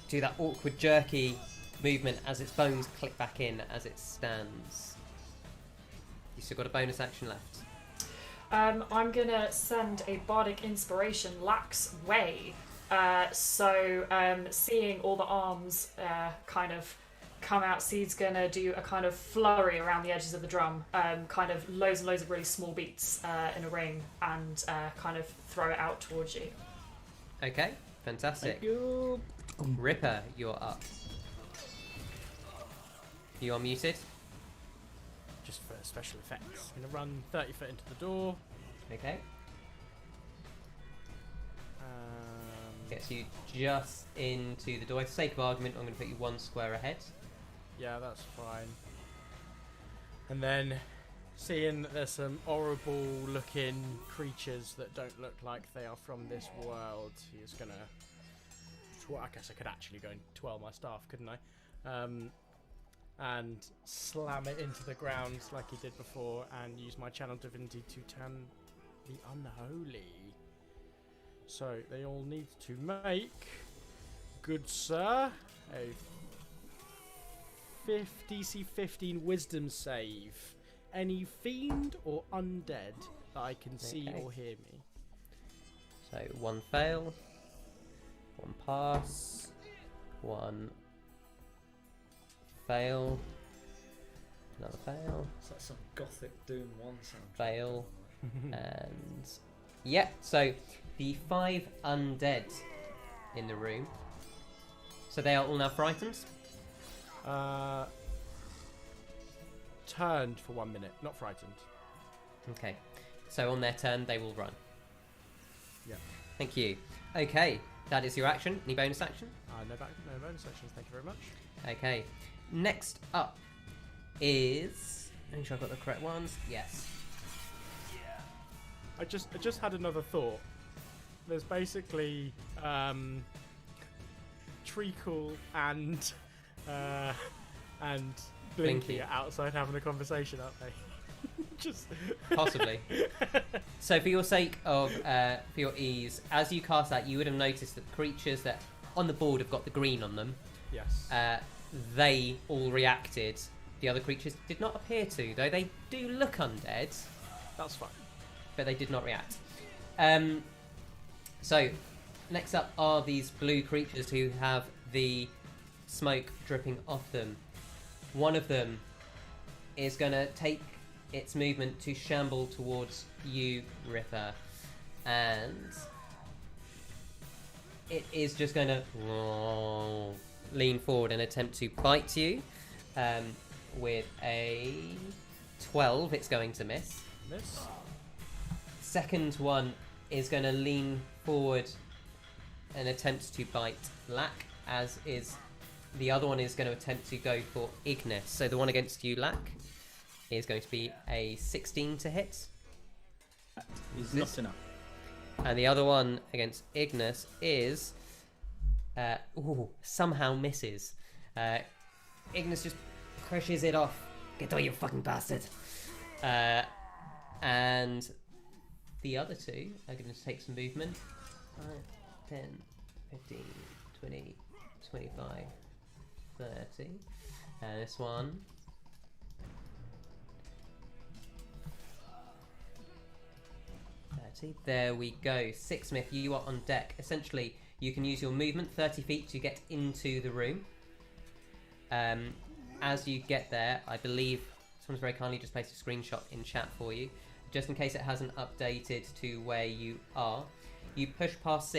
do that awkward jerky movement as its bones click back in as it stands. You still got a bonus action left. I'm gonna send a bardic inspiration Lax way. Seeing all the arms kind of come out, Seed's gonna do a kind of flurry around the edges of the drum, kind of loads and loads of really small beats in a ring, and kind of throw it out towards you. Okay, fantastic. Thank you. Ripper, you're up. You are muted. Just for special effects. I'm going to run 30 foot into the door. Okay. Gets you just into the door. For the sake of argument, I'm going to put you 1 square ahead. Yeah, that's fine. And then seeing that there's some horrible looking creatures that don't look like they are from this world, he is gonna... Well, I guess I could actually go and twirl my staff, couldn't I? And slam it into the ground like he did before, and use my channel divinity to turn the unholy. So they all need to make, good sir, a DC 15 wisdom save. Any fiend or undead that I can see or hear me. So 1 fail, 1 pass, 1 fail, another fail. Is that some Gothic Doom 1 sound? Fail, and yeah. So the 5 undead in the room. So they are all now frightened. Turned for 1 minute, not frightened. Okay. So on their turn, they will run. Yeah. Thank you. Okay, that is your action. Any bonus action? No bonus actions, thank you very much. Okay. Next up is... Make sure I've got the correct ones. Yes. I just had another thought. There's basically Treacle and Blinky are outside having a conversation, aren't they? Just possibly. So for your sake of for your ease, as you cast that, you would have noticed that the creatures that on the board have got the green on them. Yes. They all reacted. The other creatures did not appear to, though they do look undead. That's fine. But they did not react. So next up are these blue creatures who have the smoke dripping off them. One of them is going to take its movement to shamble towards you, Ripper, and it is just going to lean forward and attempt to bite you. With a 12, it's going to miss. Miss. Second one is going to lean forward and attempt to bite Lack, as is the other one is going to attempt to go for Ignis. So the one against you, Lack, is going to be a 16 to hit. That is not enough. And the other one against Ignis is somehow misses. Ignis just crushes it off. Get away, you fucking bastard. And the other two are going to take some movement. 5, 10, 15, 20, 25, 30. And this one. There we go. Sixsmith, you are on deck. Essentially, you can use your movement 30 feet to get into the room. As you get there, I believe someone's very kindly just placed a screenshot in chat for you, just in case it hasn't updated to where you are. You push past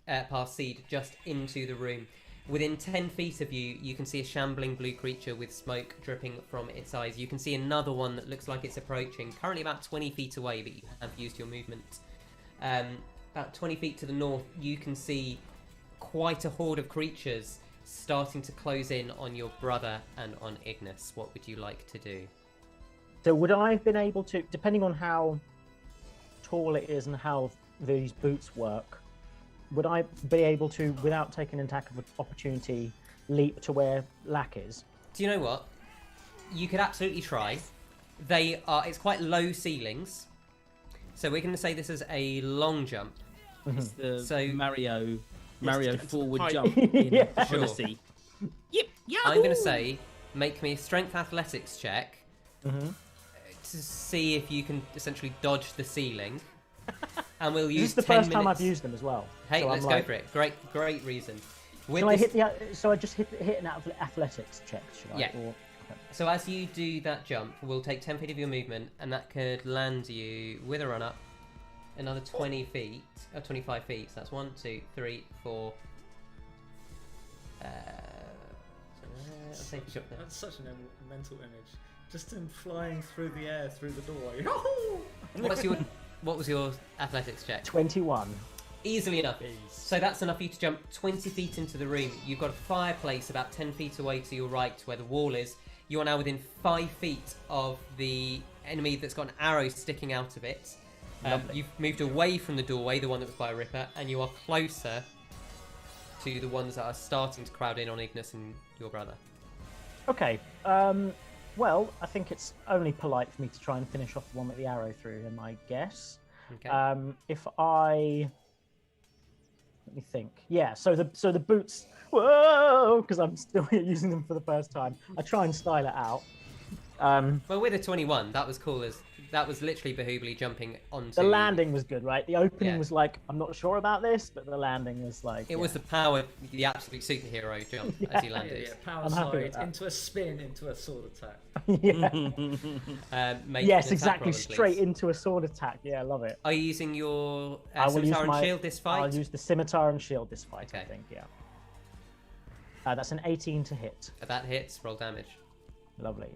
past Seed, just into the room. Within 10 feet of you, you can see a shambling blue creature with smoke dripping from its eyes. You can see another one that looks like it's approaching, currently about 20 feet away, but you have used your movement. About 20 feet to the north, you can see quite a horde of creatures starting to close in on your brother and on Ignis. What would you like to do? So would I have been able to, depending on how tall it is and how these boots work, would I be able to, without taking an attack of opportunity, leap to where Lack is? Do you know what? You could absolutely try. It's quite low ceilings. So we're going to say this is a long jump. It's the So- Mario forward height. jump in Yeah. Odyssey. Yep, I'm going to say, make me a strength athletics check to see if you can essentially dodge the ceiling. And we'll use This is the 10 first minutes. time I've used them as well. Hey, so let's I'm go like, for it. Great reason. With So I this- hit so I just hit an athletics check, should I? Yeah. Or, So as you do that jump, we'll take 10 feet of your movement, and that could land you with a run up another 20 feet, or 25 feet. So that's 1, 2, 3, 4. I'll take a shot there. That's such a mental image. Just him flying through the air through the door. What was your athletics check? 21. Easily enough. So that's enough for you to jump 20 feet into the room. You've got a fireplace about 10 feet away to your right where the wall is. You are now within 5 feet of the enemy that's got an arrow sticking out of it. You've moved away from the doorway, the one that was by Ripper, and you are closer to the ones that are starting to crowd in on Ignis and your brother. Okay. Well, I think it's only polite for me to try and finish off the one with the arrow through him, I guess. Okay. If I... Let me think. Yeah, so the boots... Whoa! Because I'm still using them for the first time. I try and style it out. Well, with a 21, that was cool. That was literally Bahoobly jumping onto... The landing was good, right? The opening was like, I'm not sure about this, but the landing was like... It was the power, the absolute superhero jump as he landed. Yeah, power slide into a spin, into a sword attack. Yes, exactly. Straight into a sword attack. Yeah, I love it. Are you using your scimitar and shield this fight? I'll use the scimitar and shield this fight, I think, yeah. That's an 18 to hit. That hits, roll damage. Lovely.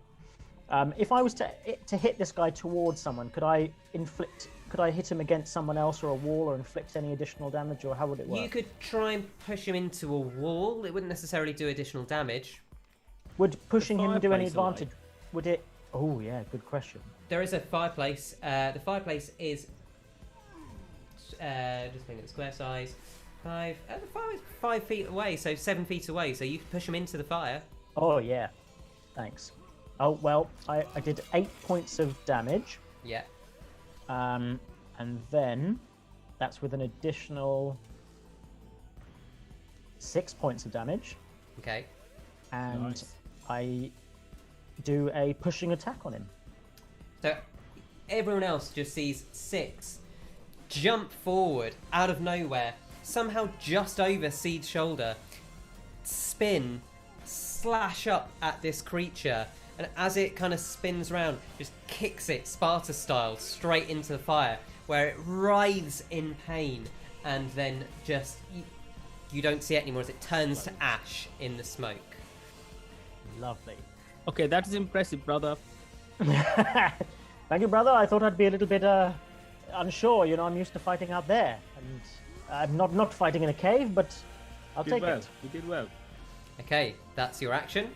If I was to hit this guy towards someone, could I hit him against someone else or a wall or inflict any additional damage, or how would it work? You could try and push him into a wall. It wouldn't necessarily do additional damage. Would pushing him do any advantage? Would it? Oh yeah, good question. There is a fireplace. The fireplace is just looking at the square size. The fire is 5 feet away, so 7 feet away. So you could push him into the fire. Oh yeah, thanks. Oh well, I did 8 points of damage. Yeah. And then that's with an additional 6 points of damage. Okay. And Nice. I do a pushing attack on him. So everyone else just sees Six jump forward out of nowhere, somehow just over Seed's shoulder, spin, slash up at this creature, and as it kind of spins round, just kicks it Sparta style straight into the fire, where it writhes in pain, and then just you don't see it anymore as it turns to ash in the smoke. Lovely. Okay, that is impressive, brother. Thank you, brother. I thought I'd be a little bit unsure. You know, I'm used to fighting out there, and I'm not fighting in a cave, but I'll take it. You did well. Okay, that's your action.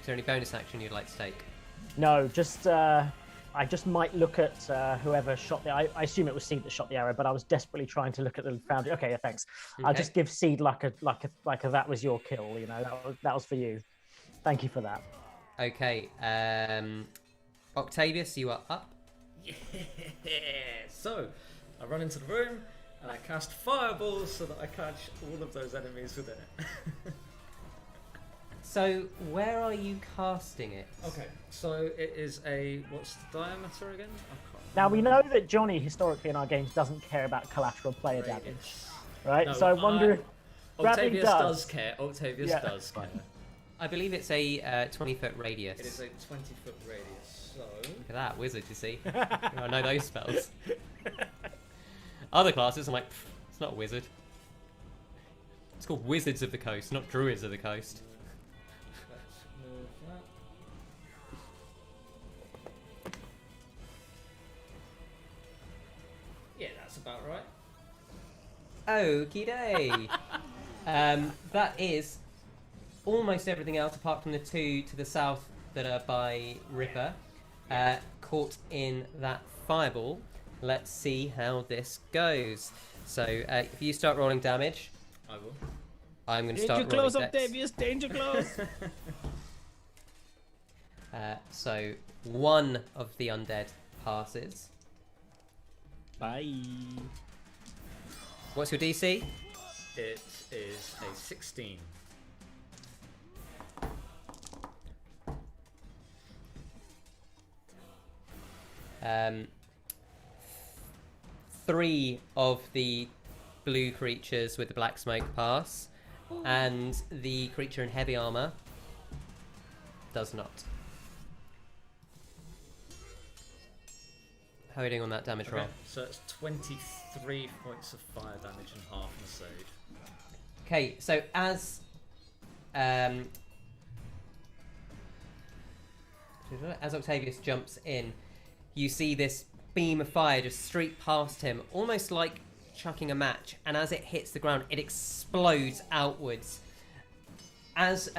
Is there any bonus action you'd like to take? No, just I just might look at whoever shot the. I assume it was Seed that shot the arrow, but I was desperately trying to look at the foundry. Okay, yeah, thanks. Okay. I'll just give Seed like a that was your kill. You know, that was for you. Thank you for that. Okay, Octavius, you are up. Yeah. So, I run into the room and I cast fireballs so that I catch all of those enemies with it. So, where are you casting it? Okay, so it is what's the diameter again? Now we know that Johnny historically in our games doesn't care about collateral player damage, right? No, so I wonder if Bradley Octavius does care. Octavius does care. I believe it's a 20-foot radius. It is a 20-foot radius, so... Look at that, wizard, you see. I know those spells. Other classes, I'm like, it's not a wizard. It's called Wizards of the Coast, not Druids of the Coast. Let's move that. Yeah, that's about right. Okie day. That is almost everything else apart from the two to the south that are by Ripper caught in that fireball. Let's see how this goes. So if you start rolling damage, I will. I'm going to Danger start close, rolling dex. Octavius. Danger close. So one of the undead passes. Bye. What's your DC? It is a 16. Three of the blue creatures with the black smoke pass, and the creature in heavy armor does not. How are you doing on that damage roll? So it's 23 points of fire damage and half the save. Okay, so as Octavius jumps in, you see this beam of fire just streak past him, almost like chucking a match, and as it hits the ground, it explodes outwards. as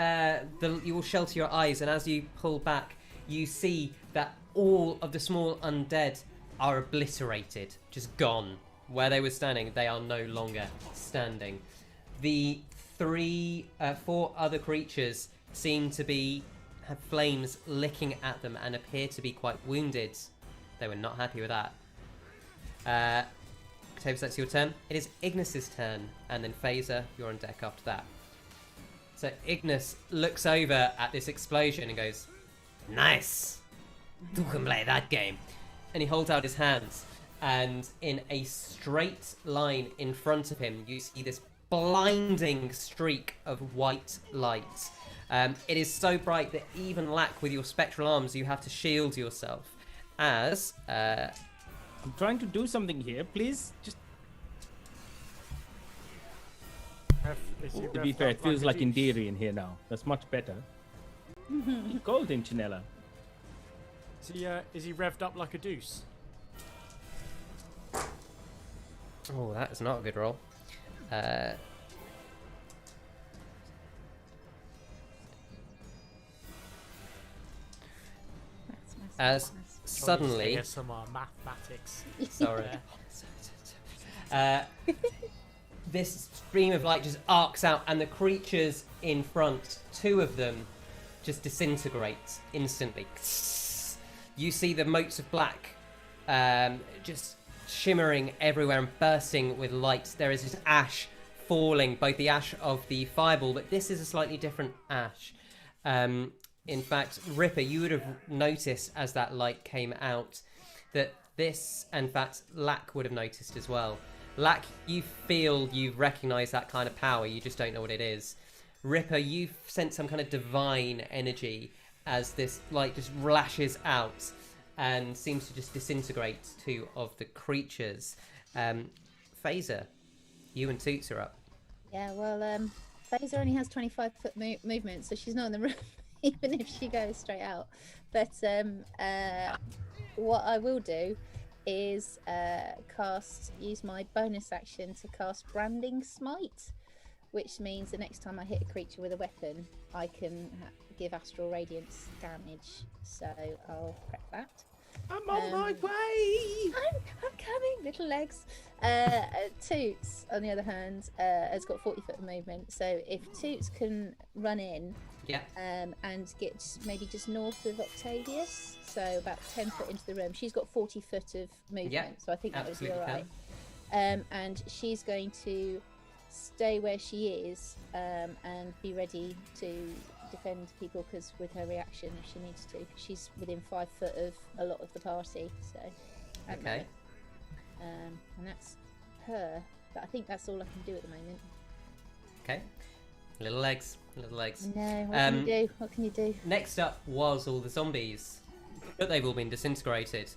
you will shelter your eyes, and as you pull back, you see that all of the small undead are obliterated, just gone. Where they were standing, they are no longer standing. The four other creatures seem to have flames licking at them and appear to be quite wounded. They were not happy with that. Octavius, that's your turn. It is Ignis's turn, and then Faeza, you're on deck after that. So Ignis looks over at this explosion and goes, "Nice! You can play that game." And he holds out his hands, and in a straight line in front of him, you see this blinding streak of white light. It is so bright that even Lack, with your spectral arms, you have to shield yourself. As I'm trying to do something here, please. Just to be fair, it feels like Indiri in here now. That's much better. Golden Chinella. Is he revved up like a deuce? Oh, that is not a good roll. As suddenly, ASMR mathematics. sorry, this stream of light just arcs out, and the creatures in front, two of them, just disintegrate instantly. You see the motes of black, just shimmering everywhere and bursting with light. There is this ash falling, both the ash of the fireball, but this is a slightly different ash. In fact, Ripper, you would have noticed as that light came out that this, in fact, Lack would have noticed as well. Lack, you recognise that kind of power, you just don't know what it is. Ripper, you sense some kind of divine energy as this light just lashes out and seems to just disintegrate two of the creatures. Faeza, you and Toots are up. Yeah, well, Faeza only has 25-foot movement, so she's not in the room, even if she goes straight out. But what I will do is use my bonus action to cast Branding Smite, which means the next time I hit a creature with a weapon, I can give Astral Radiance damage. So I'll prep that. I'm on my way! I'm coming, little legs. Toots, on the other hand, has got 40-foot movement. So if Toots can run in and get maybe just north of Octavius, so about 10 foot into the room, she's got 40 foot of movement. So I think that would be all right. And she's going to stay where she is and be ready to defend people, because with her reaction, if she needs to, she's within 5 foot of a lot of the party. So okay, and that's her. But I think that's all I can do at the moment. Okay, little legs. No, what can you do? What can you do? Next up was all the zombies, but they've all been disintegrated.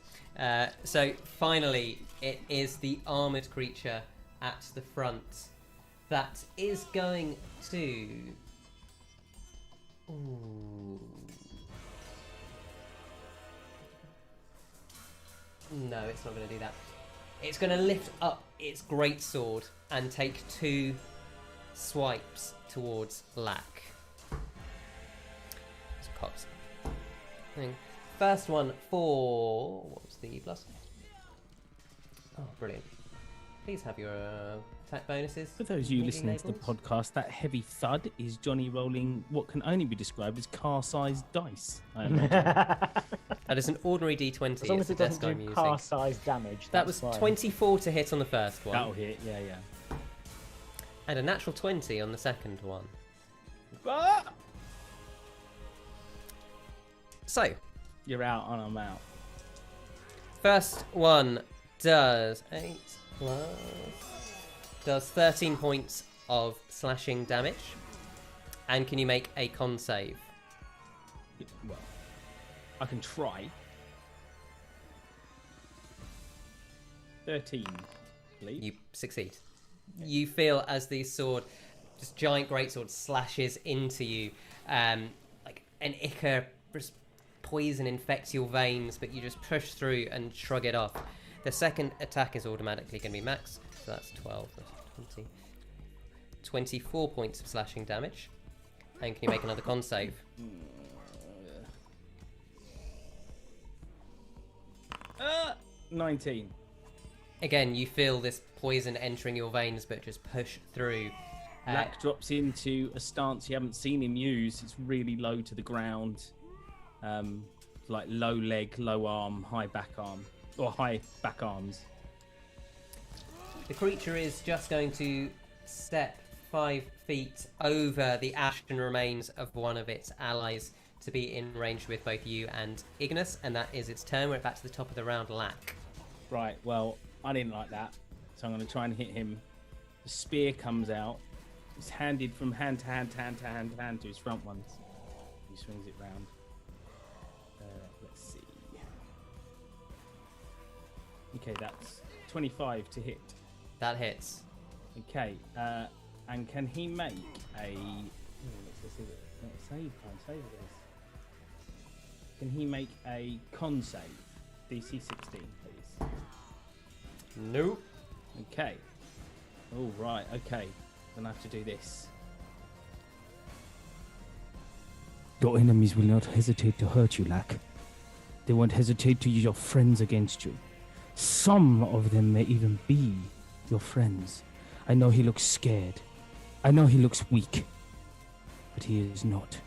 So finally, it is the armored creature at the front that is going to. Ooh. No, it's not going to do that. It's going to lift up its greatsword and take 2 swipes towards Lack. It's cops. First one for... What was the plus? Oh, brilliant. Please have your attack bonuses. For those of you listening to the podcast, that heavy thud is Johnny rolling what can only be described as car-sized dice. I imagine. That is an ordinary D20. As long as it doesn't do car-sized damage. That was fine. 24 to hit on the first one. That'll hit, yeah. And a natural 20 on the second one. Ah! So. You're out and I'm out. First one does 8 plus... does 13 points of slashing damage. And can you make a con save? Well, I can try. 13, please. You succeed. You feel as the sword, this giant greatsword, slashes into you, like an ichor poison infects your veins, but you just push through and shrug it off. The second attack is automatically going to be max, so that's 12, that's 20. 24 points of slashing damage. And can you make another con save? 19. Again, you feel this poison entering your veins, but just push through. Lak drops into a stance you haven't seen him use. It's really low to the ground. Like low leg, low arm, high back arm. Or high back arms. The creature is just going to step 5 feet over the ashen remains of one of its allies to be in range with both you and Ignis, and that is its turn. We're back to the top of the round, Lak. Right, well, I didn't like that, so I'm going to try and hit him. The spear comes out. It's handed from hand to hand to hand to hand to hand to his front ones. He swings it round. Let's see. Okay, that's 25 to hit. That hits. Okay, and can he make a... Save this. Can he make a con save? DC 16, please. Nope. Okay. Oh, right, okay. Then I have to do this. Your enemies will not hesitate to hurt you, Lak. They won't hesitate to use your friends against you. Some of them may even be your friends. I know he looks scared. I know he looks weak. But he is not.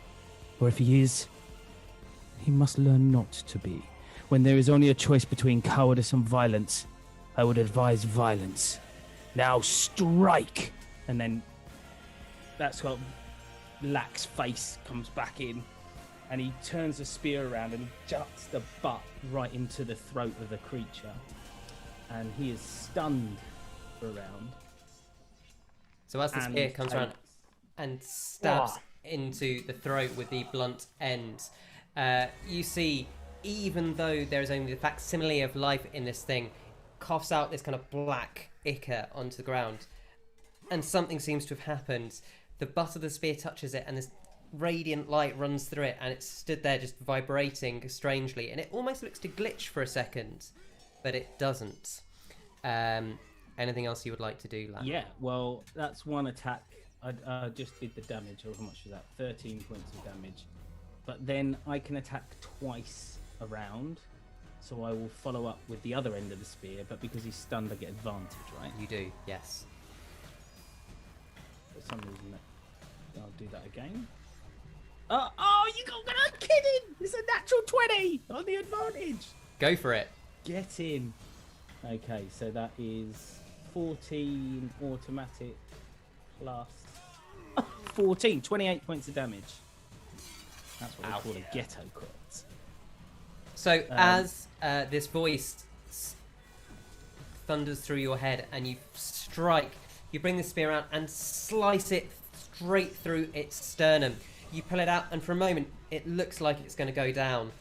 Or if he is, he must learn not to be. When there is only a choice between cowardice and violence, I would advise violence. Now strike! And then that's what Lak's face comes back in, and he turns the spear around and juts the butt right into the throat of the creature. And he is stunned for a round. So as the spear comes around and stabs into the throat with the blunt end, you see, even though there is only the facsimile of life in this thing, coughs out this kind of black ichor onto the ground. And something seems to have happened. The butt of the spear touches it, and this radiant light runs through it, and it's stood there just vibrating strangely. And it almost looks to glitch for a second, but it doesn't. Anything else you would like to do, Lak? Yeah, well, that's one attack. I just did the damage. How much was that? 13 points of damage. But then I can attack twice a round. So I will follow up with the other end of the spear. But because he's stunned, I get advantage, right? You do, yes. For some reason, I'll do that again. Oh, you got I'm kidding! It's a natural 20 on the advantage. Go for it. Get in. Okay, so that is 14 automatic plus 14, 28 points of damage. That's what we call a ghetto crit. So as this voice thunders through your head and you strike, you bring the spear out and slice it straight through its sternum. You pull it out, and for a moment it looks like it's going to go down,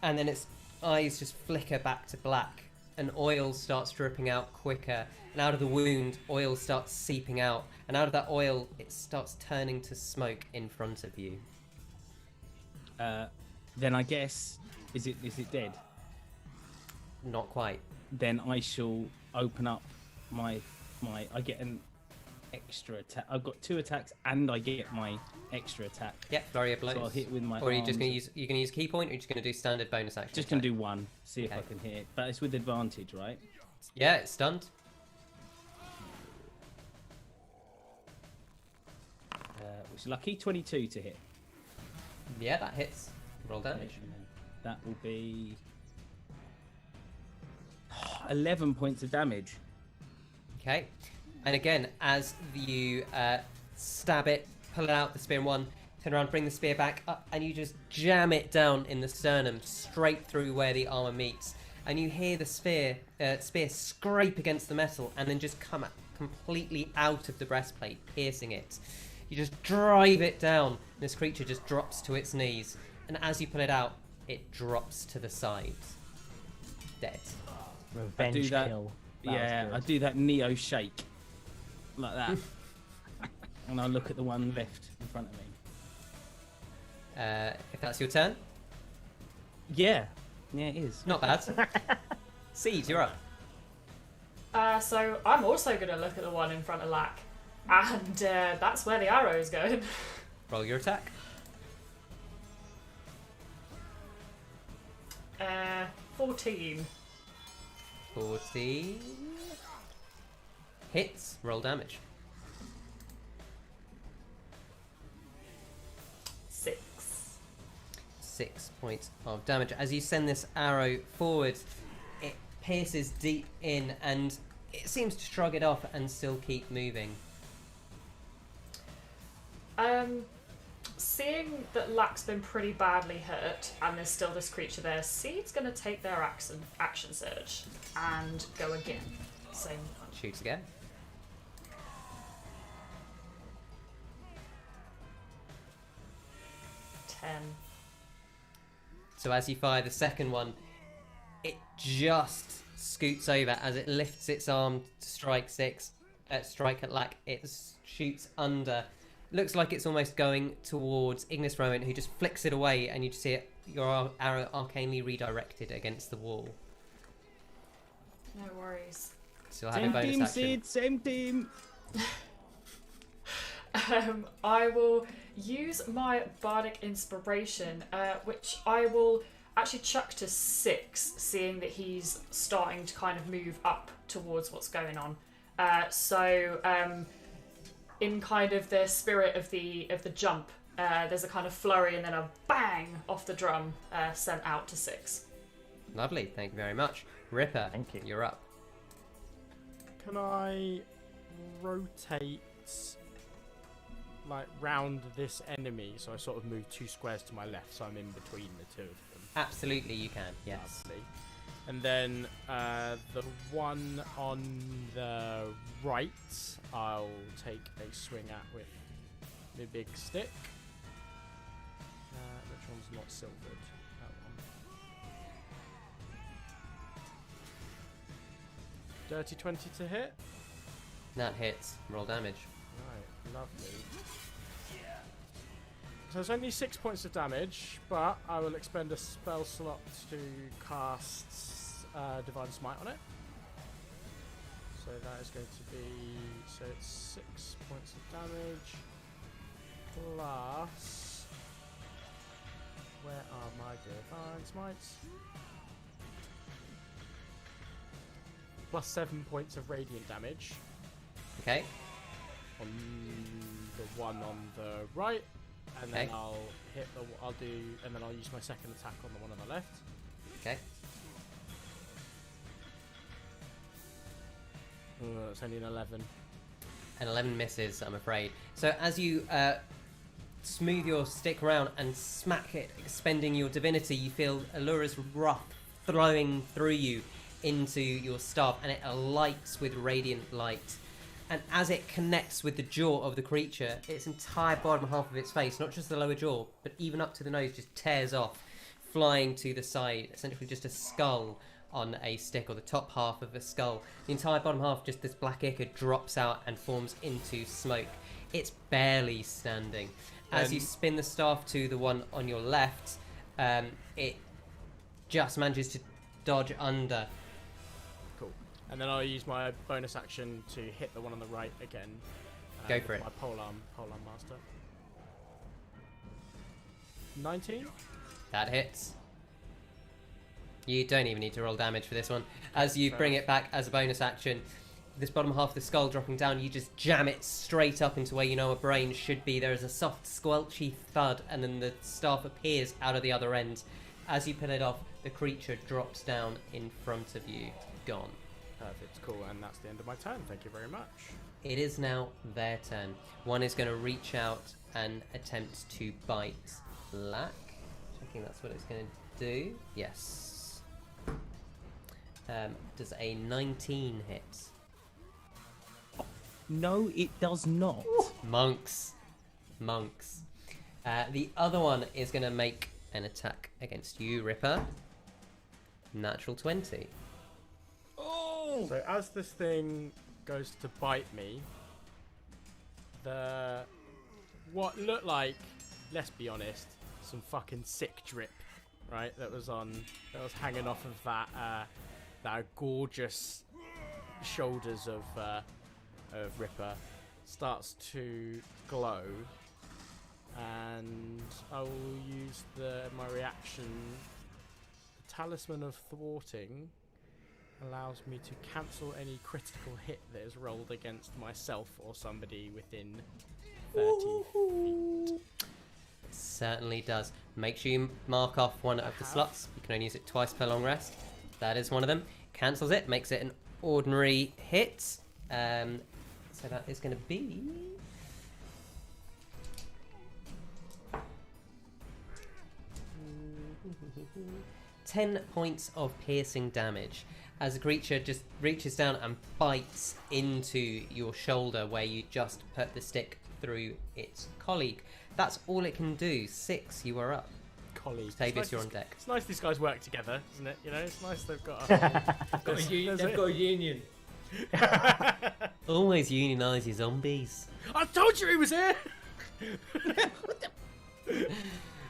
and then its eyes just flicker back to black, and oil starts dripping out quicker, and out of the wound oil starts seeping out, and out of that oil it starts turning to smoke in front of you. Then I guess is it dead? Not quite. Then I shall open up my I get an extra attack. I've got 2 attacks and I get my extra attack. Yep, flurry of blows. So I'll hit with my Or are you just arms. going to use key point, or are you just going to do standard bonus action? Just going to do one. See if I can hit it. But it's with advantage, right? Yeah, it's stunned. Which is lucky. 22 to hit. Yeah, that hits. Roll damage. That will be 11 points of damage. Okay. And again, as you stab it, pull it out, the spear in one, turn around, bring the spear back up, and you just jam it down in the sternum, straight through where the armor meets. And you hear the spear scrape against the metal and then just come completely out of the breastplate, piercing it. You just drive it down. This creature just drops to its knees. And as you pull it out, it drops to the side. Dead. Revenge kill. I do that Neo shake. Like that. And I look at the one left in front of me. If that's your turn? Yeah. Yeah, it is. Not bad. Seeds, you're up. So I'm also going to look at the one in front of Lak. And that's where the arrow is going. Roll your attack. 14. 14. Hits. Roll damage. 6. 6 points of damage. As you send this arrow forward, it pierces deep in and it seems to shrug it off and still keep moving. Seeing that Lack's been pretty badly hurt and there's still this creature there, Seed's going to take their action surge and go again. Same punch. Shoots again. So as you fire the second one, it just scoots over as it lifts its arm to strike at Lack. It shoots under. Looks like it's almost going towards Ignis Rowan, who just flicks it away, and you just see your arrow arcanely redirected against the wall. No worries. So you'll have a bonus action. Sid, same team. I will use my bardic inspiration, which I will actually chuck to 6, seeing that he's starting to kind of move up towards what's going on. In kind of the spirit of the jump, there's a kind of flurry and then a bang off the drum sent out to 6. Lovely, thank you very much. Ripper, Thank you. You're up. Can I rotate like round this enemy so I sort of move 2 squares to my left so I'm in between the two of them? Absolutely, you can. Yes. Lovely. And then the one on the right, I'll take a swing at with the big stick. Which one's not silvered? That one. Dirty 20 to hit. That hits. Roll damage. Right, lovely. So it's only 6 points of damage, but I will expend a spell slot to cast Divine Smite on it. So that is going to be, so it's 6 points of damage plus, where are my Divine Smites? Plus 7 points of radiant damage Okay. on the one on the right. And then Okay. and then I'll use my second attack on the one on the left. Okay. It's only an 11. An 11 misses, I'm afraid. So as you smooth your stick around and smack it, expending your divinity, you feel Allura's wrath flowing through you into your staff, and it alights with radiant light. And as it connects with the jaw of the creature, its entire bottom half of its face, not just the lower jaw, but even up to the nose, just tears off, flying to the side, essentially just a skull on a stick, or the top half of a skull. The entire bottom half, just this black ichor, drops out and forms into smoke. It's barely standing. As you spin the staff to the one on your left, it just manages to dodge under. Cool. And then I'll use my bonus action to hit the one on the right again. Go for it. My polearm master. 19. That hits. You don't even need to roll damage for this one. As you bring it back as a bonus action, this bottom half of the skull dropping down, you just jam it straight up into where you know a brain should be. There is a soft squelchy thud, and then the staff appears out of the other end. As you pull it off, the creature drops down in front of you, gone. Perfect, cool, and that's the end of my turn. Thank you very much. It is now their turn. One is going to reach out and attempt to bite Lack. Checking that's what it's going to do. Yes. Does a 19 hit? No, it does not. Monks. The other one is going to make an attack against you, Ripper. Natural 20. Oh! So as this thing goes to bite me, what looked like, let's be honest, some fucking sick drip, right? That was hanging off of that gorgeous shoulders of Ripper, starts to glow, and I will use my reaction. The Talisman of Thwarting allows me to cancel any critical hit that is rolled against myself or somebody within 30 feet. Certainly does. Make sure you mark off one of the slots. You can only use it twice per long rest. That is one of them. Cancels it, makes it an ordinary hit. So that is going to be... $10 points of piercing damage as the creature just reaches down and bites into your shoulder where you just put the stick through its colleague. That's all it can do. 6, you are up. Colleague. Octavius, you're on deck. It's nice these guys work together, isn't it? You know, it's nice they've got they've got a union. Always unionize your zombies. I told you he was here!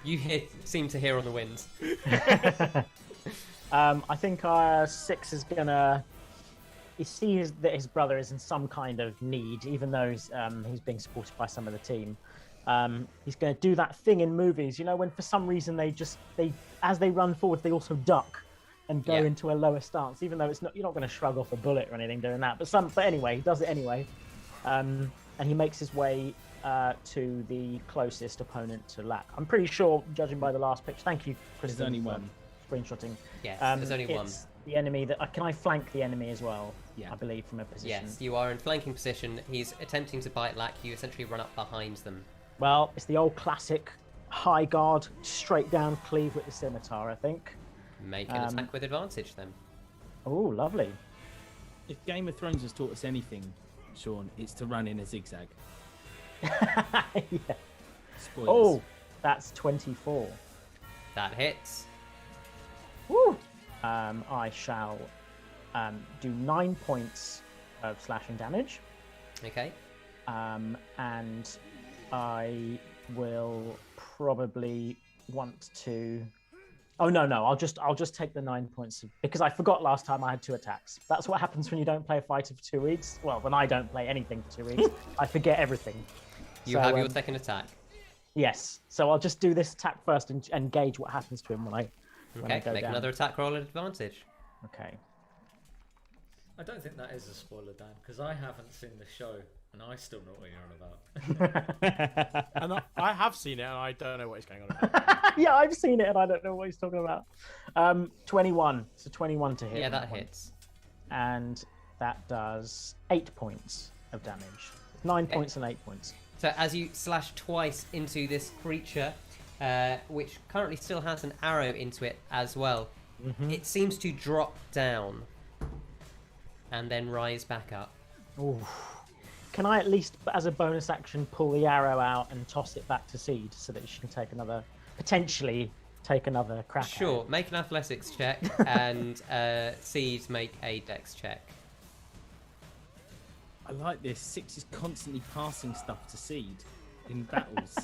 You seem to hear on the wind. I think 6 is gonna. He sees that his brother is in some kind of need, even though he's being supported by some of the team. He's going to do that thing in movies, you know, when for some reason as they run forward, they also duck and go into a lower stance, even though you're not going to shrug off a bullet or anything doing that. But anyway, he does it anyway, and he makes his way to the closest opponent to Lak. I'm pretty sure, judging by the last picture. Thank you, Chris. There's only one. Screenshotting. Yes, there's only one. The enemy that can I flank the enemy as well? Yeah, I believe from a position. Yes, you are in flanking position. He's attempting to bite Lak. You essentially run up behind them. Well, it's the old classic high guard, straight down cleave with the scimitar, I think. Make an attack with advantage then. Oh, lovely. If Game of Thrones has taught us anything, Sean, it's to run in a zigzag. Yeah. Spoilers. Oh, that's 24. That hits. Woo! I shall do 9 points of slashing damage. Okay. And I will probably want to. Oh no! I'll just take the 9 points because I forgot last time I had 2 attacks. That's what happens when you don't play a fighter for 2 weeks. Well, when I don't play anything for 2 weeks, I forget everything. You have your second attack. Yes. So I'll just do this attack first and gauge what happens to him when I. Okay. Make another attack roll at advantage. Okay. I don't think that is a spoiler, Dan, because I haven't seen the show and I still know what you're on about. And I have seen it and I don't know what is going on about. Yeah, I've seen it and I don't know what he's talking about. 21. So 21 to hit. Yeah, that hits. And that does 8 points of damage. 9 points and 8 points. So as you slash twice into this creature, which currently still has an arrow into it as well, it seems to drop down and then rise back up. Ooh. Can I at least, as a bonus action, pull the arrow out and toss it back to Seed so that she can potentially take another crack at Sure, it? make an athletics check and Seed make a dex check. I like this. 6 is constantly passing stuff to Seed in battles.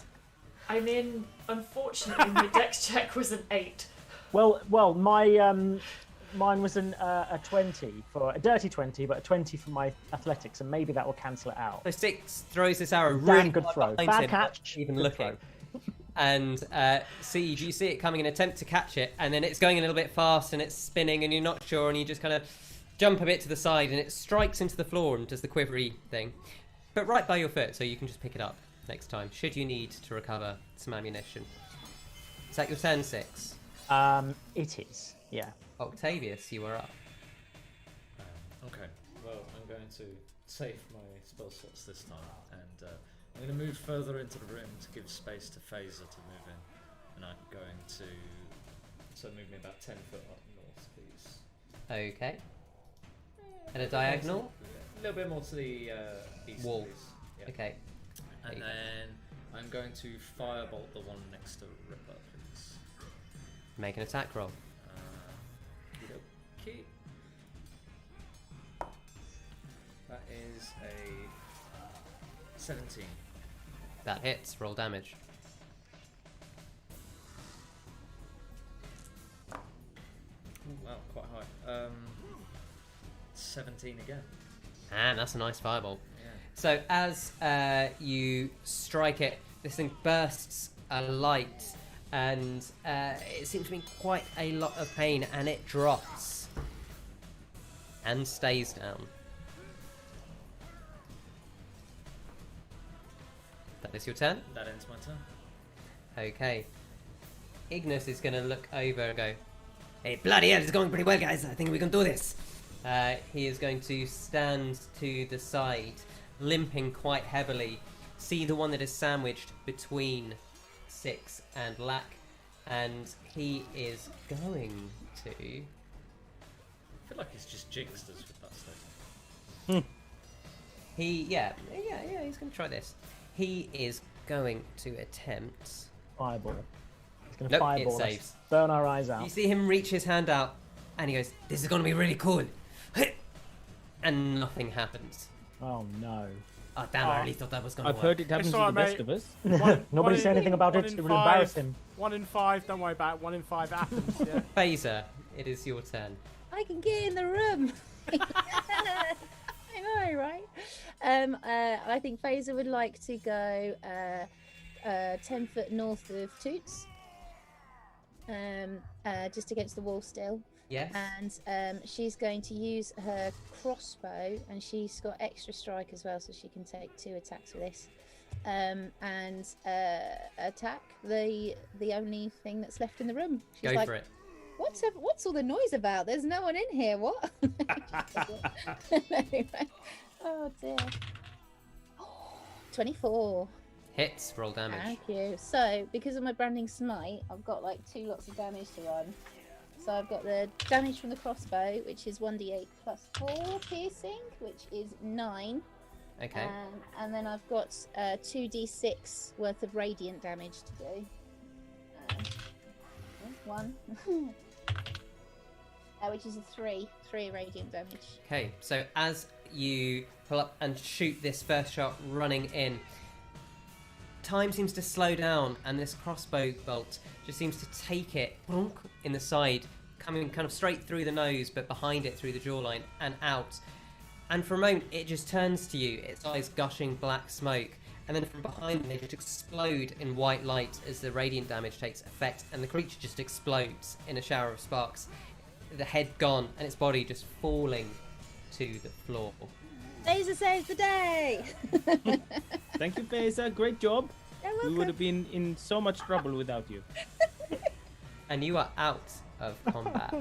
I mean, unfortunately, my dex check was an 8. Well, mine was a 20 for a dirty 20, but a 20 for my athletics, and maybe that will cancel it out. So Six throws this arrow Damn really good hard throw. behind Bad him, catch. not even Good looking. And Siege, you see it coming and attempt to catch it, and then it's going a little bit fast and it's spinning and you're not sure, and you just kind of jump a bit to the side and it strikes into the floor and does the quivery thing. But right by your foot, so you can just pick it up next time, should you need to recover some ammunition. Is that your turn, Six? It is, yeah. Octavius, you are up. Okay, well, I'm going to save my spell slots this time, and I'm going to move further into the room to give space to Faeza to move in, and I'm going to move me about 10 foot up north, please. Okay. At a diagonal? A little bit more to the east, Wall. please. Yeah. Okay. And then I'm going to firebolt the one next to Ripper, please. Make an attack roll. Okay. That is a 17. That hits. Roll damage. Ooh, wow, quite high. 17 again. And that's a nice fireball. Yeah. So as you strike it, this thing bursts a light, and it seems to be in quite a lot of pain, and it drops and stays down. That is your turn. That ends my turn. Okay. Ignis is going to look over and go, "Hey, bloody hell, it's going pretty well, guys. I think we can do this." He is going to stand to the side, limping quite heavily. See the one that is sandwiched between Six and Lack, and he is going to... I feel like he's just jinxed us with that stuff. Yeah, he's going to try this. He is going to attempt... Fireball. He's going to Nope, fireball it us. saves. Burn our eyes You out. see him reach his hand out, and he goes, "This is going to be really cool." And nothing happens. Oh no. Oh, damn, I really thought that was going to I've work. heard it happens It's to the alright, best of us. Nobody one say in- anything about one it. in It would embarrass five. him. 1 in 5, don't worry about it. 1 in 5 happens. Yeah. Faeza, it is your turn. I can get in the room. I know, right? I think Faeza would like to go 10 foot north of Toots, just against the wall still. Yes? And she's going to use her crossbow, and she's got extra strike as well, so she can take 2 attacks with this. And attack the only thing that's left in the room. She's Go like, for it. What's all the noise about? There's no one in here. What? Anyway. Oh dear. 24. Hits, roll damage. Thank you. So, because of my branding smite, I've got like 2 lots of damage to run. So I've got the damage from the crossbow, which is 1d8 plus 4 piercing, which is 9. Okay. And then I've got 2d6 worth of radiant damage to do. 1. Which is a 3 radiant damage. Okay, so as you pull up and shoot this first shot running in, time seems to slow down, and this crossbow bolt just seems to take it in the side, coming kind of straight through the nose, but behind it through the jawline and out. And for a moment, it just turns to you, its eyes gushing black smoke, and then from behind them, they just explode in white light as the radiant damage takes effect, and the creature just explodes in a shower of sparks. The head gone, and its body just falling to the floor. Faeza saves the day! Thank you, Faeza. Great job. You're We welcome. would have been in so much trouble without you. And you are out of combat.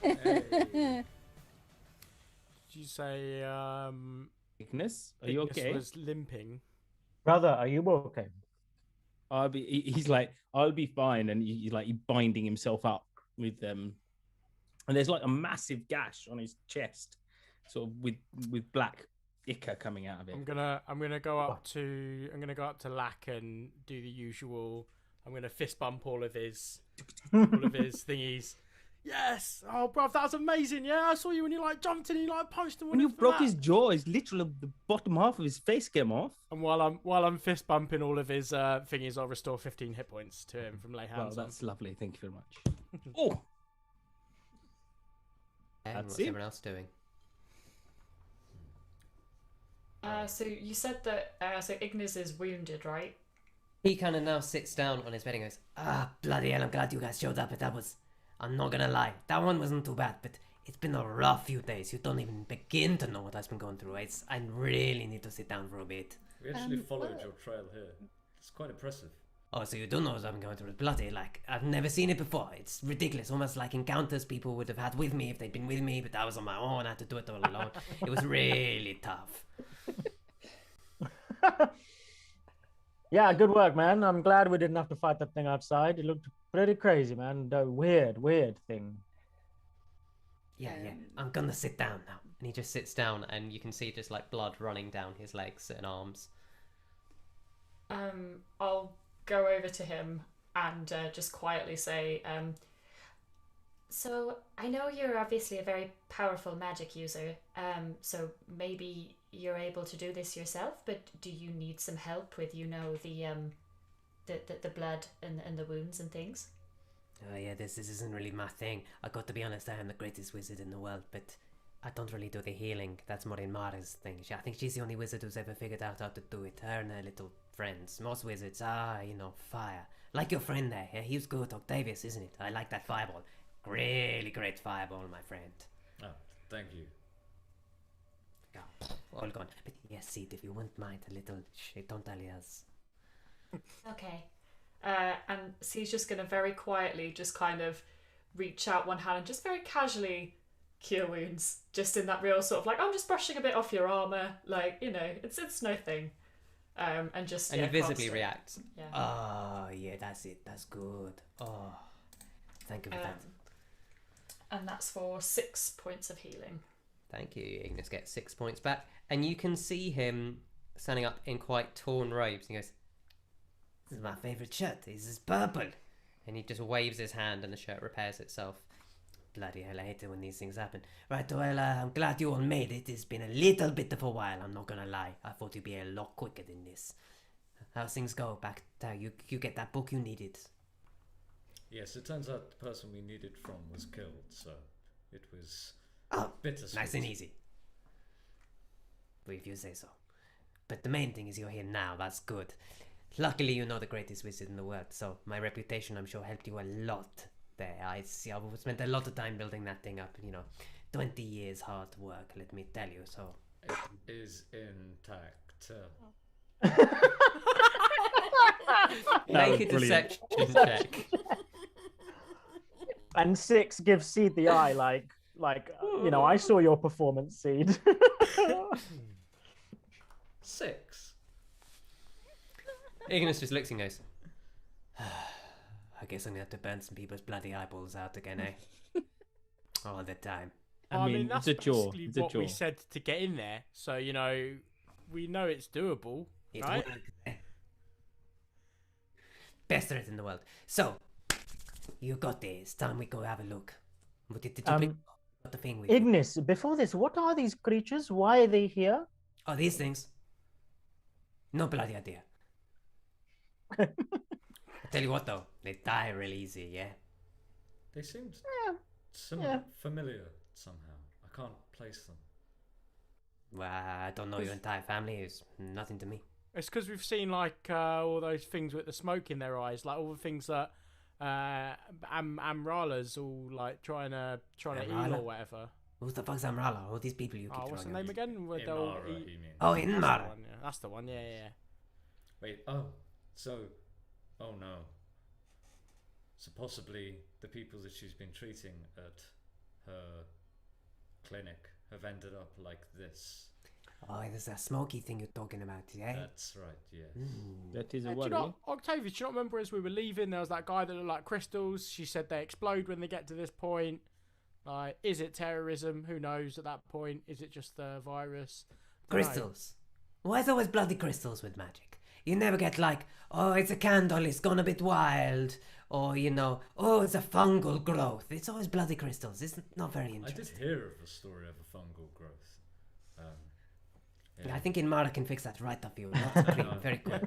Did you say Ignis, are you Ignis okay? was limping? Brother, are you okay? He's like, I'll be fine, and he's like binding himself up with and there's like a massive gash on his chest, sort of with black ichor coming out of it. I'm gonna go up to Lack and do the usual. I'm gonna fist bump all of his thingies. Yes! Oh, bruv, that was amazing. Yeah, I saw you when you like jumped in and you like punched him. When you broke his jaw, his literally the bottom half of his face came off. And while I'm fist bumping all of his thingies, I'll restore 15 hit points to him from lay hands. Well, that's lovely. Thank you very much. Oh, And That's what's it. everyone else doing? So you said that so Ignis is wounded, right? He kind of now sits down on his bed and goes, "Ah, bloody hell, I'm glad you guys showed up, but I'm not gonna lie, that one wasn't too bad, but it's been a rough few days. You don't even begin to know what I've been going through. I really need to sit down for a bit." We actually followed well- your trail here. It's quite impressive. "Oh, so you do know what I've been going through. It's bloody, like, I've never seen it before. It's ridiculous. Almost like encounters people would have had with me if they'd been with me, but I was on my own. I had to do it all alone. It was really tough." Yeah, good work, man. I'm glad we didn't have to fight that thing outside. It looked pretty crazy, man. The weird thing. Yeah, I'm gonna sit down now. And he just sits down, and you can see just like blood running down his legs and arms. I'll go over to him and just quietly say, so I know you're obviously a very powerful magic user, so maybe you're able to do this yourself, but do you need some help with, the blood and the wounds and things? Oh yeah, this isn't really my thing. I got to be honest, I am the greatest wizard in the world, but I don't really do the healing. That's more in Mara's thing. I think she's the only wizard who's ever figured out how to do it. Her and her little friends. Most wizards are, fire. Like your friend there. Yeah, he's good, Octavius, isn't it? I like that fireball. Really great fireball, my friend. Oh, thank you. Oh, all gone. But yes, Sid, if you wouldn't mind a little shit, don't tell us. Okay. And Sid's just going to very quietly just kind of reach out one hand and just very casually cure wounds. Just in that real sort of like, I'm just brushing a bit off your armour. Like, it's no thing. And just, and you visibly react. Yeah. Oh, yeah, that's it. That's good. Oh, thank you for that. And that's for 6 points of healing. Thank you. Ignis gets 6 points back. And you can see him standing up in quite torn robes. He goes, this is my favourite shirt. This is purple. And he just waves his hand and the shirt repairs itself. Bloody hell, I hate it when these things happen. Right, well, I'm glad you all made it. It's been a little bit of a while, I'm not gonna lie. I thought you'd be a lot quicker than this. How's things go back there? You get that book you needed? Yes, it turns out the person we needed from was killed, so it was bittersweet. Nice and easy. If you say so. But the main thing is you're here now, that's good. Luckily you know the greatest wizard in the world, so my reputation I'm sure helped you a lot there. I spent a lot of time building that thing up, 20 years hard work, let me tell you, so. It is intact. Make a deception check. And 6 gives Seed the eye, like I saw your performance, Seed. 6. Ignis just looks and goes, I guess I'm gonna have to burn some people's bloody eyeballs out again, eh? All the time. I mean that's the jaw. basically what we said to get in there. So, we know it's doable, right? Best threat in the world. So, you got this. It's time we go have a look. What did you bring the thing with you? Ignis, before this, what are these creatures? Why are they here? Oh, these things? No bloody idea. I tell you what though, they die real easy, yeah? They seemed familiar somehow. I can't place them. Well, I don't know your entire family. It's nothing to me. It's because we've seen all those things with the smoke in their eyes, like all the things that Amrala's all like trying to heal or whatever. Who's the fuck's Amrala? All these people you keep what's the throwing name at again? Imara, you mean? Oh, Inmara. That's the one, yeah. Wait, oh no. So possibly the people that she's been treating at her clinic have ended up like this. Oh, there's that smoky thing you're talking about, yeah? That's right, yes. That is a Do worry. you know, Octavius, do you not remember as we were leaving, there was that guy that looked like crystals? She said they explode when they get to this point. Like, is it terrorism? Who knows at that point? Is it just the virus? Crystals. Why is there always bloody crystals with magic? You never get like, oh, it's a candle, it's gone a bit wild. Or, oh, it's a fungal growth. It's always bloody crystals. It's not very interesting. I did hear of a story of a fungal growth. Yeah, I think Inmara can fix that right up you. Lots of cream, very quick.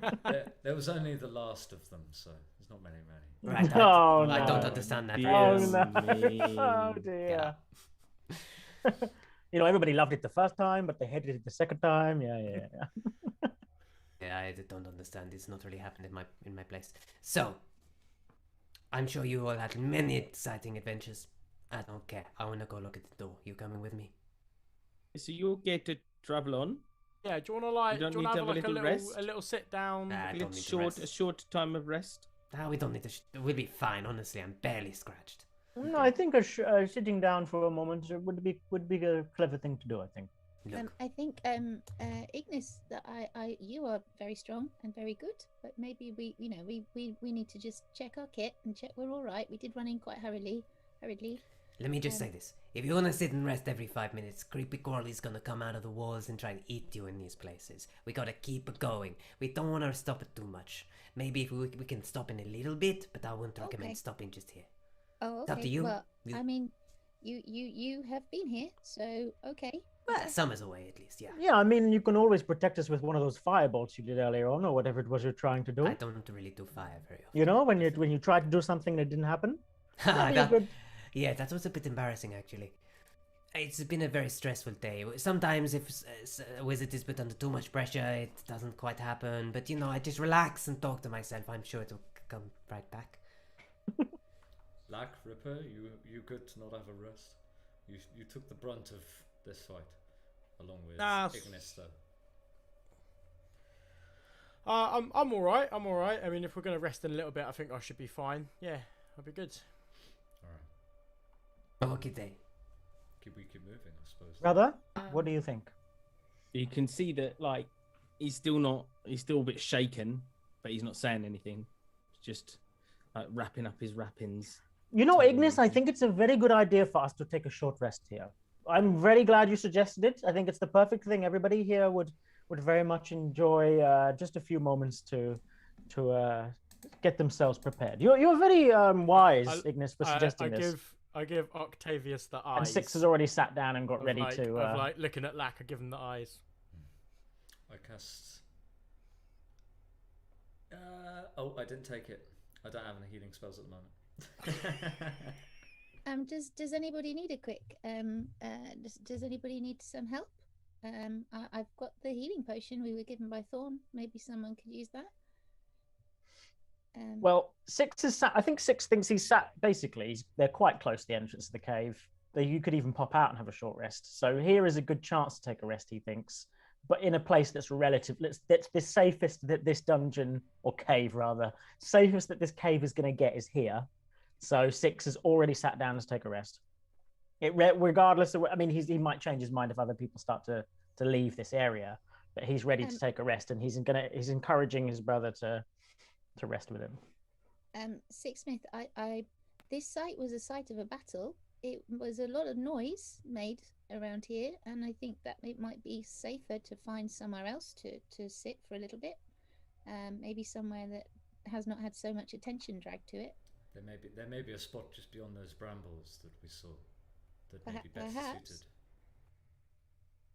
There was only the last of them, so there's not many. Right, I don't understand that. Oh, no. Oh, dear. Everybody loved it the first time, but they hated it the second time. Yeah. Yeah, I don't understand. It's not really happened in my place. So, I'm sure you all had many exciting adventures. I don't care. I want to go look at the door. You coming with me? So you'll get to travel on. Yeah, do you want to You don't need to have a little sit down? A short time of rest. No, we don't need to. We'll be fine. Honestly, I'm barely scratched. No, I think sitting down for a moment would be a clever thing to do. I think. Look, I think Ignis, that you are very strong and very good, but maybe we need to just check our kit and check we're all right. We did run in quite hurriedly. let me just say this: if you're gonna sit and rest every 5 minutes, creepy crawly's gonna come out of the walls and try and eat you in these places. We gotta keep it going. We don't want to stop it too much. Maybe if we can stop in a little bit, but I wouldn't recommend stopping just here. Oh, okay. It's up to you. Well, I mean, you have been here, so okay. Well, summer's away at least, yeah. Yeah, I mean, you can always protect us with one of those firebolts you did earlier on, or whatever it was you're trying to do. I don't really do fire very often. When you tried to do something that didn't happen. Yeah, that was a bit embarrassing actually. It's been a very stressful day. Sometimes if a wizard is put under too much pressure, it doesn't quite happen. But, I just relax and talk to myself. I'm sure it'll come right back. Lack, Ripper, you good to not have a rest? You took the brunt of this fight, along with Ignis, though. I'm all right. I mean, if we're going to rest in a little bit, I think I should be fine. Yeah, I'll be good. All right. Okay, day. We keep moving, I suppose. Brother, what do you think? You can see that, like, he's still a bit shaken, but he's not saying anything. He's just like wrapping up his wrappings. You know, Ignis, I think it's a very good idea for us to take a short rest here. I'm very glad you suggested it. I think it's the perfect thing. Everybody here would very much enjoy just a few moments to get themselves prepared. You're very wise, Ignis, for suggesting this. I give Octavius the eyes. And Six has already sat down and got ready to. Like looking at Lack, I give him the eyes. I cast. I didn't take it. I don't have any healing spells at the moment. Does anybody need a quick? Does anybody need some help? I've got the healing potion we were given by Thorn. Maybe someone could use that. Well, Six is sat. I think Six thinks he's sat. Basically, they're quite close to the entrance of the cave. You could even pop out and have a short rest. So here is a good chance to take a rest, he thinks, but in a place that's that's the safest that this dungeon or cave rather safest that this cave is going to get is here. So Six has already sat down to take a rest. Regardless of, I mean, he might change his mind if other people start to leave this area, but he's ready to take a rest, and he's encouraging his brother to rest with him. Sixsmith, this site was a site of a battle. It was a lot of noise made around here, and I think that it might be safer to find somewhere else to sit for a little bit. Maybe somewhere that has not had so much attention dragged to it. There may be a spot just beyond those brambles that we saw that may be better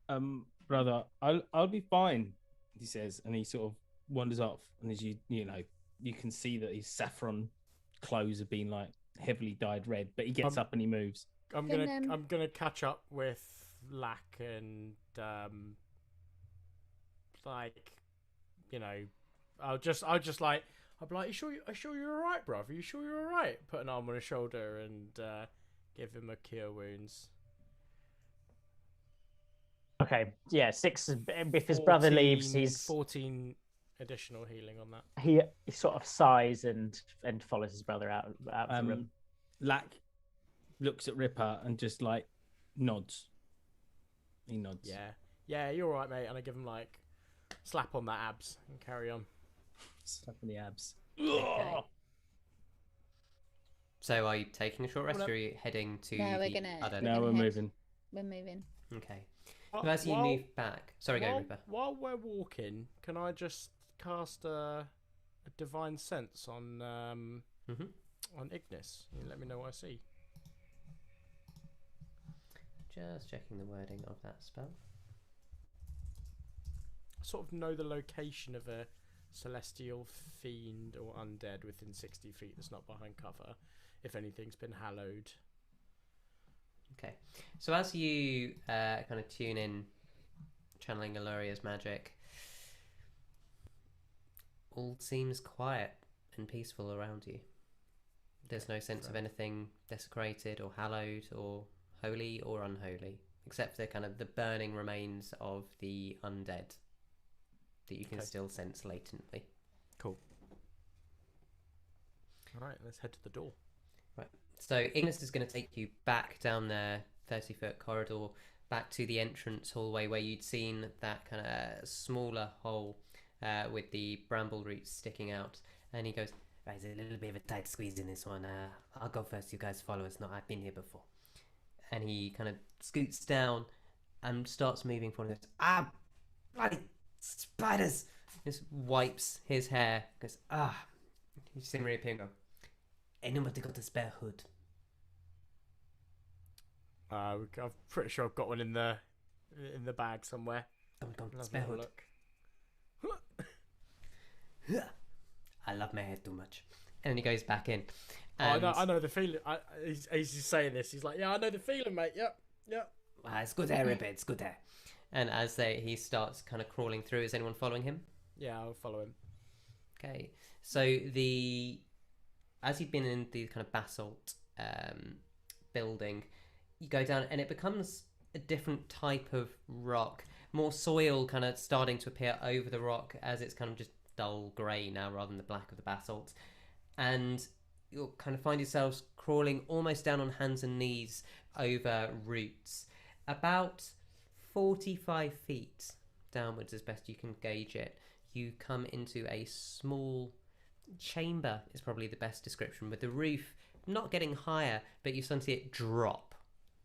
suited. Brother, I'll be fine, he says, and he sort of wanders off, and as you can see that his saffron clothes have been like heavily dyed red, but he gets up and he moves. I'm gonna catch up with Lack and I'll be like, you sure you're all right, brother? You sure you're all right? Put an arm on his shoulder and give him a cure wounds. Okay, yeah, Six. If his brother leaves, he's 14 additional healing on that. He sort of sighs and follows his brother out of the room. Lack looks at Ripper and just like nods. He nods. Yeah, you're all right, mate. And I give him like slap on the abs and carry on. Slap on the abs. Okay. So are you taking a short rest, or are you heading to we're moving. We're moving. Okay. So as you move back... Sorry, go, Ripper. While we're walking, can I just cast a divine sense on Ignis? You let me know what I see. Just checking the wording of that spell. I sort of know the location of a celestial fiend or undead within 60 feet that's not behind cover, if anything's been hallowed. Okay, so as you kind of tune in, channeling Aluria's magic, all seems quiet and peaceful around you. There's no sense of anything desecrated or hallowed or holy or unholy, except for the burning remains of the undead that you can still sense latently. Cool. All right, let's head to the door. Right. So Ignis is going to take you back down the 30-foot corridor, back to the entrance hallway where you'd seen that kind of smaller hole with the bramble roots sticking out. And he goes, right, there's a little bit of a tight squeeze in this one. I'll go first, you guys follow us. No, I've been here before. And he kind of scoots down and starts moving forward and goes, bloody spiders! Just wipes his hair, goes, You see him reappear and go, anybody got a spare hood? I'm pretty sure I've got one in the bag somewhere. Come, spare hood. Look. I love my hair too much. And then he goes back in. And... I know the feeling. He's saying this. He's like, yeah, I know the feeling, mate. Yep. It's good there, Ripper. It's good there. And as he starts kind of crawling through, is anyone following him? Yeah, I'll follow him. Okay. So as you've been in the kind of basalt building, you go down and it becomes a different type of rock. More soil kind of starting to appear over the rock as it's kind of just dull grey now rather than the black of the basalt. And you'll kind of find yourselves crawling almost down on hands and knees over roots. About 45 feet downwards, as best you can gauge it, you come into a small chamber, is probably the best description, with the roof not getting higher, but you suddenly see it drop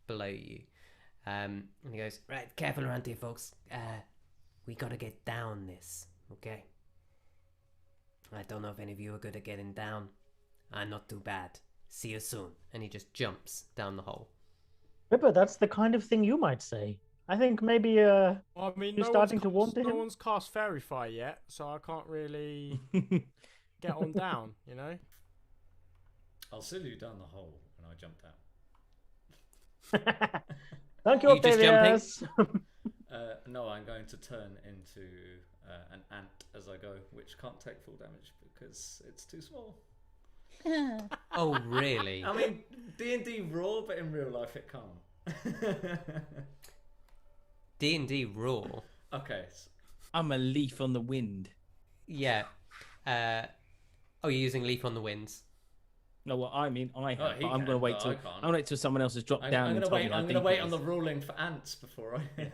below you. And he goes, right, careful around here, folks. We gotta get down this, okay? I don't know if any of you are good at getting down. I'm not too bad. See you soon. And he just jumps down the hole. Ripper, that's the kind of thing you might say. I think maybe I mean, you're starting to warm to him. No one's cast Fairy Fire yet, so I can't really get on down, you know? I'll send you down the hole when I jump down. Thank you, Are you just Octavius. No, I'm going to turn into an ant as I go, which can't take full damage because it's too small. Oh, really? I mean, D&D raw, but in real life it can't. D&D raw? Okay. I'm a leaf on the wind. Yeah. Oh, you're using Leaf on the Winds. No, what I mean, I have, he but I'm can, going to wait but till I can't. I'm going to wait till someone else has dropped down. I'm and going to told me wait. how I'm going deep to wait it on is. the ruling for ants before I.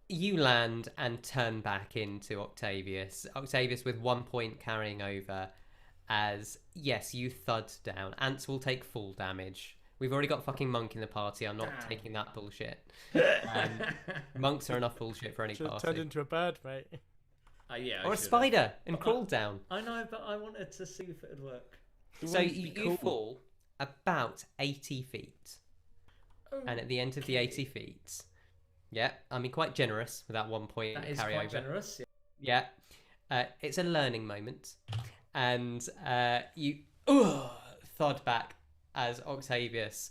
You land and turn back into Octavius. Octavius with 1 point carrying over as, yes, you thud down. Ants will take full damage. We've already got fucking Monk in the party. I'm not taking that bullshit. Monks are enough bullshit for any Should have party. turned into a bird, mate. Yeah, Or a spider and crawled down. I know, but I wanted to see if it'd work. So you fall about 80 feet. Oh. And at the end of the 80 feet, yeah, I mean, quite generous with that 1 point That is carry quite over. generous. Yeah. Yeah. It's a learning moment. And you thud back as Octavius.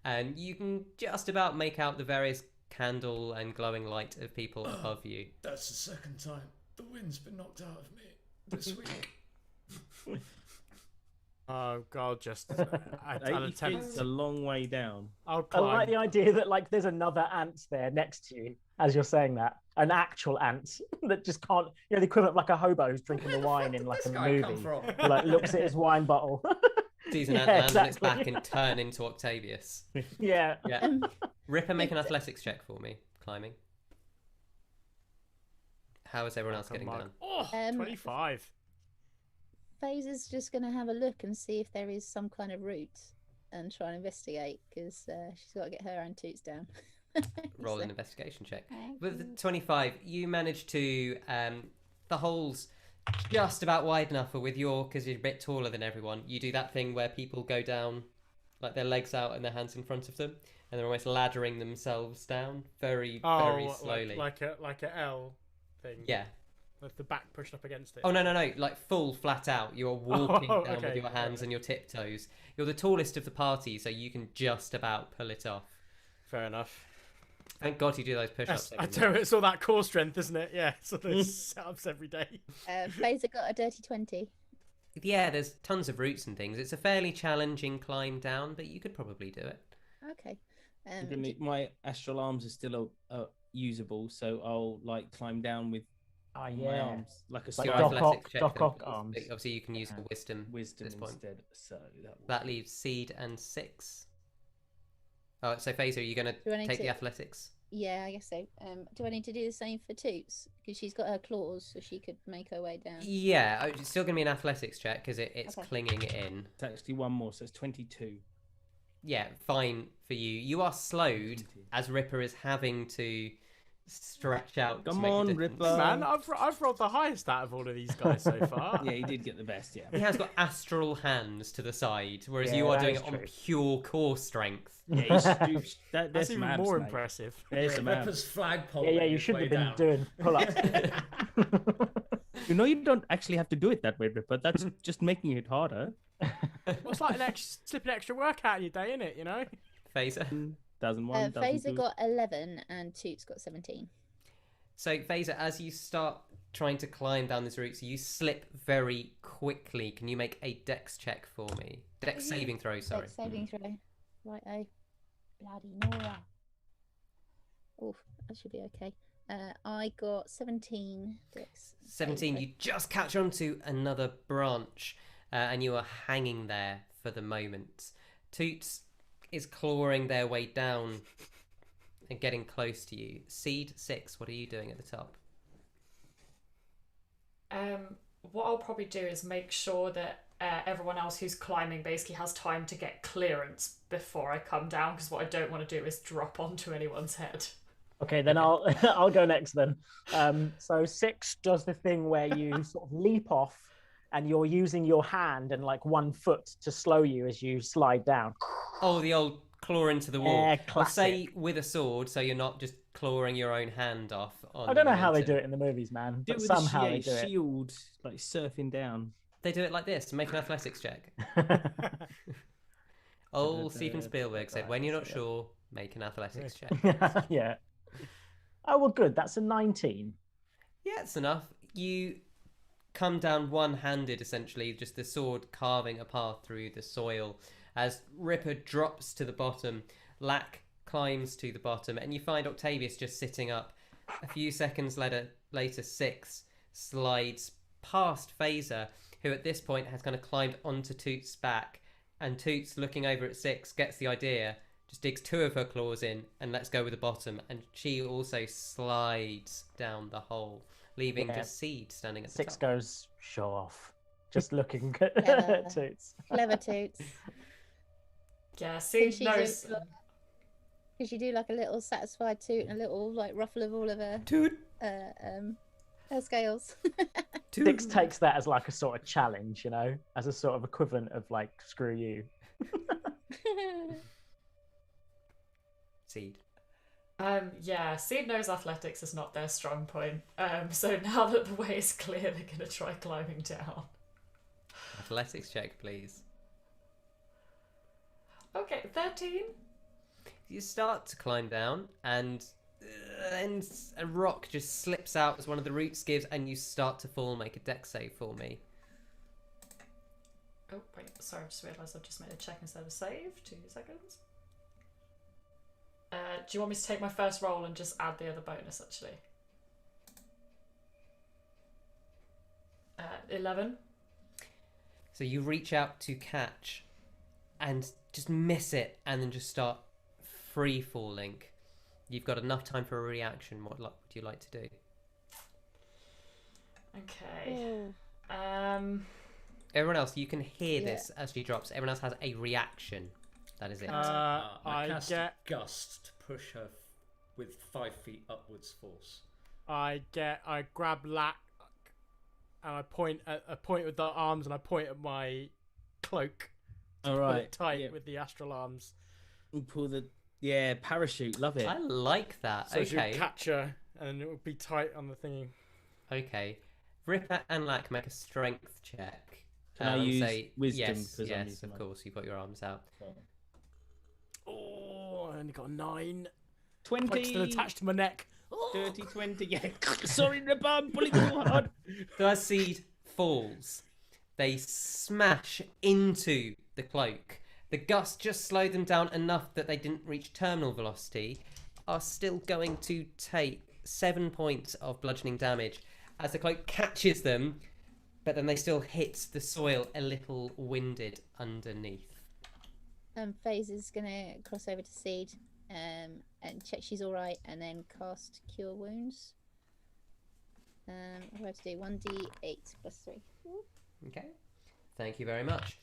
And you can just about make out the various candle and glowing light of people above you. That's the second time the wind's been knocked out of me this week. Oh God, just 80 feet's a long way down. I'll I climb. like the idea that like there's another ant there next to you as you're saying that. An actual ant that just can't, you know, the equivalent of like a hobo who's drinking the wine in like a movie. Who, like looks at his wine bottle. Sees an ant Yeah, land on its exactly. back and turn into Octavius. Yeah. Yeah. Ripper, make an athletics check for me, climbing. How is everyone else getting down? Oh, 25. Faeza's just going to have a look and see if there is some kind of route and try and investigate because she's got to get her antiques down. Roll So- an investigation check. With the 25, you manage to the hole's just about wide enough for with your, because you're a bit taller than everyone, you do that thing where people go down like their legs out and their hands in front of them and they're almost laddering themselves down very slowly. like a L thing. Yeah. With the back pushed up against it. Oh, no, like full flat out. You're walking down with okay. your hands and your tiptoes. You're the tallest of the party, so you can just about pull it off. Fair enough. Thank God you do those push-ups. I tell you, it's all that core strength, isn't it? Yeah, so those setups every day. Faeza got a dirty 20. Yeah, there's tons of routes and things. It's a fairly challenging climb down, but you could probably do it. Okay. My astral arms are still usable, so I'll like climb down with Oh my yeah. arms like a So Like your spider. Doc athletics check Doc then, Ock arms. obviously you can use your wisdom Wisdom at this point. instead. So That leaves Seed and 6. Oh, so Faeza, are you going Do I to need take to- the athletics? Yeah, I guess so. Do I need to do the same for Toots? Because she's got her claws, so she could make her way down. Yeah, it's still going to be an athletics check because it's Okay. clinging in. it's actually one more, so it's 22. Yeah, fine for you. You are slowed as Ripper is having to stretch out. to Come make a on, distance. Ripper. Man, I've rolled the highest out of all of these guys so far. Yeah, he did get the best. Yeah. He has got astral hands to the side, whereas Yeah, you are that doing is it on true. pure core strength. Yeah, That's that's even mabs, more mate. impressive. There's some abs. Ripper's flagpole. Yeah, you shouldn't have been doing pull-ups. You know, you don't actually have to do it that way, Ripper. That's just making it harder. Well, it's like slipping extra work out in your day, isn't it? You know. Fazer. 1001. Faeza got 11 and Toots got 17. So, Faeza, as you start trying to climb down this route, so you slip very quickly. Can you make a dex check for me? Dex saving throw, sorry. Dex saving throw. Right, bloody Nora. Oof, that should be okay. I got 17 dex. 17, you just catch onto another branch and you are hanging there for the moment. Toots is clawing their way down and getting close to you. Seed 6, what are you doing at the top? What I'll probably do is make sure that everyone else who's climbing basically has time to get clearance before I come down, because what I don't want to do is drop onto anyone's head. Okay, then I'll go next then. So 6 does the thing where you sort of leap off and you're using your hand and like 1 foot to slow you as you slide down. Oh, the old claw into the wall. Classic. I'll say with a sword, so you're not just clawing your own hand off. I don't know how they do it in the movies, man. But somehow they do it. Shield, like surfing down. They do it like this. Make an athletics check. Old Steven Spielberg said, when you're not sure, make an athletics check. Yeah. Oh, well, good. That's a 19. Yeah, it's enough. You come down one-handed, essentially, just the sword carving a path through the soil. As Ripper drops to the bottom, Lack climbs to the bottom, and you find Octavius just sitting up. A few seconds later 6 slides past Faeza, who at this point has kind of climbed onto Toots' back, and Toots, looking over at 6, gets the idea, just digs 2 of her claws in and lets go with the bottom, and she also slides down the hole, leaving just Seed standing at the 6 top. goes, show off, just looking at Toots. Clever Toots. Yeah, Seed knows. Could she do like a little satisfied toot and a little like ruffle of all of her Toot. Her scales? 6 takes that as like a sort of challenge, you know, as a sort of equivalent of like screw you. Seed. Yeah, Seed knows athletics is not their strong point. So now that the way is clear, they're gonna try climbing down. Athletics check, please. Okay, 13. You start to climb down, and then a rock just slips out as one of the roots gives, and you start to fall. Make a dex save for me. Oh, wait, sorry, I just realised I've just made a check instead of a save. 2 seconds. Do you want me to take my first roll and just add the other bonus, actually? 11. So you reach out to catch and just miss it, and then just start free falling. You've got enough time for a reaction. What would you like to do? Okay. Everyone else, you can hear this as she drops. Everyone else has a reaction. That is it. I cast Gust to push her with 5 feet upwards force. I grab Lack and I point with the arms and I point at my cloak. All right. Pull it tight with the astral arms. We pull the parachute. Love it. I like that. So okay. she'll catch her and it will be tight on the thingy. Okay. Ripper and Lack make a strength check. Can I use wisdom? Yes, of course. You've got your arms out. Oh, I only got a 9. 20. Like still attached to my neck. Dirty 20. Yeah. Sorry, Ripper. I'm pulling too hard. So as Seed falls, they smash into the cloak. The gust just slowed them down enough that they didn't reach terminal velocity, are still going to take 7 points of bludgeoning damage as the cloak catches them, but then they still hit the soil a little winded underneath. Faeza's gonna cross over to Seed and check she's all right, and then cast Cure Wounds. I have to do 1d8 plus 3. Okay, thank you very much.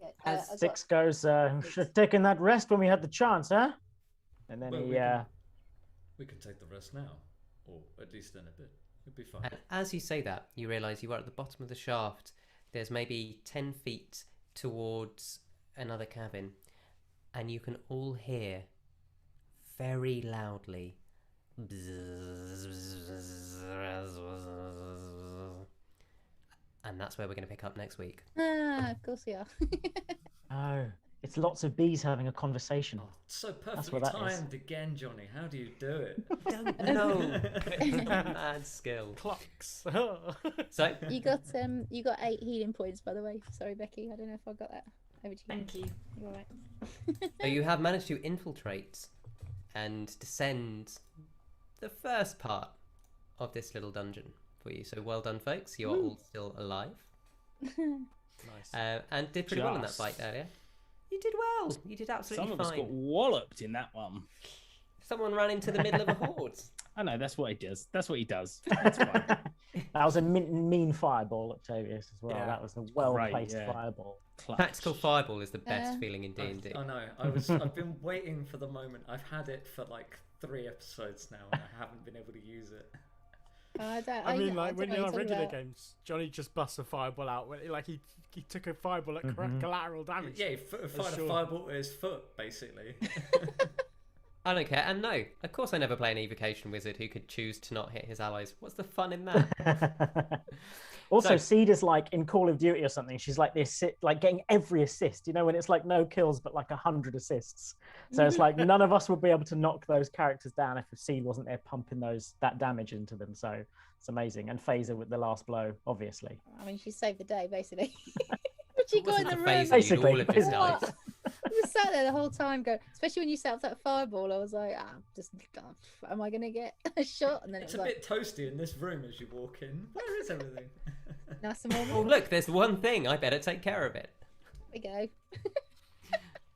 Yeah, As 6 goes, should have taken that rest when we had the chance, huh? And then Well, he, we could take the rest now, or at least in a bit. It'd be fine. And as you say that, you realise you are at the bottom of the shaft. There's maybe 10 feet towards another cabin, and you can all hear very loudly. And that's where we're going to pick up next week. Of course we are. oh, It's lots of bees having a conversation. Oh, so That's perfectly what that is. timed again, Johnny. How do you do it? Don't know. Mad skill. Clocks. So You got 8 healing points, by the way. Sorry, Becky. I don't know if I got that. Over to you. Thank you. You're all right. So you have managed to infiltrate and descend the first part of this little dungeon for you. So well done, folks. You are all still alive. Nice. And did pretty well in that Just. fight earlier. You did well. You did absolutely Some of us fine. got walloped in that one. Someone ran into the middle of a horde. I know, that's what he does. That's what he does. That's fine. That was a mean fireball, Octavius, as well. Yeah. That was a well-placed yeah. fireball. Clutch. Tactical fireball is the best feeling in D&D. I know. I've been waiting for the moment. I've had it for like 3 episodes now, and I haven't been able to use it. I mean, like when don't you're know on what you're regular talking games, Johnny just busts a fireball out. Like he took a fireball at collateral damage. Yeah, he fired a fireball at his foot, basically. I don't care. And no, of course I never play an evocation wizard who could choose to not hit his allies. What's the fun in that? Also, So- Seed is like in Call of Duty or something. She's like this, like getting every assist. You know, when it's like no kills but like 100 assists. So it's like none of us would be able to knock those characters down if Seed wasn't there pumping that damage into them. So it's amazing. And Faeza with the last blow, obviously. I mean, she saved the day, basically. But she It got in wasn't the for room. Faeza, you'd Basically. all of his What? dice. I was sat there the whole time going, especially when you set up that fireball, I was like, am I going to get a shot? And then It's it a was like, bit toasty in this room as you walk in. Where is everything? nice and Oh, warm. look, there's one thing. I better take care of it. We go.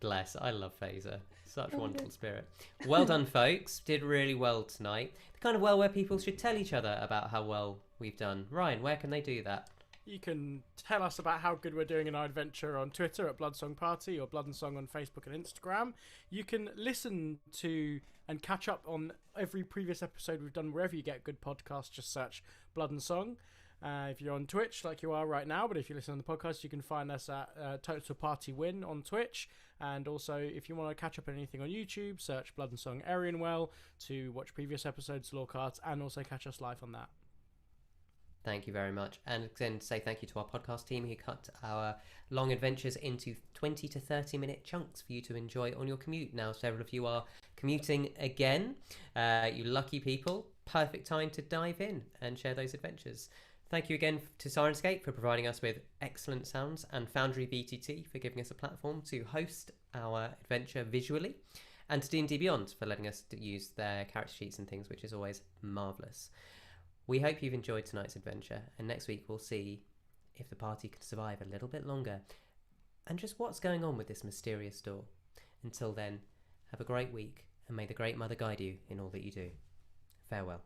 Bless. I love Faeza. Such a Oh, wonderful good. spirit. Well done, folks. Did really well tonight. The kind of well where people should tell each other about how well we've done. Ryan, where can they do that? You can tell us about how good we're doing in our adventure on Twitter at Bloodsong Party or Blood and Song on Facebook and Instagram. You can listen to and catch up on every previous episode we've done wherever you get good podcasts. Just search Blood and Song. If you're on Twitch, like you are right now, but if you listen on the podcast, you can find us at Total Party Win on Twitch. And also, if you want to catch up on anything on YouTube, search Blood and Song Erionwel to watch previous episodes, lore cards, and also catch us live on that. Thank you very much. And again, say thank you to our podcast team who cut our long adventures into 20 to 30 minute chunks for you to enjoy on your commute. Now, several of you are commuting again. You lucky people. Perfect time to dive in and share those adventures. Thank you again to Sirenscape for providing us with excellent sounds, and Foundry BTT for giving us a platform to host our adventure visually, and to D&D Beyond for letting us use their character sheets and things, which is always marvellous. We hope you've enjoyed tonight's adventure, and next week we'll see if the party can survive a little bit longer and just what's going on with this mysterious door. Until then, have a great week, and may the Great Mother guide you in all that you do. Farewell.